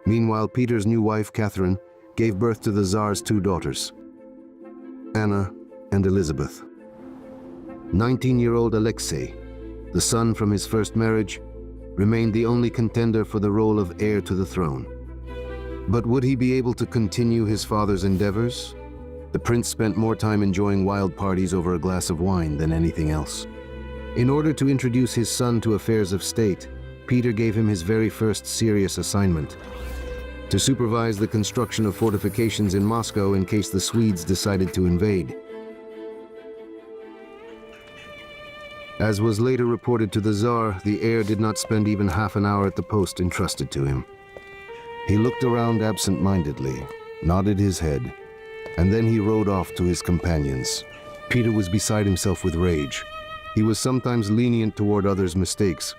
Meanwhile, Peter's new wife, Catherine, gave birth to the Tsar's two daughters, Anna and Elizabeth. 19-year-old Alexei, the son from his first marriage, remained the only contender for the role of heir to the throne. But would he be able to continue his father's endeavors? The prince spent more time enjoying wild parties over a glass of wine than anything else. In order to introduce his son to affairs of state, Peter gave him his very first serious assignment: to supervise the construction of fortifications in Moscow in case the Swedes decided to invade. As was later reported to the Tsar, the heir did not spend even half an hour at the post entrusted to him. He looked around absent-mindedly, nodded his head, and then he rode off to his companions. Peter was beside himself with rage. He was sometimes lenient toward others' mistakes,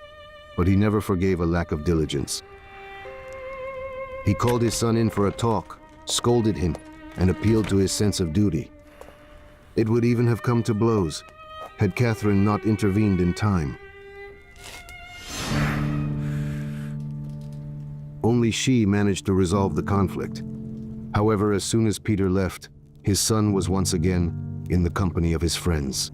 but he never forgave a lack of diligence. He called his son in for a talk, scolded him, and appealed to his sense of duty. It would even have come to blows had Catherine not intervened in time. Only she managed to resolve the conflict. However, as soon as Peter left, his son was once again in the company of his friends.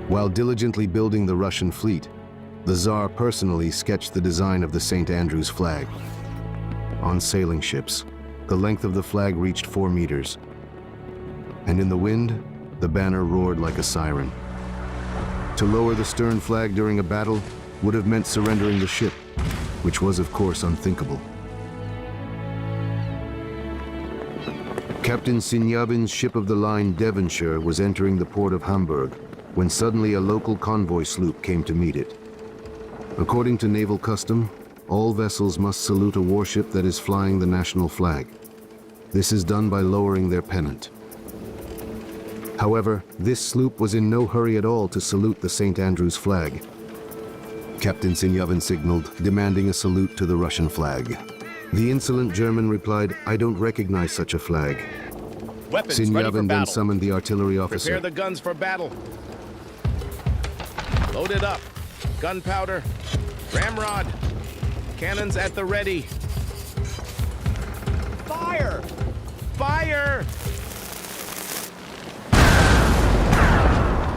While diligently building the Russian fleet, the Tsar personally sketched the design of the St. Andrew's flag. On sailing ships, the length of the flag reached 4 meters, and in the wind, the banner roared like a siren. To lower the stern flag during a battle would have meant surrendering the ship, which was of course unthinkable. Captain Sinyavin's ship of the line Devonshire was entering the port of Hamburg when suddenly a local convoy sloop came to meet it. According to naval custom, all vessels must salute a warship that is flying the national flag. This is done by lowering their pennant. However, this sloop was in no hurry at all to salute the St. Andrew's flag. Captain Sinyavin signaled, demanding a salute to the Russian flag. The insolent German replied, "I don't recognize such a flag." Weapons ready for Sinyavin then battle. summoned the artillery officer. Prepare the guns for battle. Load it up. Gunpowder. Ramrod. Cannons at the ready. Fire! Fire!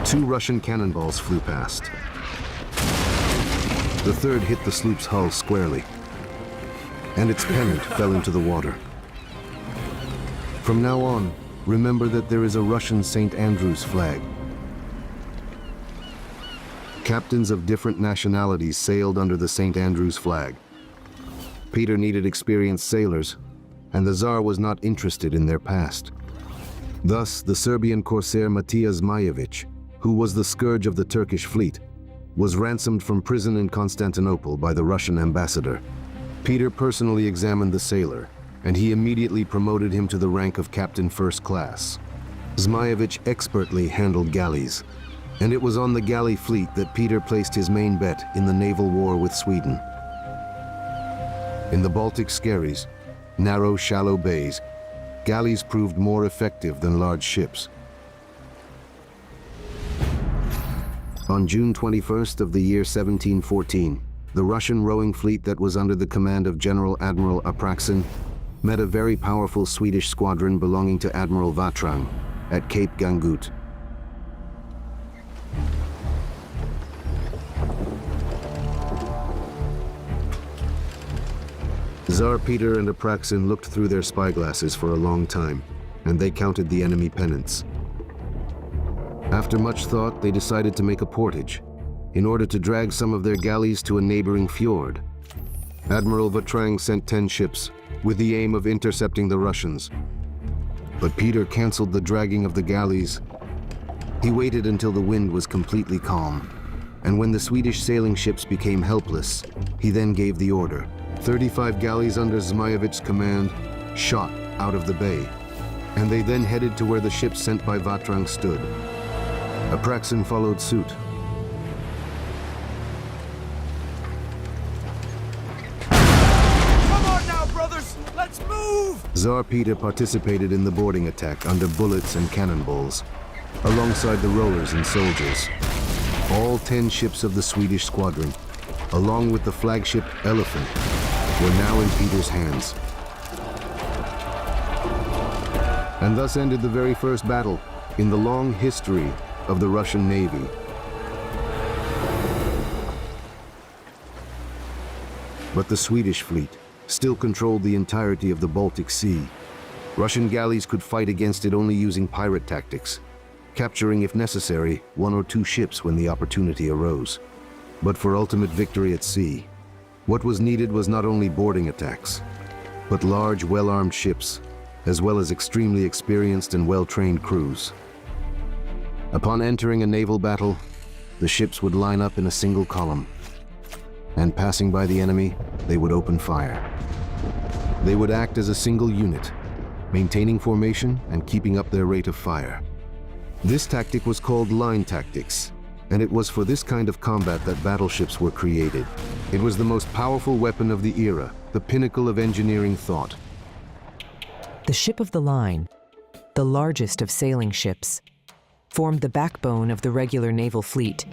2 Russian cannonballs flew past. The third hit the sloop's hull squarely, and its pennant fell into the water. From now on, remember that there is a Russian St. Andrew's flag. Captains of different nationalities sailed under the St. Andrew's flag. Peter needed experienced sailors, and the Tsar was not interested in their past. Thus, the Serbian corsair Matija Zmajevic, who was the scourge of the Turkish fleet, was ransomed from prison in Constantinople by the Russian ambassador. Peter personally examined the sailor, and he immediately promoted him to the rank of captain first class. Zmajevic expertly handled galleys, and it was on the galley fleet that Peter placed his main bet in the naval war with Sweden. In the Baltic skerries, narrow, shallow bays, galleys proved more effective than large ships. On June 21st of the year 1714, the Russian rowing fleet that was under the command of General Admiral Apraksin met a very powerful Swedish squadron belonging to Admiral Vatrang at Cape Gangut. Tsar Peter and Apraksin looked through their spyglasses for a long time, and they counted the enemy pennants. After much thought, they decided to make a portage in order to drag some of their galleys to a neighboring fjord. Admiral Vatrang sent 10 ships with the aim of intercepting the Russians. But Peter canceled the dragging of the galleys. He waited until the wind was completely calm, and when the Swedish sailing ships became helpless, he then gave the order. 35 galleys under Zmajevic's command shot out of the bay, and they then headed to where the ships sent by Vatrang stood. Apraksin followed suit. Come on now, brothers! Let's move! Tsar Peter participated in the boarding attack under bullets and cannonballs, alongside the rowers and soldiers. All 10 ships of the Swedish squadron, along with the flagship Elephant, were now in Peter's hands. And thus ended the very first battle in the long history of the Russian Navy. But the Swedish fleet still controlled the entirety of the Baltic Sea. Russian galleys could fight against it only using pirate tactics, capturing, if necessary, 1 or 2 ships when the opportunity arose. But for ultimate victory at sea, what was needed was not only boarding attacks, but large, well-armed ships, as well as extremely experienced and well-trained crews. Upon entering a naval battle, the ships would line up in a single column, and passing by the enemy, they would open fire. They would act as a single unit, maintaining formation and keeping up their rate of fire. This tactic was called line tactics, and it was for this kind of combat that battleships were created. It was the most powerful weapon of the era, the pinnacle of engineering thought. The ship of the line, the largest of sailing ships, formed the backbone of the regular naval fleet.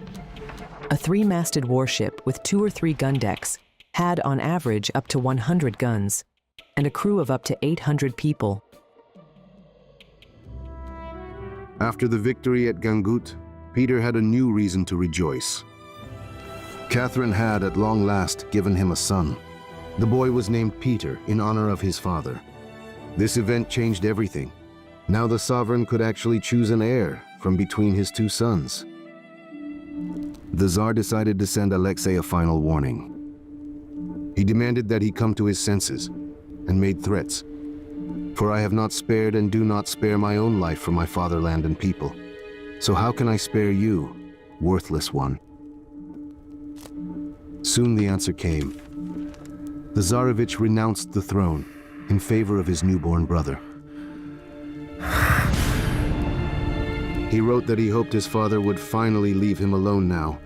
A 3-masted warship with 2 or 3 gun decks had on average up to 100 guns and a crew of up to 800 people. After the victory at Gangut, Peter had a new reason to rejoice. Catherine had, at long last, given him a son. The boy was named Peter in honor of his father. This event changed everything. Now the sovereign could actually choose an heir from between his 2 sons. The Tsar decided to send Alexei a final warning. He demanded that he come to his senses and made threats. For I have not spared and do not spare my own life for my fatherland and people. So how can I spare you, worthless one? Soon the answer came. The Tsarevich renounced the throne in favor of his newborn brother. He wrote that he hoped his father would finally leave him alone now.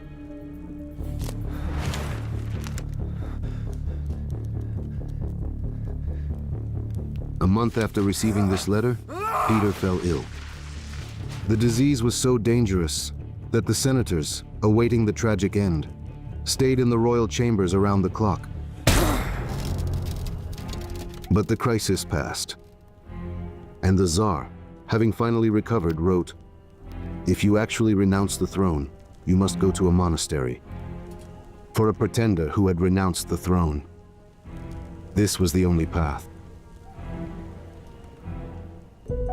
A month after receiving this letter, Peter fell ill. The disease was so dangerous that the senators, awaiting the tragic end, stayed in the royal chambers around the clock. But the crisis passed, and the Tsar, having finally recovered, wrote, "If you actually renounce the throne, you must go to a monastery." For a pretender who had renounced the throne, this was the only path.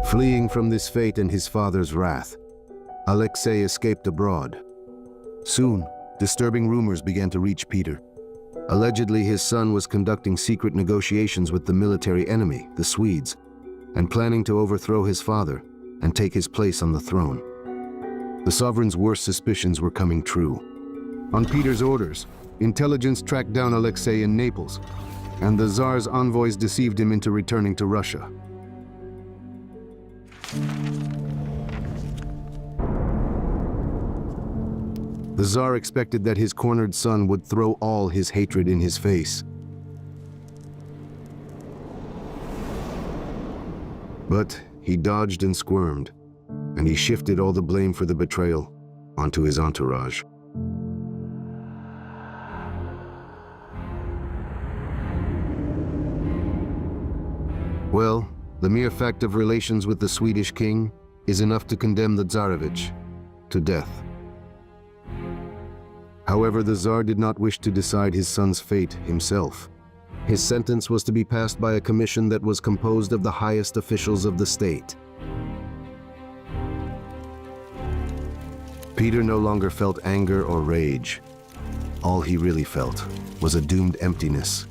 Fleeing from this fate and his father's wrath, Alexei escaped abroad. Soon, disturbing rumors began to reach Peter. Allegedly, his son was conducting secret negotiations with the military enemy, the Swedes, and planning to overthrow his father and take his place on the throne. The sovereign's worst suspicions were coming true. On Peter's orders, intelligence tracked down Alexei in Naples, and the Tsar's envoys deceived him into returning to Russia. The Tsar expected that his cornered son would throw all his hatred in his face. But he dodged and squirmed, and he shifted all the blame for the betrayal onto his entourage. Well, the mere fact of relations with the Swedish king is enough to condemn the Tsarevich to death. However, the Tsar did not wish to decide his son's fate himself. His sentence was to be passed by a commission that was composed of the highest officials of the state. Peter no longer felt anger or rage. All he really felt was a doomed emptiness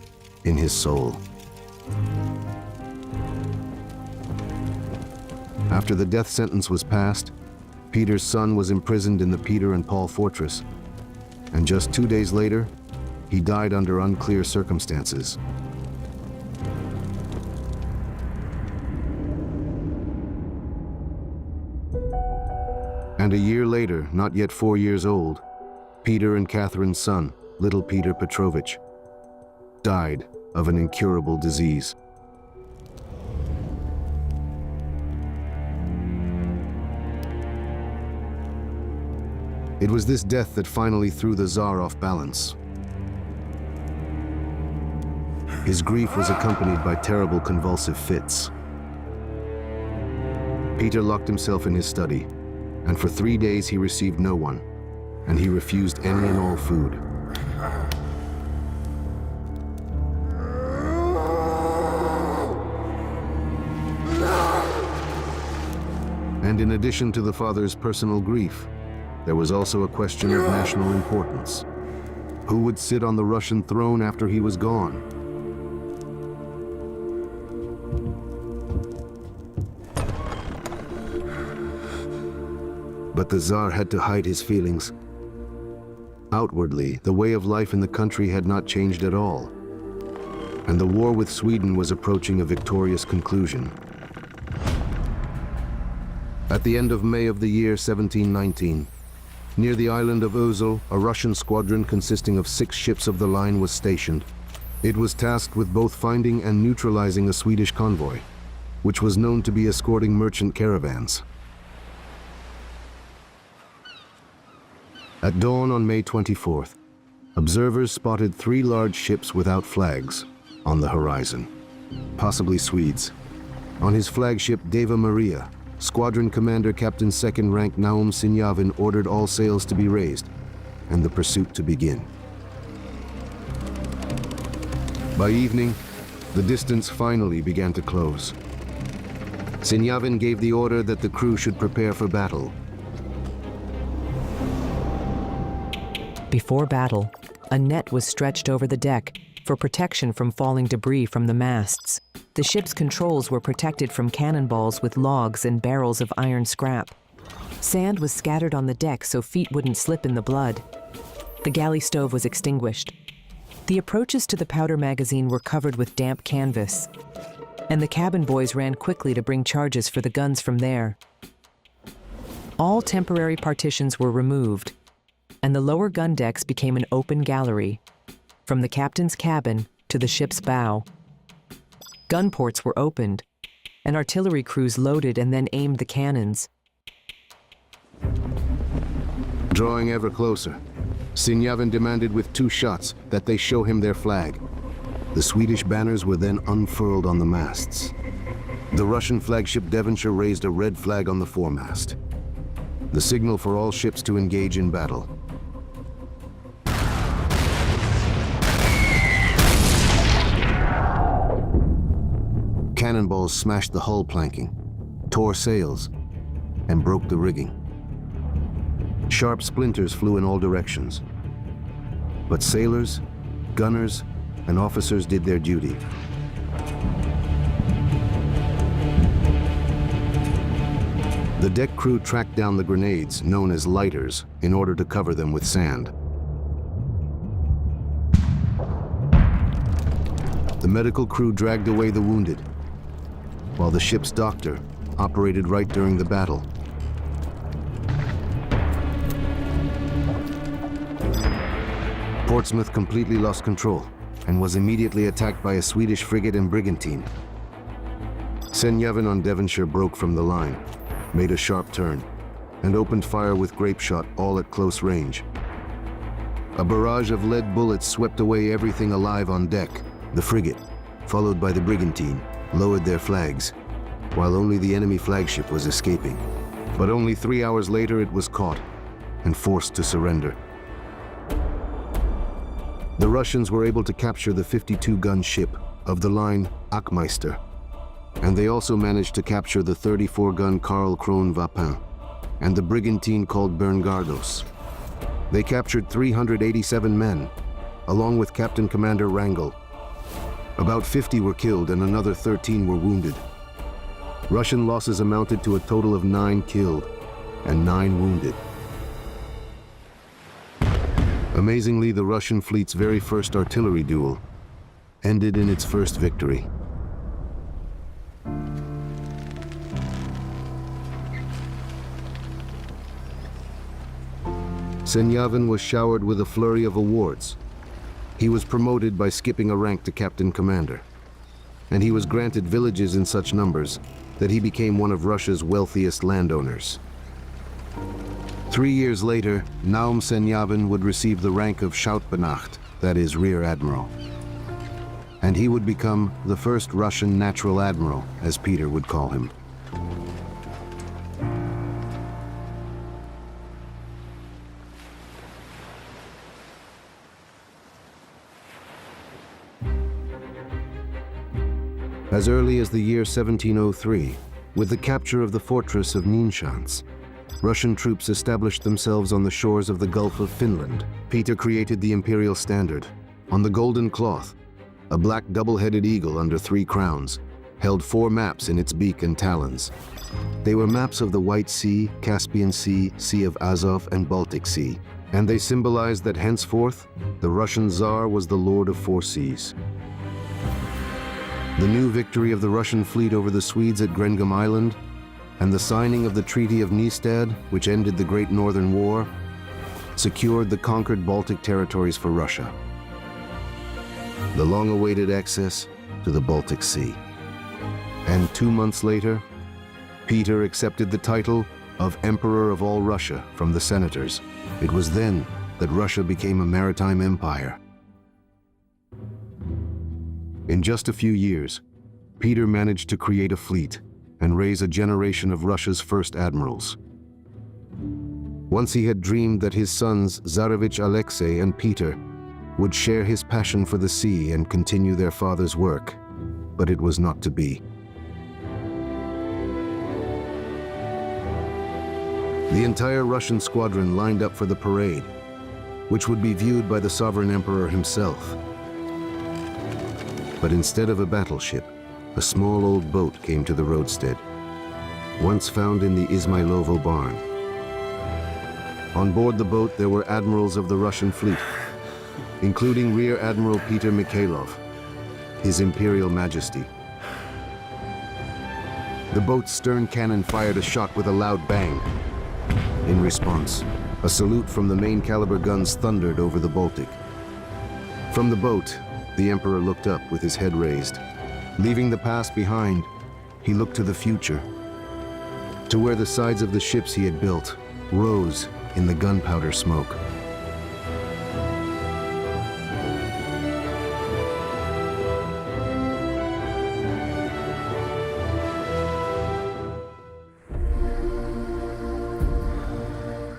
in his soul. After the death sentence was passed, Peter's son was imprisoned in the Peter and Paul fortress, and just 2 days later, he died under unclear circumstances. And a year later, not yet 4 years old, Peter and Catherine's son, little Peter Petrovich, died of an incurable disease. It was this death that finally threw the Tsar off balance. His grief was accompanied by terrible convulsive fits. Peter locked himself in his study, and for 3 days he received no one, and he refused any and all food. And in addition to the father's personal grief, there was also a question of national importance. Who would sit on the Russian throne after he was gone? But the Tsar had to hide his feelings. Outwardly, the way of life in the country had not changed at all, and the war with Sweden was approaching a victorious conclusion. At the end of May of the year 1719, near the island of Özel, a Russian squadron consisting of 6 ships of the line was stationed. It was tasked with both finding and neutralizing a Swedish convoy, which was known to be escorting merchant caravans. At dawn on May 24th, observers spotted 3 large ships without flags on the horizon, possibly Swedes. On his flagship Deva Maria, Squadron Commander Captain 2nd Rank Naum Sinyavin ordered all sails to be raised and the pursuit to begin. By evening, the distance finally began to close. Sinyavin gave the order that the crew should prepare for battle. Before battle, a net was stretched over the deck for protection from falling debris from the masts. The ship's controls were protected from cannonballs with logs and barrels of iron scrap. Sand was scattered on the deck so feet wouldn't slip in the blood. The galley stove was extinguished. The approaches to the powder magazine were covered with damp canvas, and the cabin boys ran quickly to bring charges for the guns from there. All temporary partitions were removed, and the lower gun decks became an open gallery, from the captain's cabin to the ship's bow. Gun ports were opened, and artillery crews loaded and then aimed the cannons. Drawing ever closer, Sinyavin demanded with 2 shots that they show him their flag. The Swedish banners were then unfurled on the masts. The Russian flagship Devonshire raised a red flag on the foremast, the signal for all ships to engage in battle. Cannonballs smashed the hull planking, tore sails, and broke the rigging. Sharp splinters flew in all directions. But sailors, gunners, and officers did their duty. The deck crew tracked down the grenades, known as lighters, in order to cover them with sand. The medical crew dragged away the wounded, while the ship's doctor operated right during the battle. Portsmouth completely lost control and was immediately attacked by a Swedish frigate and brigantine. Sinyavin on Devonshire broke from the line, made a sharp turn, and opened fire with grape shot, all at close range. A barrage of lead bullets swept away everything alive on deck. The frigate, followed by the brigantine, lowered their flags, while only the enemy flagship was escaping. But only 3 hours later it was caught and forced to surrender. The Russians were able to capture the 52-gun ship of the line Ackmeister, and they also managed to capture the 34-gun Karl Kron Vapin and the brigantine called Berngardos. They captured 387 men, along with Captain Commander Wrangel. About 50 were killed and another 13 were wounded. Russian losses amounted to a total of 9 killed and 9 wounded. Amazingly, the Russian fleet's very first artillery duel ended in its first victory. Sinyavin was showered with a flurry of awards. He was promoted by skipping a rank to captain commander, and he was granted villages in such numbers that he became one of Russia's wealthiest landowners. 3 years later, Naum Sinyavin would receive the rank of Schautbenacht, that is, Rear Admiral. And he would become the first Russian natural admiral, as Peter would call him. As early as the year 1703, with the capture of the fortress of Nynchans, Russian troops established themselves on the shores of the Gulf of Finland. Peter created the imperial standard. On the golden cloth, a black double-headed eagle under 3 crowns held 4 maps in its beak and talons. They were maps of the White Sea, Caspian Sea, Sea of Azov, and Baltic Sea, and they symbolized that henceforth, the Russian Tsar was the lord of 4 seas. The new victory of the Russian fleet over the Swedes at Grengam Island and the signing of the Treaty of Nystad, which ended the Great Northern War, secured the conquered Baltic territories for Russia. The long-awaited access to the Baltic Sea. And 2 months later, Peter accepted the title of Emperor of all Russia from the senators. It was then that Russia became a maritime empire. In just a few years, Peter managed to create a fleet and raise a generation of Russia's first admirals. Once he had dreamed that his sons Tsarevich Alexei and Peter would share his passion for the sea and continue their father's work, but it was not to be. The entire Russian squadron lined up for the parade, which would be viewed by the sovereign emperor himself. But instead of a battleship, a small old boat came to the roadstead, once found in the Izmailovo barn. On board the boat there were admirals of the Russian fleet, including Rear Admiral Peter Mikhailov, His Imperial Majesty. The boat's stern cannon fired a shot with a loud bang, In response, a salute from the main caliber guns thundered over the Baltic. From the boat, the Emperor looked up with his head raised. Leaving the past behind, he looked to the future, to where the sides of the ships he had built rose in the gunpowder smoke.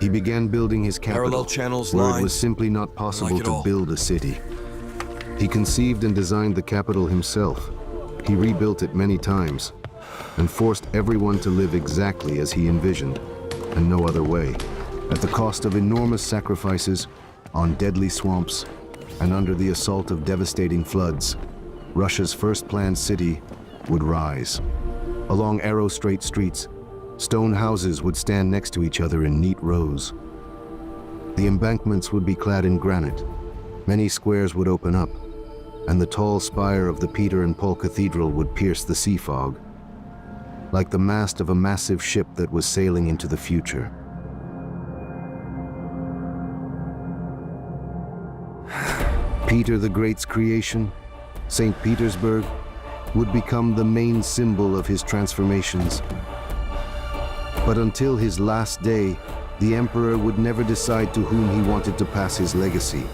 He began building his capital, Parallel channels where it lined. was simply not I possible like it to all. build a city. He conceived and designed the capital himself. He rebuilt it many times and forced everyone to live exactly as he envisioned, and no other way, at the cost of enormous sacrifices, on deadly swamps, and under the assault of devastating floods. Russia's first planned city would rise. Along arrow-straight streets, stone houses would stand next to each other in neat rows. The embankments would be clad in granite. Many squares would open up, and the tall spire of the Peter and Paul Cathedral would pierce the sea fog, like the mast of a massive ship that was sailing into the future. Peter the Great's creation, St. Petersburg, would become the main symbol of his transformations. But until his last day, the Emperor would never decide to whom he wanted to pass his legacy.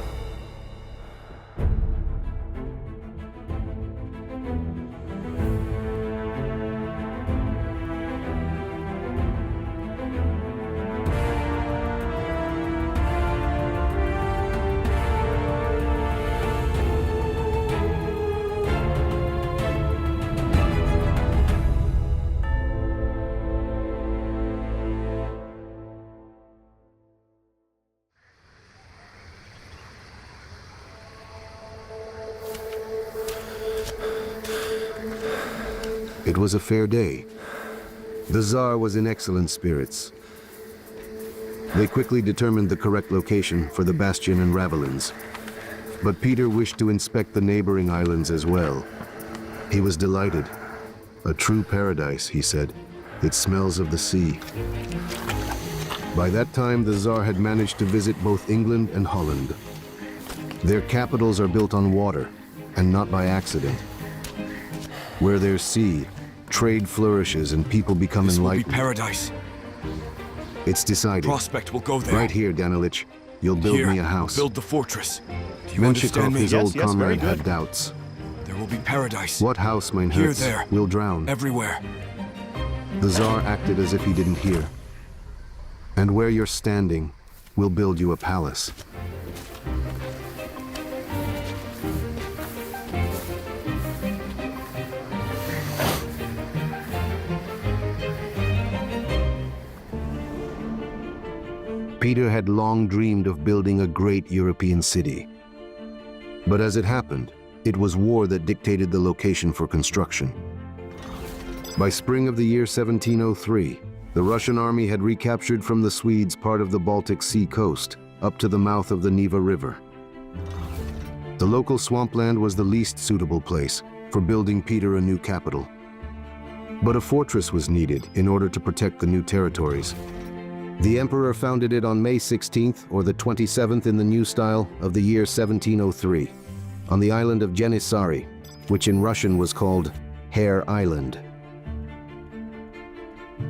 It was a fair day. The Tsar was in excellent spirits. They quickly determined the correct location for the bastion and ravelins. But Peter wished to inspect the neighboring islands as well. He was delighted. A true paradise, he said. It smells of the sea. By that time, the Tsar had managed to visit both England and Holland. Their capitals are built on water, and not by accident. Where there's sea, trade flourishes and people become This will be enlightened. paradise. It's decided. Prospect will go there. Right here, Danilich. You'll build Here, me a house. Build the fortress. Do you understand Menshikov, me? his Yes, old yes, very comrade, good. had doubts. There will be paradise. What house, mein Here, Herz, there. will drown? Everywhere. The Tsar acted as if he didn't hear. And where you're standing, we'll build you a palace. Peter had long dreamed of building a great European city. But as it happened, it was war that dictated the location for construction. By spring of the year 1703, the Russian army had recaptured from the Swedes part of the Baltic Sea coast, up to the mouth of the Neva River. The local swampland was the least suitable place for building Peter a new capital. But a fortress was needed in order to protect the new territories. The Emperor founded it on May 16th, or the 27th in the new style, of the year 1703, on the island of Janissary, which in Russian was called Hare Island.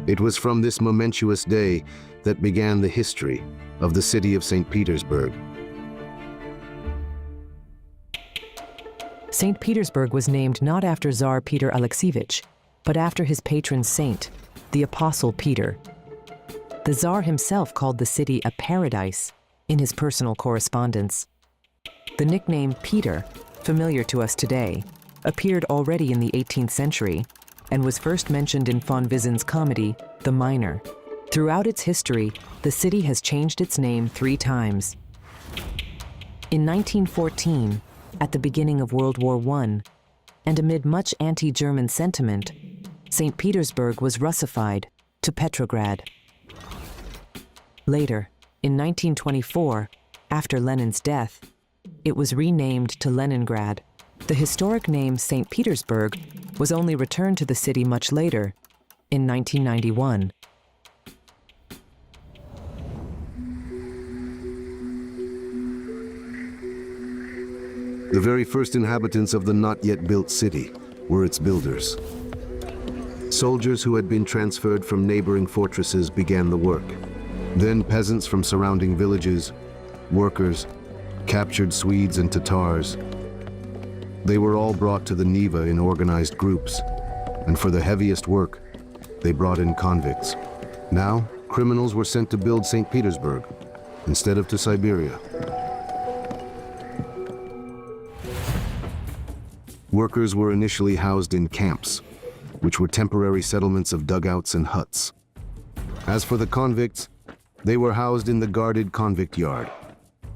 It was from this momentous day that began the history of the city of St. Petersburg. St. Petersburg was named not after Tsar Peter Alexeyevich, but after his patron saint, the Apostle Peter. The Tsar himself called the city a paradise in his personal correspondence. The nickname Peter, familiar to us today, appeared already in the 18th century and was first mentioned in von Visen's comedy, The Miner. Throughout its history, the city has changed its name 3 times. In 1914, at the beginning of World War I, and amid much anti-German sentiment, St. Petersburg was Russified to Petrograd. Later, in 1924, after Lenin's death, it was renamed to Leningrad. The historic name St. Petersburg was only returned to the city much later, in 1991. The very first inhabitants of the not yet built city were its builders. Soldiers who had been transferred from neighboring fortresses began the work. Then peasants from surrounding villages, workers, captured Swedes and Tatars. They were all brought to the Neva in organized groups, and for the heaviest work, they brought in convicts. Now, criminals were sent to build St. Petersburg instead of to Siberia. Workers were initially housed in camps, which were temporary settlements of dugouts and huts. As for the convicts, they were housed in the guarded convict yard,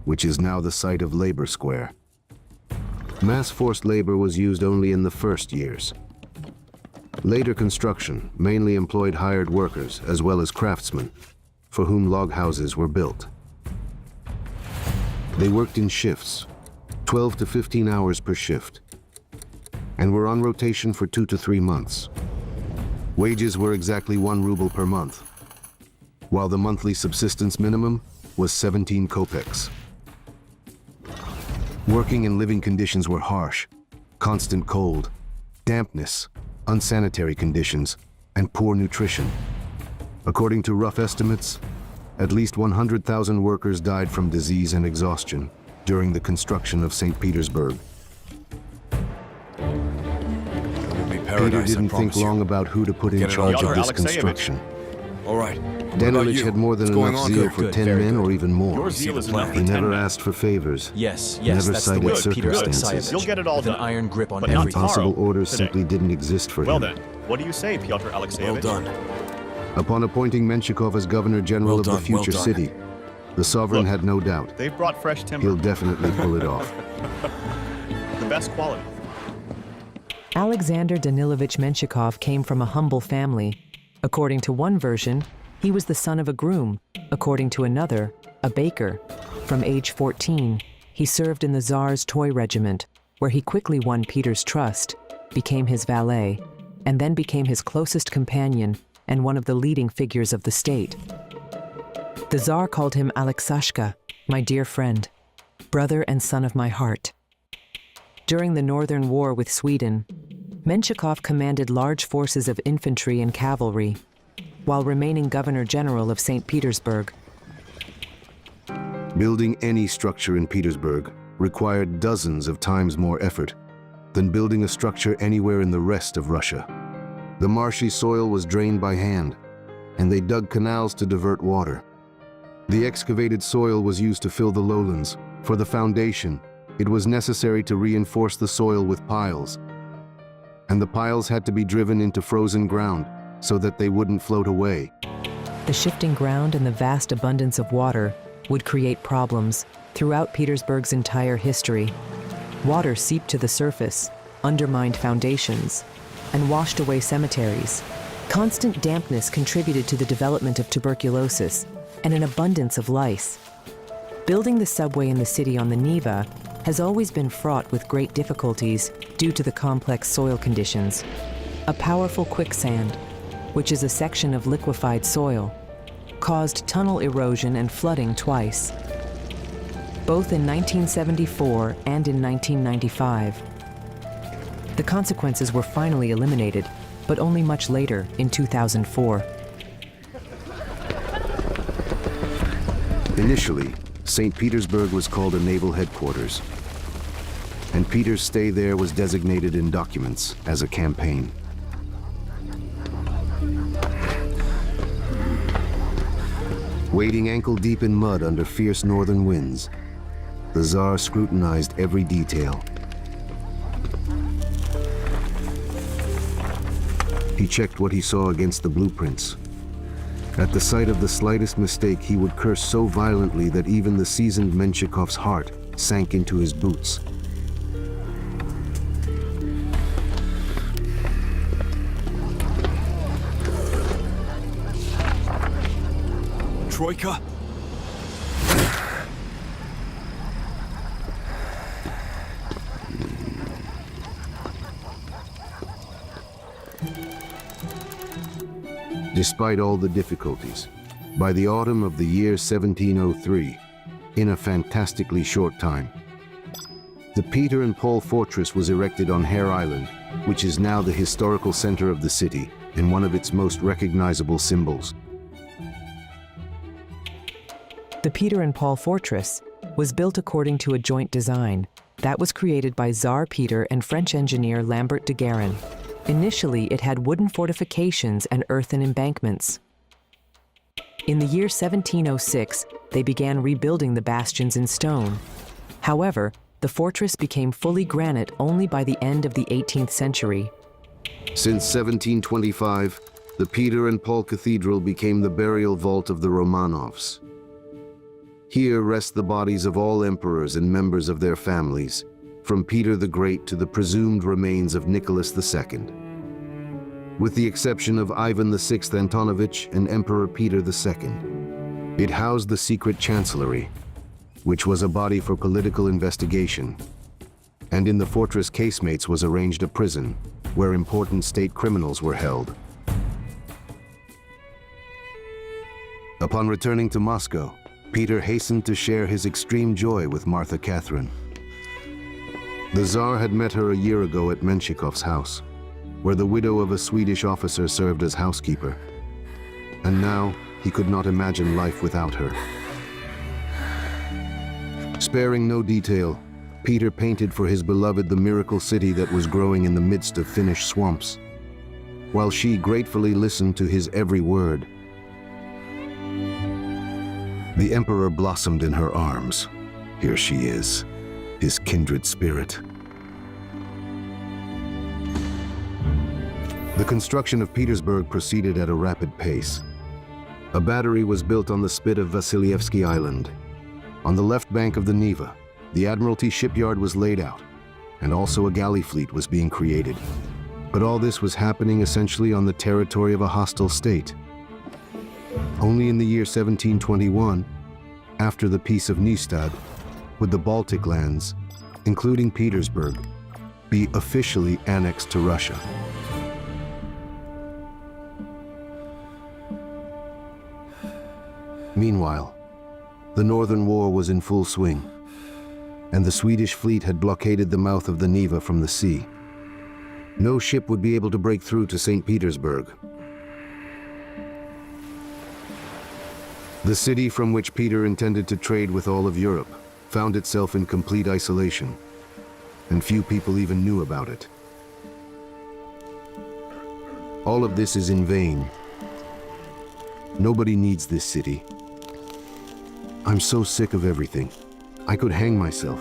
which is now the site of Labor Square. Mass forced labor was used only in the first years. Later construction mainly employed hired workers as well as craftsmen, for whom log houses were built. They worked in shifts, 12 to 15 hours per shift, and were on rotation for 2 to 3 months. Wages were exactly 1 ruble per month, while the monthly subsistence minimum was 17 kopecks. Working and living conditions were harsh: constant cold, dampness, unsanitary conditions, and poor nutrition. According to rough estimates, at least 100,000 workers died from disease and exhaustion during the construction of St. Petersburg. Peter didn't think long about who to put in charge of this construction. All right. Danovich had more than enough zeal for 10 men or even more. Your zeal is enough for He 10 never men. asked for favors. Yes, Never that's the cited way, Peter circumstances. Alexeyevich. You'll get it all with an done. iron grip on But not everything. tomorrow. Impossible orders Today. simply didn't exist for Well him. then, what do you say, Pyotr Alexeyevich? Well done. Upon appointing Menshikov as governor general of the future city, the sovereign Look, had no doubt They've brought fresh timber. he'll definitely pull it off. The best quality. Alexander Danilovich Menshikov came from a humble family. According to one version, he was the son of a groom. According to another, a baker. From age 14, he served in the Tsar's toy regiment, where he quickly won Peter's trust, became his valet, and then became his closest companion and one of the leading figures of the state. The Tsar called him Alexashka, my dear friend, brother and son of my heart. During the Northern War with Sweden, Menshikov commanded large forces of infantry and cavalry, while remaining Governor General of St. Petersburg. Building any structure in Petersburg required dozens of times more effort than building a structure anywhere in the rest of Russia. The marshy soil was drained by hand, and they dug canals to divert water. The excavated soil was used to fill the lowlands. For the foundation, it was necessary to reinforce the soil with piles, and the piles had to be driven into frozen ground so that they wouldn't float away. The shifting ground and the vast abundance of water would create problems throughout Petersburg's entire history. Water seeped to the surface, undermined foundations, and washed away cemeteries. Constant dampness contributed to the development of tuberculosis and an abundance of lice. Building the subway in the city on the Neva has always been fraught with great difficulties due to the complex soil conditions. A powerful quicksand, which is a section of liquefied soil, caused tunnel erosion and flooding twice, both in 1974 and in 1995. The consequences were finally eliminated, but only much later, in 2004. Initially, St. Petersburg was called a naval headquarters, and Peter's stay there was designated in documents as a campaign. Wading ankle-deep in mud under fierce northern winds, the Tsar scrutinized every detail. He checked what he saw against the blueprints. At the sight of the slightest mistake, he would curse so violently that even the seasoned Menshikov's heart sank into his boots. Troika? Despite all the difficulties, by the autumn of the year 1703, in a fantastically short time, The Peter and Paul Fortress was erected on Hare Island, which is now the historical center of the city and one of its most recognizable symbols. The Peter and Paul Fortress was built according to a joint design that was created by Tsar Peter and French engineer Lambert de Guerin. Initially, it had wooden fortifications and earthen embankments. In the year 1706, they began rebuilding the bastions in stone. However, the fortress became fully granite only by the end of the 18th century. Since 1725, the Peter and Paul Cathedral became the burial vault of the Romanovs. Here rest the bodies of all emperors and members of their families, from Peter the Great to the presumed remains of Nicholas II. With the exception of Ivan VI Antonovich and Emperor Peter II, it housed the secret chancellery, which was a body for political investigation, and in the fortress casemates was arranged a prison where important state criminals were held. Upon returning to Moscow, Peter hastened to share his extreme joy with Martha Catherine. The Tsar had met her a year ago at Menshikov's house, where the widow of a Swedish officer served as housekeeper. And now he could not imagine life without her. Sparing no detail, Peter painted for his beloved the miracle city that was growing in the midst of Finnish swamps, while she gratefully listened to his every word. The emperor blossomed in her arms. Here she is, his kindred spirit. The construction of Petersburg proceeded at a rapid pace. A battery was built on the spit of Vasilyevsky Island. On the left bank of the Neva, the Admiralty shipyard was laid out, and also a galley fleet was being created. But all this was happening essentially on the territory of a hostile state. Only in the year 1721, after the Peace of Nystad, would the Baltic lands, including Petersburg, be officially annexed to Russia. Meanwhile, the Northern War was in full swing, and the Swedish fleet had blockaded the mouth of the Neva from the sea. No ship would be able to break through to St. Petersburg. The city from which Peter intended to trade with all of Europe found itself in complete isolation, and few people even knew about it. All of this is in vain. Nobody needs this city. I'm so sick of everything. I could hang myself.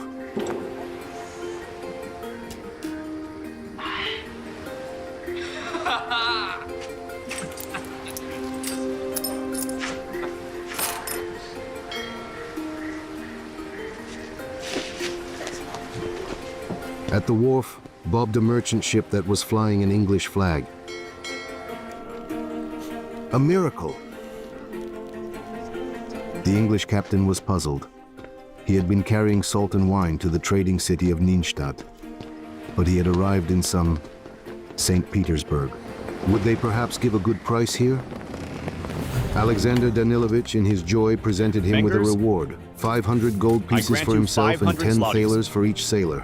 At the wharf bobbed a merchant ship that was flying an English flag. A miracle! The English captain was puzzled. He had been carrying salt and wine to the trading city of Nynstadt, but he had arrived in some St. Petersburg. Would they perhaps give a good price here? Alexander Danilovich, in his joy, presented him with a reward: 500 gold pieces for himself and 10 thalers for each sailor.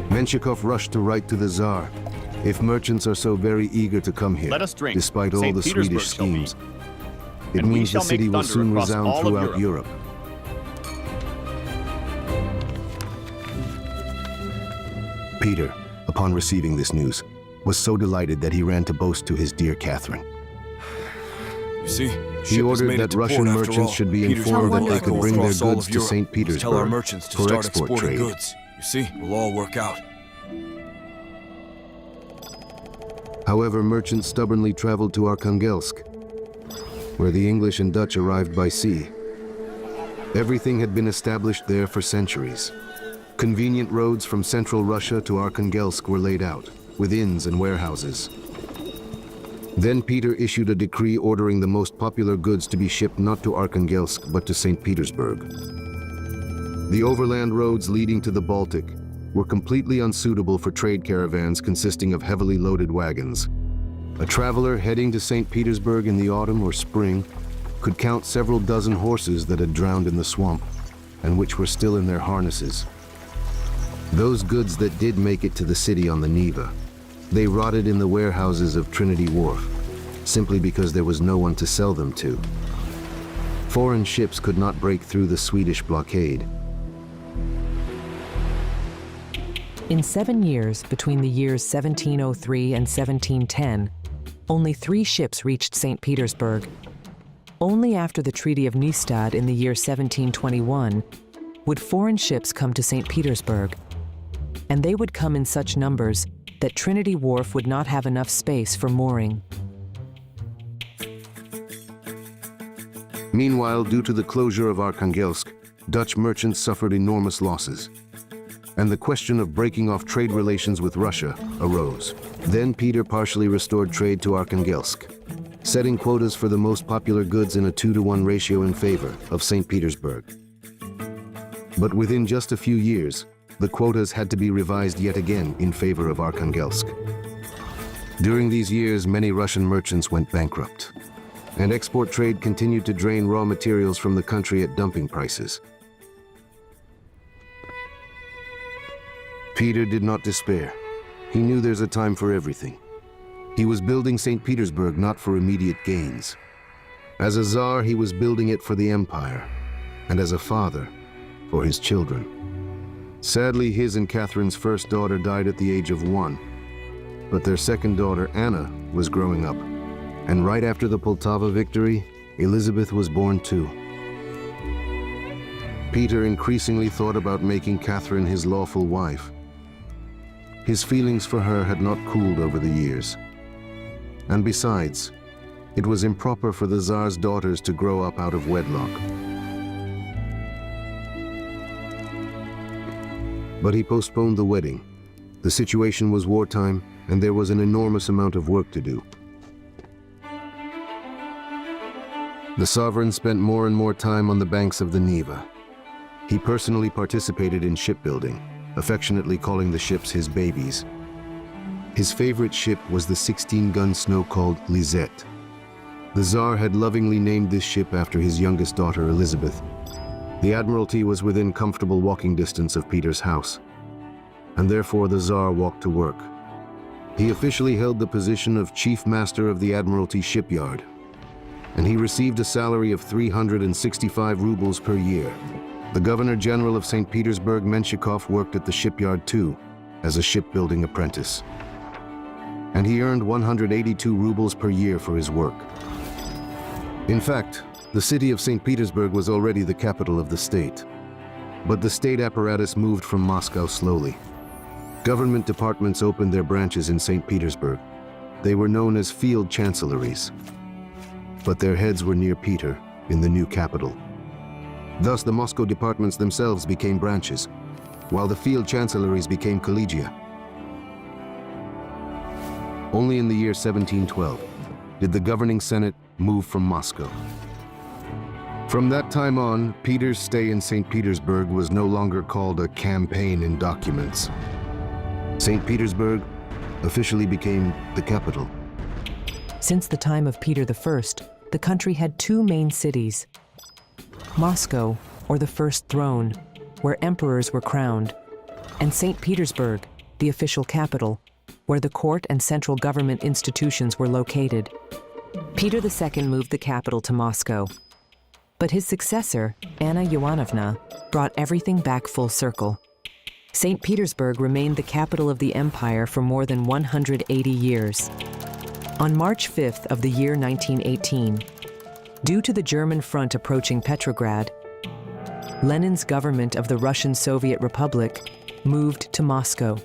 Menshikov rushed to write to the Tsar. If merchants are so very eager to come here, despite all the Swedish schemes, it means the city will soon resound throughout Europe. Peter, upon receiving this news, was so delighted that he ran to boast to his dear Catherine. You see, he ordered that Russian merchants should be informed that they could bring their goods to St. Petersburg tell our merchants to for start export exporting trade. goods. You see, we'll all work out. However, merchants stubbornly traveled to Arkhangelsk, where the English and Dutch arrived by sea. Everything had been established there for centuries. Convenient roads from central Russia to Arkhangelsk were laid out, with inns and warehouses. Then Peter issued a decree ordering the most popular goods to be shipped not to Arkhangelsk but to St. Petersburg. The overland roads leading to the Baltic were completely unsuitable for trade caravans consisting of heavily loaded wagons. A traveler heading to St. Petersburg in the autumn or spring could count several dozen horses that had drowned in the swamp. and which were still in their harnesses. Those goods that did make it to the city on the Neva, they rotted in the warehouses of Trinity Wharf, simply because there was no one to sell them to. Foreign ships could not break through the Swedish blockade. In 7 years, between the years 1703 and 1710, only 3 ships reached St. Petersburg. Only after the Treaty of Nystad in the year 1721 would foreign ships come to St. Petersburg, and they would come in such numbers that Trinity Wharf would not have enough space for mooring. Meanwhile, due to the closure of Arkhangelsk, Dutch merchants suffered enormous losses, and the question of breaking off trade relations with Russia arose. Then Peter partially restored trade to Arkhangelsk, setting quotas for the most popular goods in a 2-to-1 ratio in favor of St. Petersburg. But within just a few years, the quotas had to be revised yet again in favor of Arkhangelsk. During these years, many Russian merchants went bankrupt, and export trade continued to drain raw materials from the country at dumping prices. Peter did not despair. He knew there's a time for everything. He was building St. Petersburg not for immediate gains. As a Tsar, he was building it for the empire, and as a father, for his children. Sadly, his and Catherine's first daughter died at the age of 1, but their second daughter, Anna, was growing up, and right after the Poltava victory, Elizabeth was born too. Peter increasingly thought about making Catherine his lawful wife. His feelings for her had not cooled over the years. And besides, it was improper for the Tsar's daughters to grow up out of wedlock. But he postponed the wedding. The situation was wartime, and there was an enormous amount of work to do. The sovereign spent more and more time on the banks of the Neva. He personally participated in shipbuilding, affectionately calling the ships his babies. His favorite ship was the 16-gun snow-called Lisette. The Tsar had lovingly named this ship after his youngest daughter, Elizabeth. The Admiralty was within comfortable walking distance of Peter's house, and therefore the Tsar walked to work. He officially held the position of Chief Master of the Admiralty shipyard, and he received a salary of 365 rubles per year. The Governor-General of St. Petersburg, Menshikov, worked at the shipyard too, as a shipbuilding apprentice. And he earned 182 rubles per year for his work. In fact, the city of St. Petersburg was already the capital of the state. But the state apparatus moved from Moscow slowly. Government departments opened their branches in St. Petersburg. They were known as field chancelleries. But their heads were near Peter, in the new capital. Thus, the Moscow departments themselves became branches, while the field chancelleries became collegia. Only in the year 1712 did the governing Senate move from Moscow. From that time on, Peter's stay in St. Petersburg was no longer called a campaign in documents. St. Petersburg officially became the capital. Since the time of Peter I, the country had 2 main cities: Moscow, or the First Throne, where emperors were crowned, and St. Petersburg, the official capital, where the court and central government institutions were located. Peter II moved the capital to Moscow, but his successor, Anna Ioannovna, brought everything back full circle. St. Petersburg remained the capital of the empire for more than 180 years. On March 5th of the year 1918, due to the German front approaching Petrograd, Lenin's government of the Russian Soviet Republic moved to Moscow,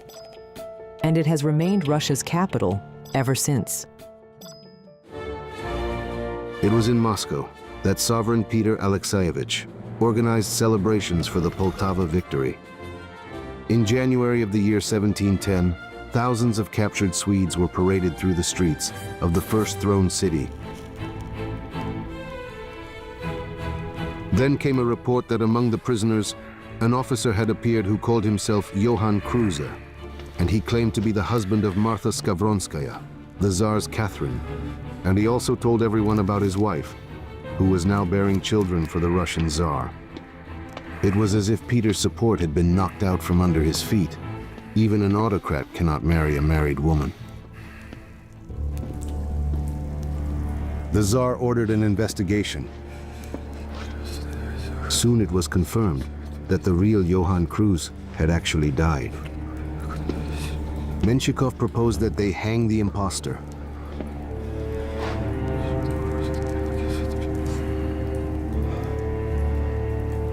and it has remained Russia's capital ever since. It was in Moscow that Sovereign Peter Alexeyevich organized celebrations for the Poltava victory. In January of the year 1710, thousands of captured Swedes were paraded through the streets of the First Throne city. Then came a report that among the prisoners, an officer had appeared who called himself Johann Kruse, and he claimed to be the husband of Martha Skavronskaya, the Tsar's Catherine, and he also told everyone about his wife, who was now bearing children for the Russian Tsar. It was as if Peter's support had been knocked out from under his feet. Even an autocrat cannot marry a married woman. The Tsar ordered an investigation. Soon it was confirmed that the real Johann Cruz had actually died. Menshikov proposed that they hang the impostor.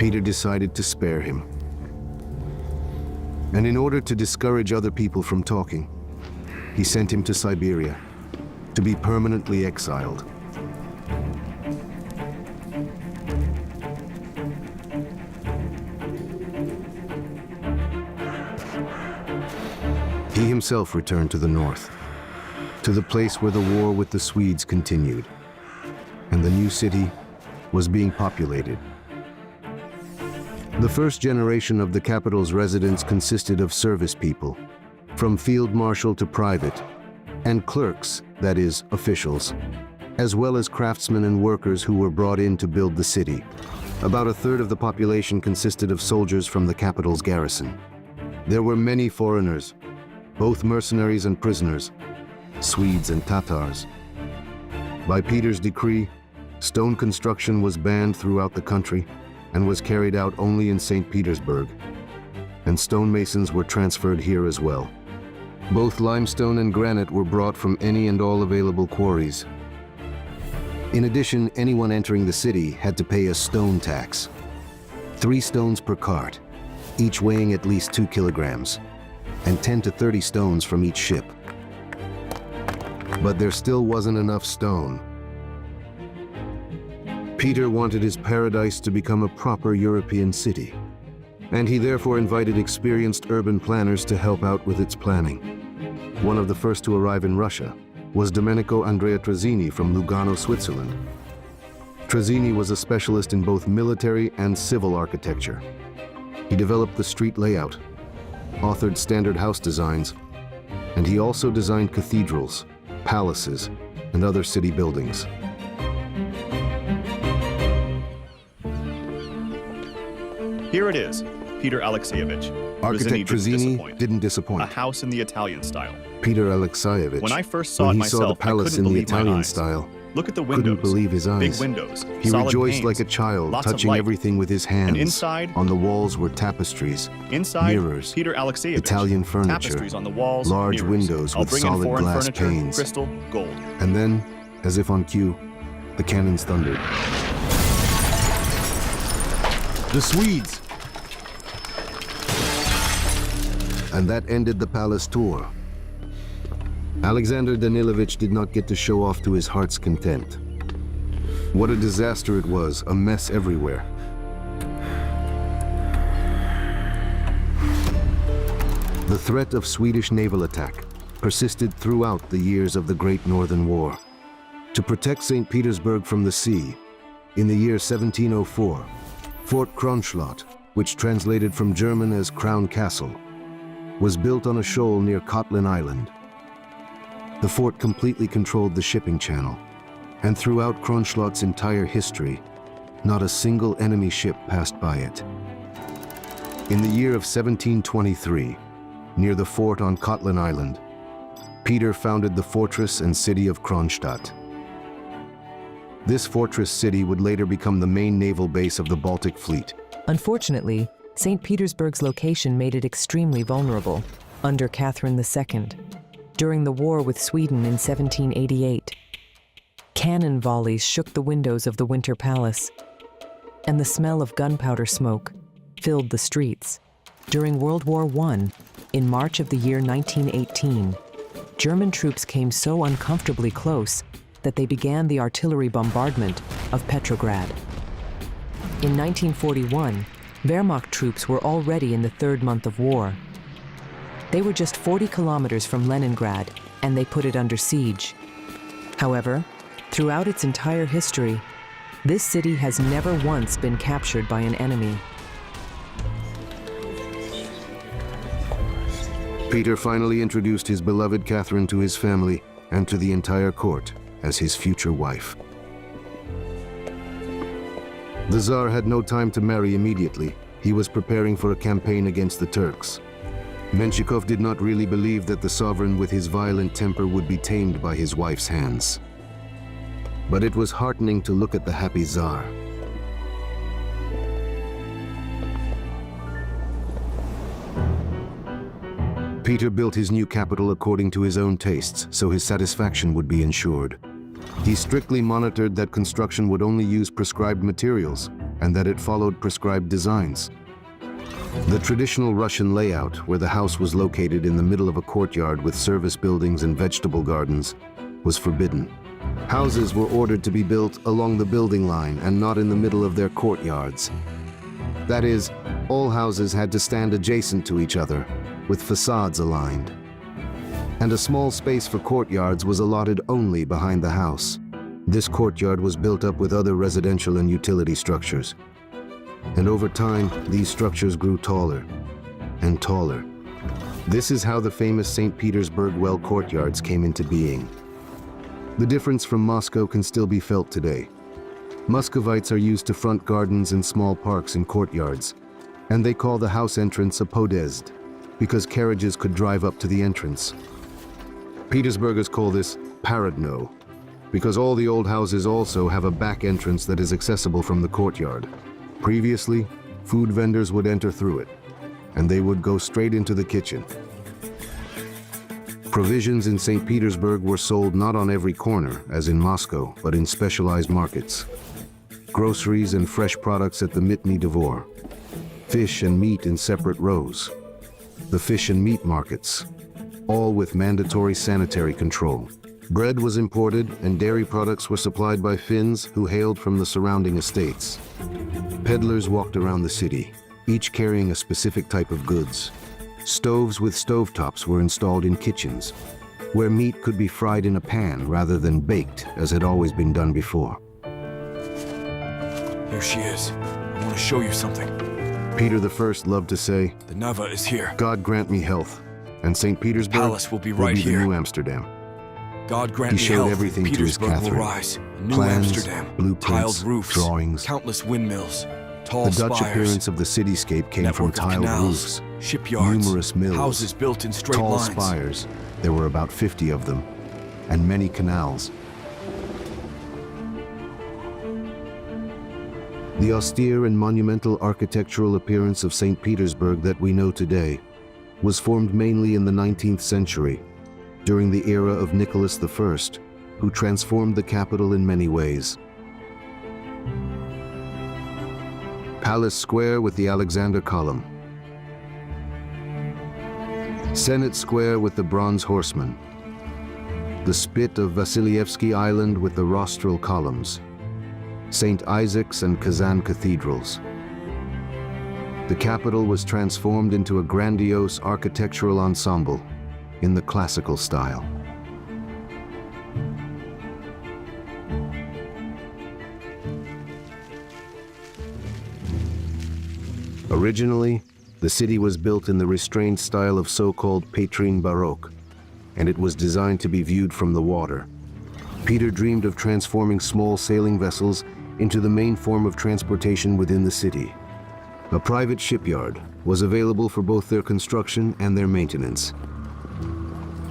Peter decided to spare him. And in order to discourage other people from talking, he sent him to Siberia to be permanently exiled. He himself returned to the north, to the place where the war with the Swedes continued, and the new city was being populated. The first generation of the capital's residents consisted of service people, from field marshal to private, and clerks, that is, officials, as well as craftsmen and workers who were brought in to build the city. About a third of the population consisted of soldiers from the capital's garrison. There were many foreigners, both mercenaries and prisoners, Swedes and Tatars. By Peter's decree, stone construction was banned throughout the country and was carried out only in St. Petersburg, and stonemasons were transferred here as well. Both limestone and granite were brought from any and all available quarries. In addition, anyone entering the city had to pay a stone tax, 3 stones per cart, each weighing at least 2 kilograms, and 10 to 30 stones from each ship. But there still wasn't enough stone. Peter wanted his paradise to become a proper European city, and he therefore invited experienced urban planners to help out with its planning. One of the first to arrive in Russia was Domenico Andrea Trazzini from Lugano, Switzerland. Trazzini was a specialist in both military and civil architecture. He developed the street layout, authored standard house designs, and he also designed cathedrals, palaces, and other city buildings. Here it is, Peter Alexeyevich. Architect Trazzini didn't disappoint. A house in the Italian style. Peter Alexeyevich, When I first saw it when he myself, saw the palace in the Italian style, Look at the windows. couldn't believe his eyes. Big windows. He solid rejoiced panes, like a child, lots of touching light. everything with his hands. And inside, on the walls were tapestries, inside, mirrors, Peter Alexeyevich. Italian furniture, Tapestries on the walls, large mirrors. windows I'll with bring in solid foreign glass furniture, panes. crystal, gold. And then, as if on cue, the cannons thundered. The Swedes! And that ended the palace tour. Alexander Danilovich did not get to show off to his heart's content. What a disaster it was, a mess everywhere. The threat of Swedish naval attack persisted throughout the years of the Great Northern War. To protect St. Petersburg from the sea, in the year 1704, Fort Kronstadt, which translated from German as Crown Castle, was built on a shoal near Kotlin Island. The fort completely controlled the shipping channel, and throughout Kronstadt's entire history, not a single enemy ship passed by it. In the year of 1723, near the fort on Kotlin Island, Peter founded the fortress and city of Kronstadt. This fortress city would later become the main naval base of the Baltic Fleet. Unfortunately, St. Petersburg's location made it extremely vulnerable under Catherine II during the war with Sweden in 1788. Cannon volleys shook the windows of the Winter Palace, and the smell of gunpowder smoke filled the streets. During World War I, in March of the year 1918, German troops came so uncomfortably close that they began the artillery bombardment of Petrograd. In 1941, Wehrmacht troops were already in the 3rd month of war. They were just 40 kilometers from Leningrad, and they put it under siege. However, throughout its entire history, this city has never once been captured by an enemy. Peter finally introduced his beloved Catherine to his family and to the entire court as his future wife. The Tsar had no time to marry immediately, He was preparing for a campaign against the Turks. Menshikov did not really believe that the sovereign with his violent temper would be tamed by his wife's hands. But it was heartening to look at the happy Tsar. Peter built his new capital according to his own tastes, so his satisfaction would be ensured. He strictly monitored that construction would only use prescribed materials, and that it followed prescribed designs. The traditional Russian layout, where the house was located in the middle of a courtyard with service buildings and vegetable gardens, was forbidden. Houses were ordered to be built along the building line and not in the middle of their courtyards. That is, all houses had to stand adjacent to each other, with facades aligned. And a small space for courtyards was allotted only behind the house. This courtyard was built up with other residential and utility structures. And over time, these structures grew taller and taller. This is how the famous St. Petersburg well courtyards came into being. The difference from Moscow can still be felt today. Muscovites are used to front gardens and small parks in courtyards, and they call the house entrance a podezd, because carriages could drive up to the entrance. Petersburgers call this paradno, because all the old houses also have a back entrance that is accessible from the courtyard. Previously, food vendors would enter through it, and they would go straight into the kitchen. Provisions in St. Petersburg were sold not on every corner, as in Moscow, but in specialized markets. Groceries and fresh products at the Mitny Dvor. Fish and meat in separate rows. The fish and meat markets, all with mandatory sanitary control. Bread was imported and dairy products were supplied by Finns who hailed from the surrounding estates. Peddlers walked around the city, each carrying a specific type of goods. Stoves with stovetops were installed in kitchens, where meat could be fried in a pan rather than baked, as had always been done before. Here she is. I want to show you something. Peter I loved to say, The Neva is here. God grant me health, and St. Petersburg Palace will be right the here. new Amsterdam. God grant He me showed health. everything to his Petersburg will Catherine. rise. A new Plans, Amsterdam. blueprints, Tiled roofs. drawings. Countless windmills. Tall The Dutch spires. appearance of the cityscape came from Network of tiled canals, roofs, shipyards, numerous mills, houses built in straight tall lines. spires, there were about 50 of them, and many canals. The austere and monumental architectural appearance of St. Petersburg that we know today was formed mainly in the 19th century, during the era of Nicholas I, who transformed the capital in many ways. Palace Square with the Alexander Column. Senate Square with the Bronze Horseman. The spit of Vasilyevsky Island with the rostral columns. St. Isaac's and Kazan cathedrals. The capital was transformed into a grandiose architectural ensemble in the classical style. Originally, the city was built in the restrained style of so-called Petrine Baroque, and it was designed to be viewed from the water. Peter dreamed of transforming small sailing vessels into the main form of transportation within the city. A private shipyard was available for both their construction and their maintenance.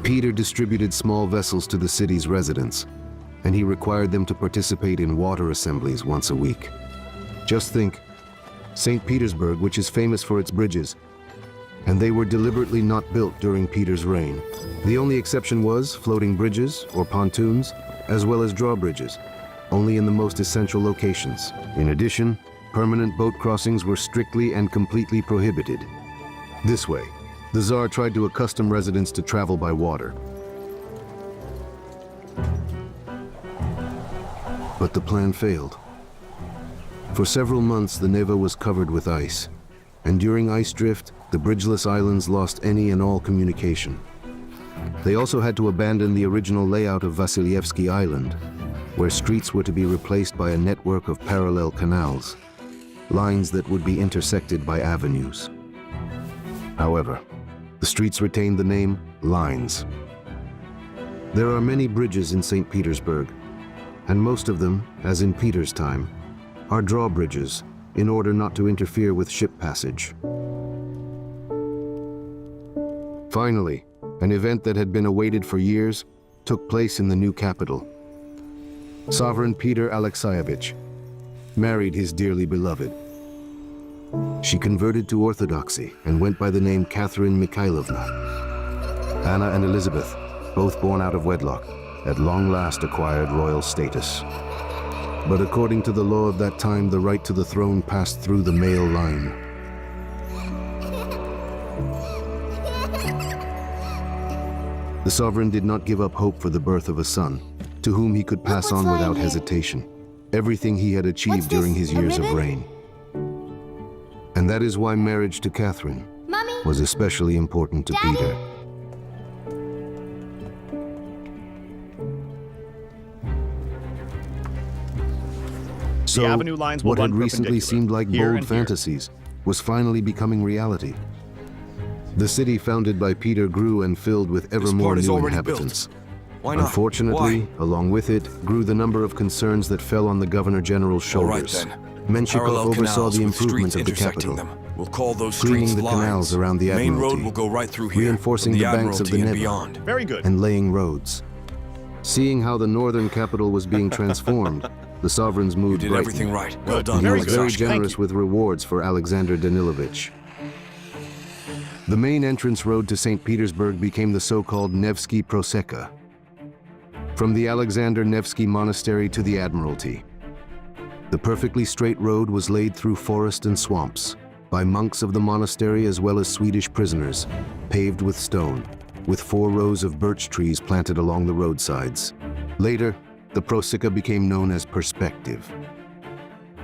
Peter distributed small vessels to the city's residents, and he required them to participate in water assemblies once a week. Just think, St. Petersburg, which is famous for its bridges, and they were deliberately not built during Peter's reign. The only exception was floating bridges or pontoons, as well as drawbridges, only in the most essential locations. In addition, permanent boat crossings were strictly and completely prohibited. This way, the Tsar tried to accustom residents to travel by water. But the plan failed. For several months, the Neva was covered with ice, and during ice drift, the bridgeless islands lost any and all communication. They also had to abandon the original layout of Vasilyevsky Island, where streets were to be replaced by a network of parallel canals, lines that would be intersected by avenues. However, the streets retained the name lines. There are many bridges in St. Petersburg, and most of them, as in Peter's time, are drawbridges in order not to interfere with ship passage. Finally, an event that had been awaited for years took place in the new capital. Sovereign Peter Alexeyevich married his dearly beloved. She converted to Orthodoxy and went by the name Catherine Mikhailovna. Anna and Elizabeth, both born out of wedlock, at long last acquired royal status. But according to the law of that time, the right to the throne passed through the male line. The sovereign did not give up hope for the birth of a son, to whom he could pass on without hesitation everything he had achieved during his years of reign. And that is why marriage to Catherine was especially important to Peter. So, avenue lines will what had run recently perpendicular, seemed like here bold and here. fantasies was finally becoming reality. The city founded by Peter grew and filled with ever This more part is new already inhabitants. built. Why not? Unfortunately, along with it, grew the number of concerns that fell on the Governor-General's All right shoulders. then. Menshikov Parallel oversaw canals the with improvement streets of the intersecting capital, them. We'll call those cleaning streets the lines. canals around the Main road Admiralty, will go right through here. reinforcing from the banks of the Admiralty and Neva, beyond. Very good. and laying roads. Seeing how the northern capital was being transformed, the sovereign's You mood did brightened. everything right. Well done, And he was good. very Alexei. Thank generous you. with rewards for Alexander Danilovich. The main entrance road to St. Petersburg became the so-called Nevsky Proseka, from the Alexander Nevsky Monastery to the Admiralty. The perfectly straight road was laid through forest and swamps, by monks of the monastery as well as Swedish prisoners, paved with stone, with 4 rows of birch trees planted along the roadsides. Later, the Proseka became known as Perspective.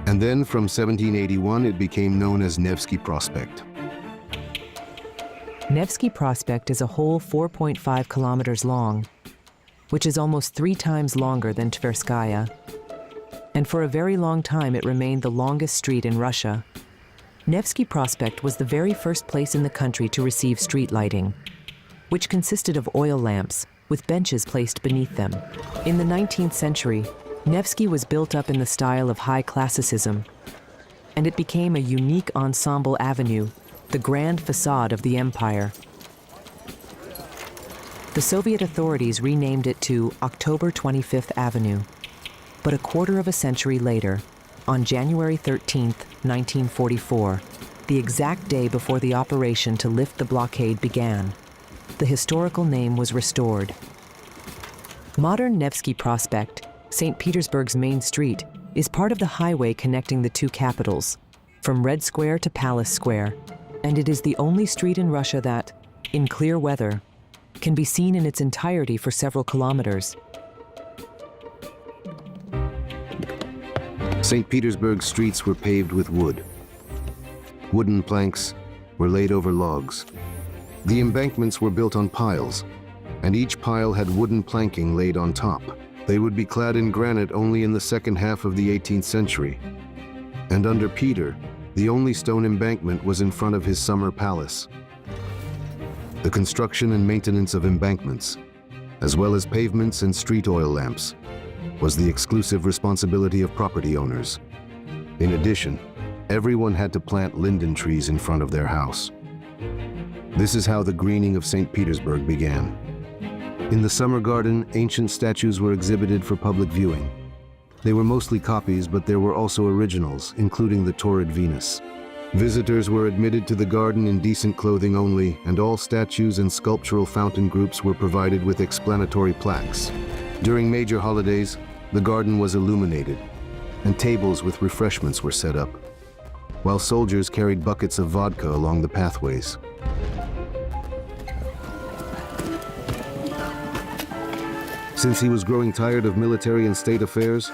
And then from 1781, it became known as Nevsky Prospect. Nevsky Prospect is a whole 4.5 kilometers long, which is almost 3 times longer than Tverskaya. And for a very long time, it remained the longest street in Russia. Nevsky Prospect was the very first place in the country to receive street lighting, which consisted of oil lamps with benches placed beneath them. In the 19th century, Nevsky was built up in the style of high classicism, and it became a unique ensemble avenue, the grand facade of the empire. The Soviet authorities renamed it to October 25th Avenue. But a quarter of a century later, on January 13th, 1944, the exact day before the operation to lift the blockade began, the historical name was restored. Modern Nevsky Prospect, St. Petersburg's main street, is part of the highway connecting the two capitals, from Red Square to Palace Square, and it is the only street in Russia that, in clear weather, can be seen in its entirety for several kilometers. St. Petersburg's streets were paved with wood. Wooden planks were laid over logs. The embankments were built on piles, and each pile had wooden planking laid on top. They would be clad in granite only in the second half of the 18th century. And under Peter, the only stone embankment was in front of his summer palace. The construction and maintenance of embankments, as well as pavements and street oil lamps, was the exclusive responsibility of property owners. In addition, everyone had to plant linden trees in front of their house. This is how the greening of St. Petersburg began. In the summer garden, ancient statues were exhibited for public viewing. They were mostly copies, but there were also originals, including the Taurid Venus. Visitors were admitted to the garden in decent clothing only, and all statues and sculptural fountain groups were provided with explanatory plaques. During major holidays, the garden was illuminated, and tables with refreshments were set up, while soldiers carried buckets of vodka along the pathways. Since he was growing tired of military and state affairs,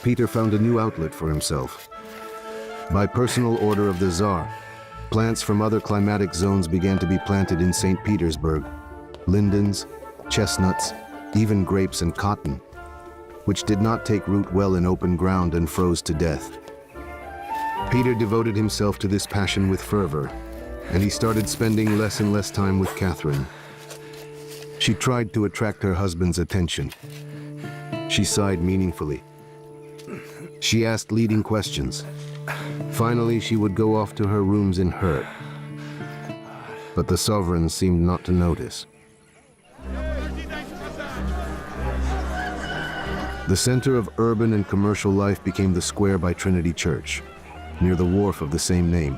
Peter found a new outlet for himself. By personal order of the Tsar, plants from other climatic zones began to be planted in St. Petersburg: lindens, chestnuts, even grapes and cotton, which did not take root well in open ground and froze to death. Peter devoted himself to this passion with fervor, and he started spending less and less time with Catherine. She tried to attract her husband's attention. She sighed meaningfully. She asked leading questions, Finally, she would go off to her rooms in hurt. But the sovereign seemed not to notice. The center of urban and commercial life became the square by Trinity Church, near the wharf of the same name.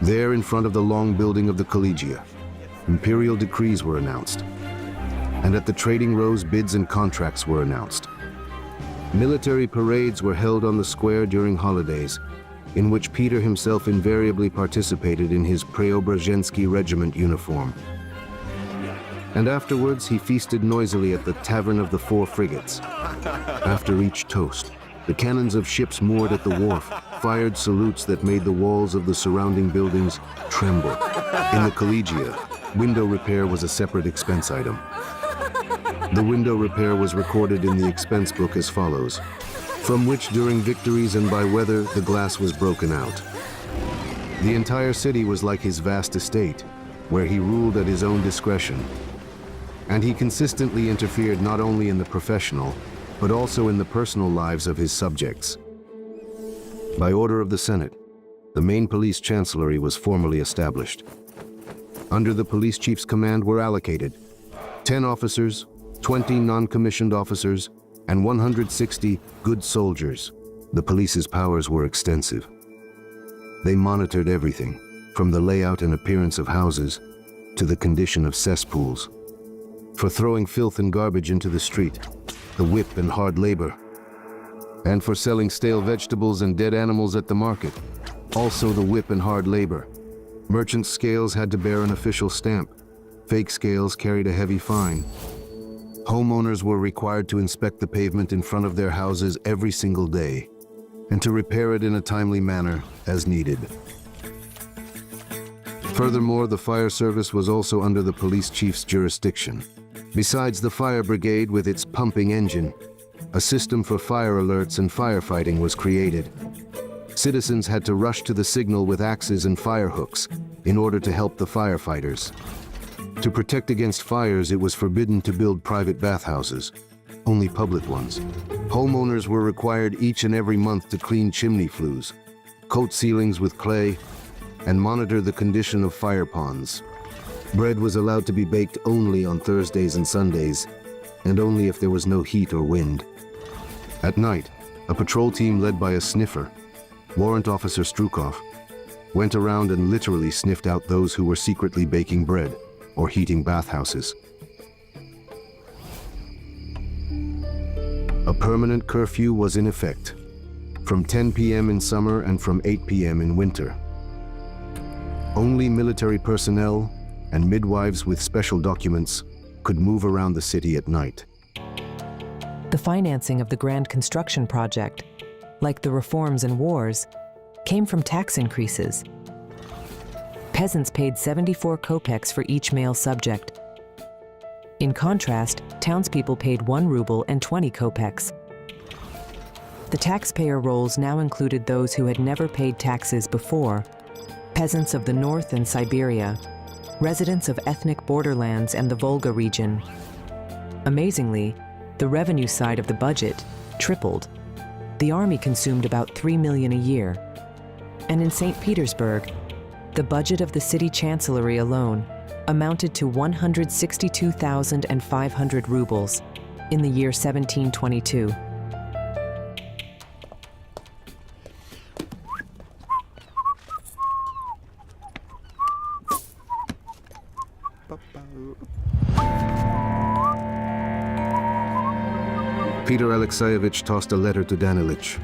There, in front of the long building of the Collegia, imperial decrees were announced. And at the trading rows, bids and contracts were announced. Military parades were held on the square during holidays, in which Peter himself invariably participated in his Preobrazhensky regiment uniform. And afterwards, he feasted noisily at the Tavern of the Four Frigates. After each toast, the cannons of ships moored at the wharf fired salutes that made the walls of the surrounding buildings tremble. In the Collegia, window repair was a separate expense item. The window repair was recorded in the expense book as follows, from which during victories and by weather the glass was broken out. The entire city was like his vast estate, where he ruled at his own discretion. And he consistently interfered not only in the professional, but also in the personal lives of his subjects. By order of the Senate, the main police chancellery was formally established. Under the police chief's command were allocated 10 officers, 20 non-commissioned officers, and 160 good soldiers. The police's powers were extensive. They monitored everything, from the layout and appearance of houses to the condition of cesspools. For throwing filth and garbage into the street, the whip and hard labor. And for selling stale vegetables and dead animals at the market, also the whip and hard labor. Merchants' scales had to bear an official stamp. Fake scales carried a heavy fine. Homeowners were required to inspect the pavement in front of their houses every single day, and to repair it in a timely manner as needed. Furthermore, the fire service was also under the police chief's jurisdiction. Besides the fire brigade with its pumping engine, a system for fire alerts and firefighting was created. Citizens had to rush to the signal with axes and fire hooks in order to help the firefighters. To protect against fires, it was forbidden to build private bathhouses, only public ones. Homeowners were required each and every month to clean chimney flues, coat ceilings with clay, and monitor the condition of fire ponds. Bread was allowed to be baked only on Thursdays and Sundays, and only if there was no heat or wind. At night, a patrol team led by a sniffer, Warrant Officer Strukov, went around and literally sniffed out those who were secretly baking bread or heating bathhouses. A permanent curfew was in effect, from 10 p.m. in summer and from 8 p.m. in winter. Only military personnel and midwives with special documents could move around the city at night. The financing of the grand construction project, like the reforms and wars, came from tax increases. Peasants paid 74 kopecks for each male subject. In contrast, townspeople paid 1 ruble and 20 kopecks. The taxpayer rolls now included those who had never paid taxes before, peasants of the north and Siberia, residents of ethnic borderlands and the Volga region. Amazingly, the revenue side of the budget tripled. The army consumed about 3 million a year. And in St. Petersburg, the budget of the city chancellery alone amounted to 162,500 rubles in the year 1722. Peter Alexeyevich tossed a letter to Danilich.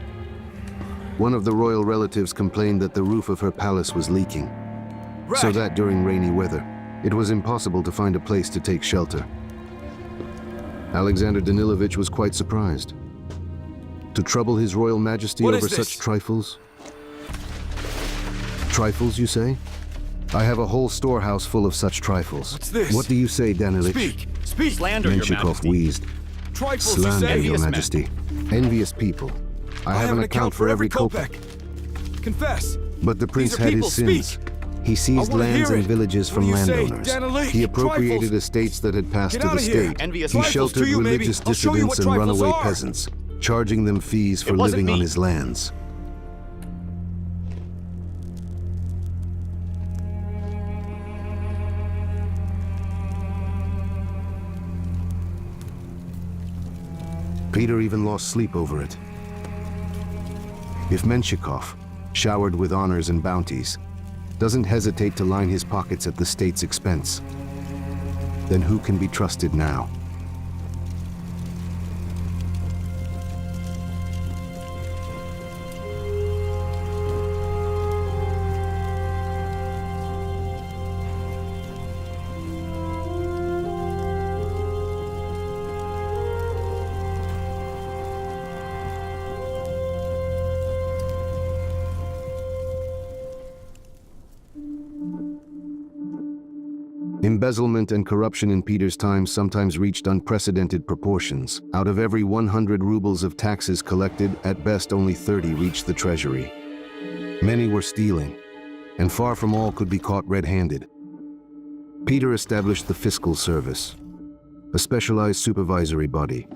One of the royal relatives complained that the roof of her palace was leaking, so that during rainy weather, it was impossible to find a place to take shelter. Alexander Danilovich was quite surprised. To trouble His Royal Majesty over such trifles? Trifles, you say? I have a whole storehouse full of such trifles. What's this? What do you say, Danilich? Speak! Speak! Slander, Your Menshikov Majesty. wheezed. Trifles, you Slander, say? Your Majesty. Envious people. I have an account for every kopeck. Confess! But the prince These are had people. his sins. Speak. He seized I wanna lands hear and it. villages What from do you say, landowners. Danilich? He appropriated Trifles. estates that had passed Get to the outta here. state. Envious He trifles sheltered to you, maybe. religious I'll show you dissidents what and runaway trifles are. peasants, charging them fees for It wasn't living on me. his lands. Peter even lost sleep over it. If Menshikov, showered with honors and bounties, doesn't hesitate to line his pockets at the state's expense, then who can be trusted now? Embezzlement and corruption in Peter's time sometimes reached unprecedented proportions. Out of every 100 rubles of taxes collected, at best only 30 reached the treasury. Many were stealing, and far from all could be caught red-handed. Peter established the Fiscal Service, a specialized supervisory body.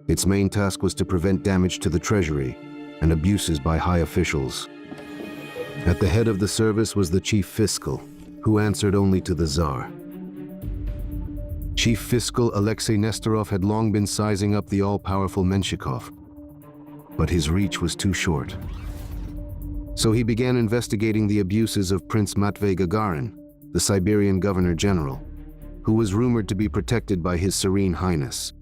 Its main task was to prevent damage to the treasury and abuses by high officials. At the head of the service was the chief fiscal, who answered only to the Tsar. Chief Fiscal Alexei Nestorov had long been sizing up the all-powerful Menshikov, but his reach was too short. So he began investigating the abuses of Prince Matvei Gagarin, the Siberian Governor-General, who was rumored to be protected by His Serene Highness.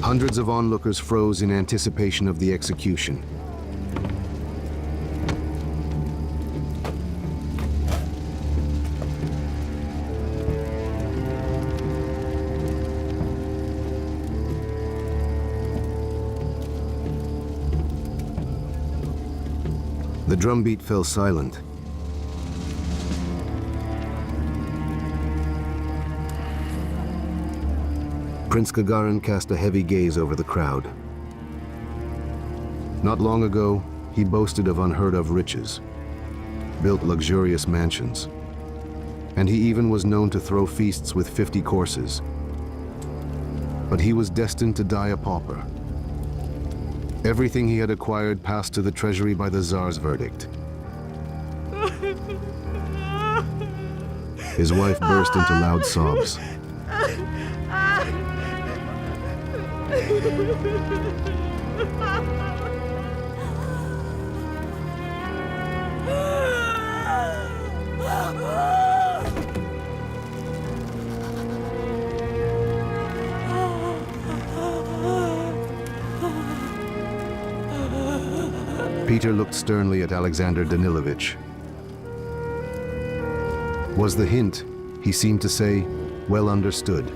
Hundreds of onlookers froze in anticipation of the execution. The drumbeat fell silent. Prince Gagarin cast a heavy gaze over the crowd. Not long ago, he boasted of unheard-of riches, built luxurious mansions, and he even was known to throw feasts with 50 courses. But he was destined to die a pauper. Everything he had acquired passed to the treasury by the Tsar's verdict. His wife burst into loud sobs. Peter looked sternly at Alexander Danilovich. Was the hint, he seemed to say, well understood?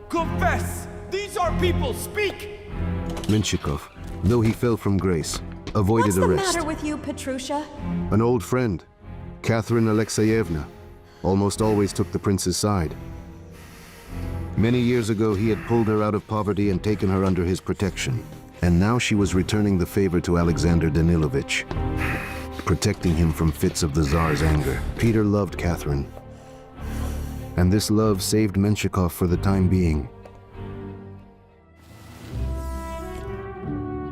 Confess! These are people! Speak! Menshikov, though he fell from grace, avoided arrest. What's the matter with you, Petrusha? An old friend, Catherine Alexeyevna, almost always took the prince's side. Many years ago, he had pulled her out of poverty and taken her under his protection. And now she was returning the favor to Alexander Danilovich, protecting him from fits of the Tsar's anger. Peter loved Catherine, and this love saved Menshikov for the time being.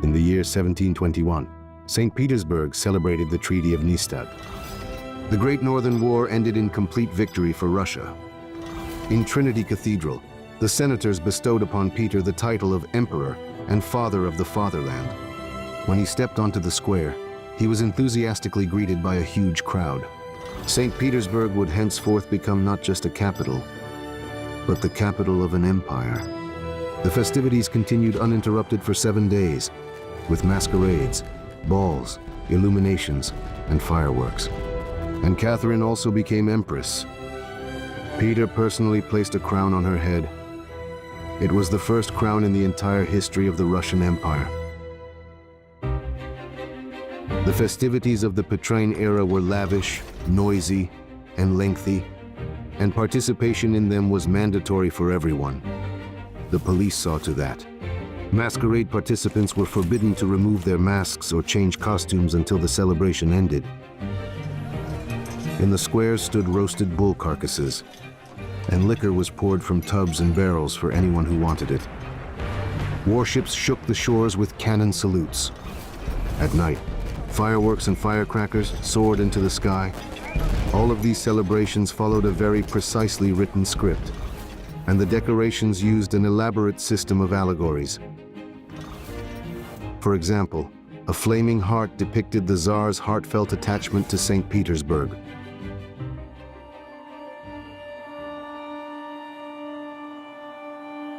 In the year 1721, St. Petersburg celebrated the Treaty of Nystad. The Great Northern War ended in complete victory for Russia. In Trinity Cathedral, the senators bestowed upon Peter the title of Emperor and Father of the Fatherland. When he stepped onto the square, he was enthusiastically greeted by a huge crowd. St. Petersburg would henceforth become not just a capital, but the capital of an empire. The festivities continued uninterrupted for 7 days, with masquerades, balls, illuminations, and fireworks. And Catherine also became empress. Peter personally placed a crown on her head. It was the first crown in the entire history of the Russian Empire. The festivities of the Petrine era were lavish, noisy, and lengthy, and participation in them was mandatory for everyone. The police saw to that. Masquerade participants were forbidden to remove their masks or change costumes until the celebration ended. In the squares stood roasted bull carcasses, and liquor was poured from tubs and barrels for anyone who wanted it. Warships shook the shores with cannon salutes. At night, fireworks and firecrackers soared into the sky. All of these celebrations followed a very precisely written script, and the decorations used an elaborate system of allegories. For example, a flaming heart depicted the Tsar's heartfelt attachment to St. Petersburg.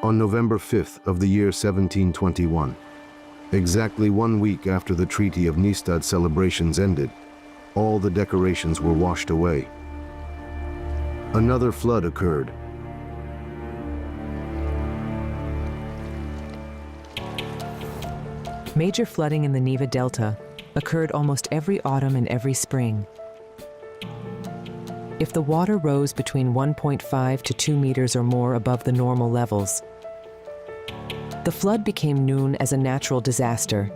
On November 5th of the year 1721, exactly 1 week after the Treaty of Nystad celebrations ended, all the decorations were washed away. Another flood occurred. Major flooding in the Neva Delta occurred almost every autumn and every spring. If the water rose between 1.5 to 2 meters or more above the normal levels, the flood became known as a natural disaster.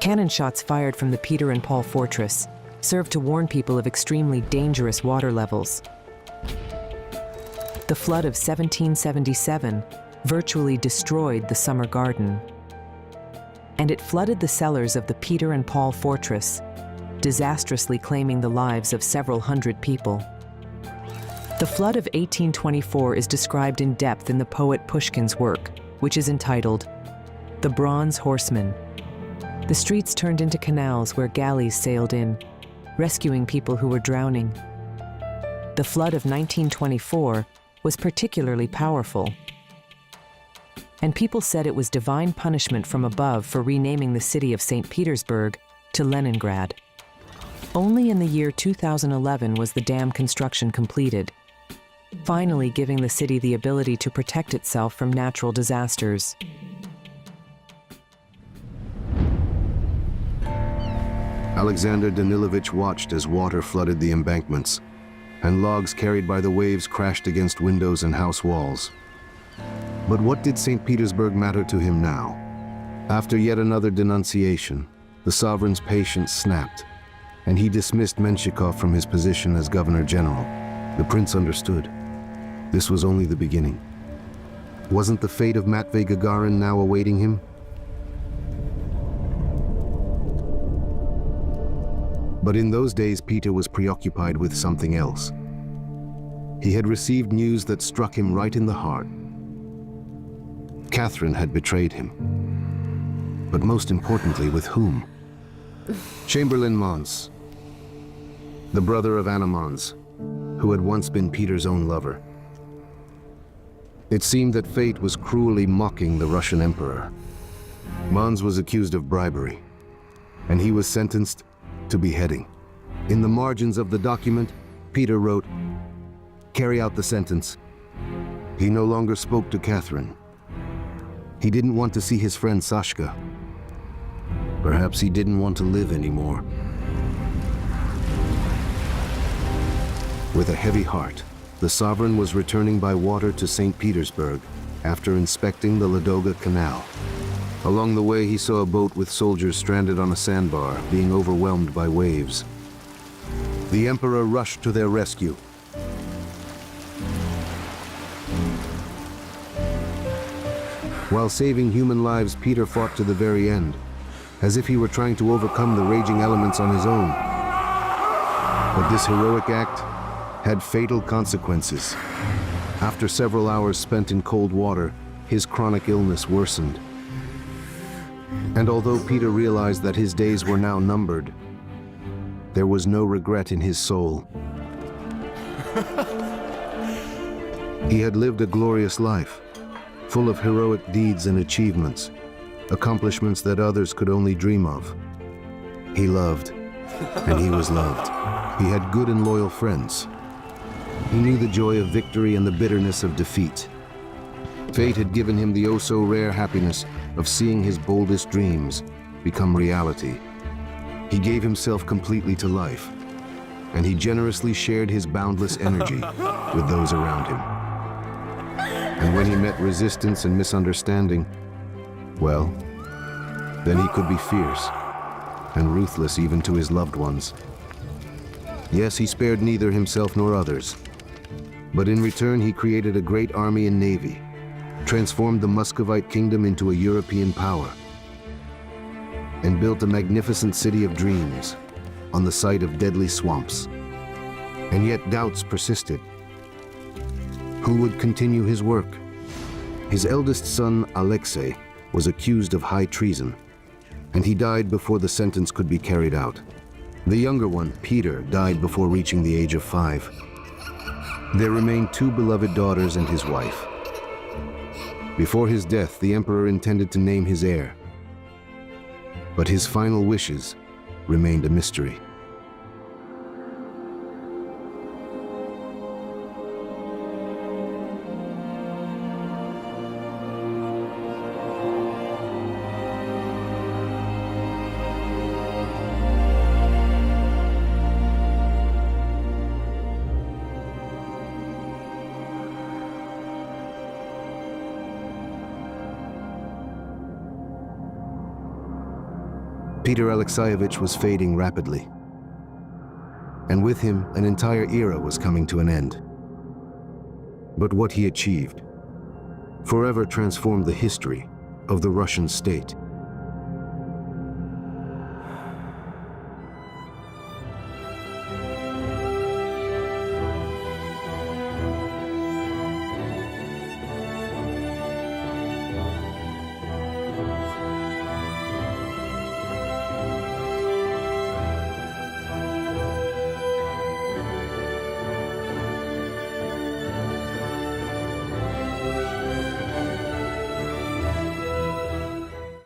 Cannon shots fired from the Peter and Paul fortress served to warn people of extremely dangerous water levels. The flood of 1777 virtually destroyed the summer garden, and it flooded the cellars of the Peter and Paul fortress, disastrously claiming the lives of several hundred people. The flood of 1824 is described in depth in the poet Pushkin's work, which is entitled The Bronze Horseman. The streets turned into canals where galleys sailed in, rescuing people who were drowning. The flood of 1924 was particularly powerful, and people said it was divine punishment from above for renaming the city of St. Petersburg to Leningrad. Only in the year 2011 was the dam construction completed, finally giving the city the ability to protect itself from natural disasters. Alexander Danilovich watched as water flooded the embankments, and logs carried by the waves crashed against windows and house walls. But what did St. Petersburg matter to him now? After yet another denunciation, the sovereign's patience snapped, and he dismissed Menshikov from his position as Governor General. The prince understood. This was only the beginning. Wasn't the fate of Matvei Gagarin now awaiting him? But in those days, Peter was preoccupied with something else. He had received news that struck him right in the heart. Catherine had betrayed him. But most importantly, with whom? Chamberlain Mons, the brother of Anna Mons, who had once been Peter's own lover. It seemed that fate was cruelly mocking the Russian emperor. Mons was accused of bribery, and he was sentenced to beheading. In the margins of the document, Peter wrote, "Carry out the sentence." He no longer spoke to Catherine. He didn't want to see his friend Sashka. Perhaps he didn't want to live anymore. With a heavy heart, the sovereign was returning by water to St. Petersburg after inspecting the Ladoga Canal. Along the way, he saw a boat with soldiers stranded on a sandbar, being overwhelmed by waves. The emperor rushed to their rescue. While saving human lives, Peter fought to the very end, as if he were trying to overcome the raging elements on his own. But this heroic act had fatal consequences. After several hours spent in cold water, his chronic illness worsened. And although Peter realized that his days were now numbered, there was no regret in his soul. He had lived a glorious life, full of heroic deeds and achievements, accomplishments that others could only dream of. He loved, and he was loved. He had good and loyal friends. He knew the joy of victory and the bitterness of defeat. Fate had given him the oh-so-rare happiness of seeing his boldest dreams become reality. He gave himself completely to life, and he generously shared his boundless energy with those around him. And when he met resistance and misunderstanding, well, then he could be fierce and ruthless even to his loved ones. Yes, he spared neither himself nor others, but in return he created a great army and navy, transformed the Muscovite kingdom into a European power, and built a magnificent city of dreams on the site of deadly swamps. And yet doubts persisted. Who would continue his work? His eldest son, Alexei, was accused of high treason, and he died before the sentence could be carried out. The younger one, Peter, died before reaching the age of 5. There remained 2 beloved daughters and his wife. Before his death, the emperor intended to name his heir, but his final wishes remained a mystery. Peter Alexeyevich was fading rapidly, and with him, an entire era was coming to an end. But what he achieved forever transformed the history of the Russian state.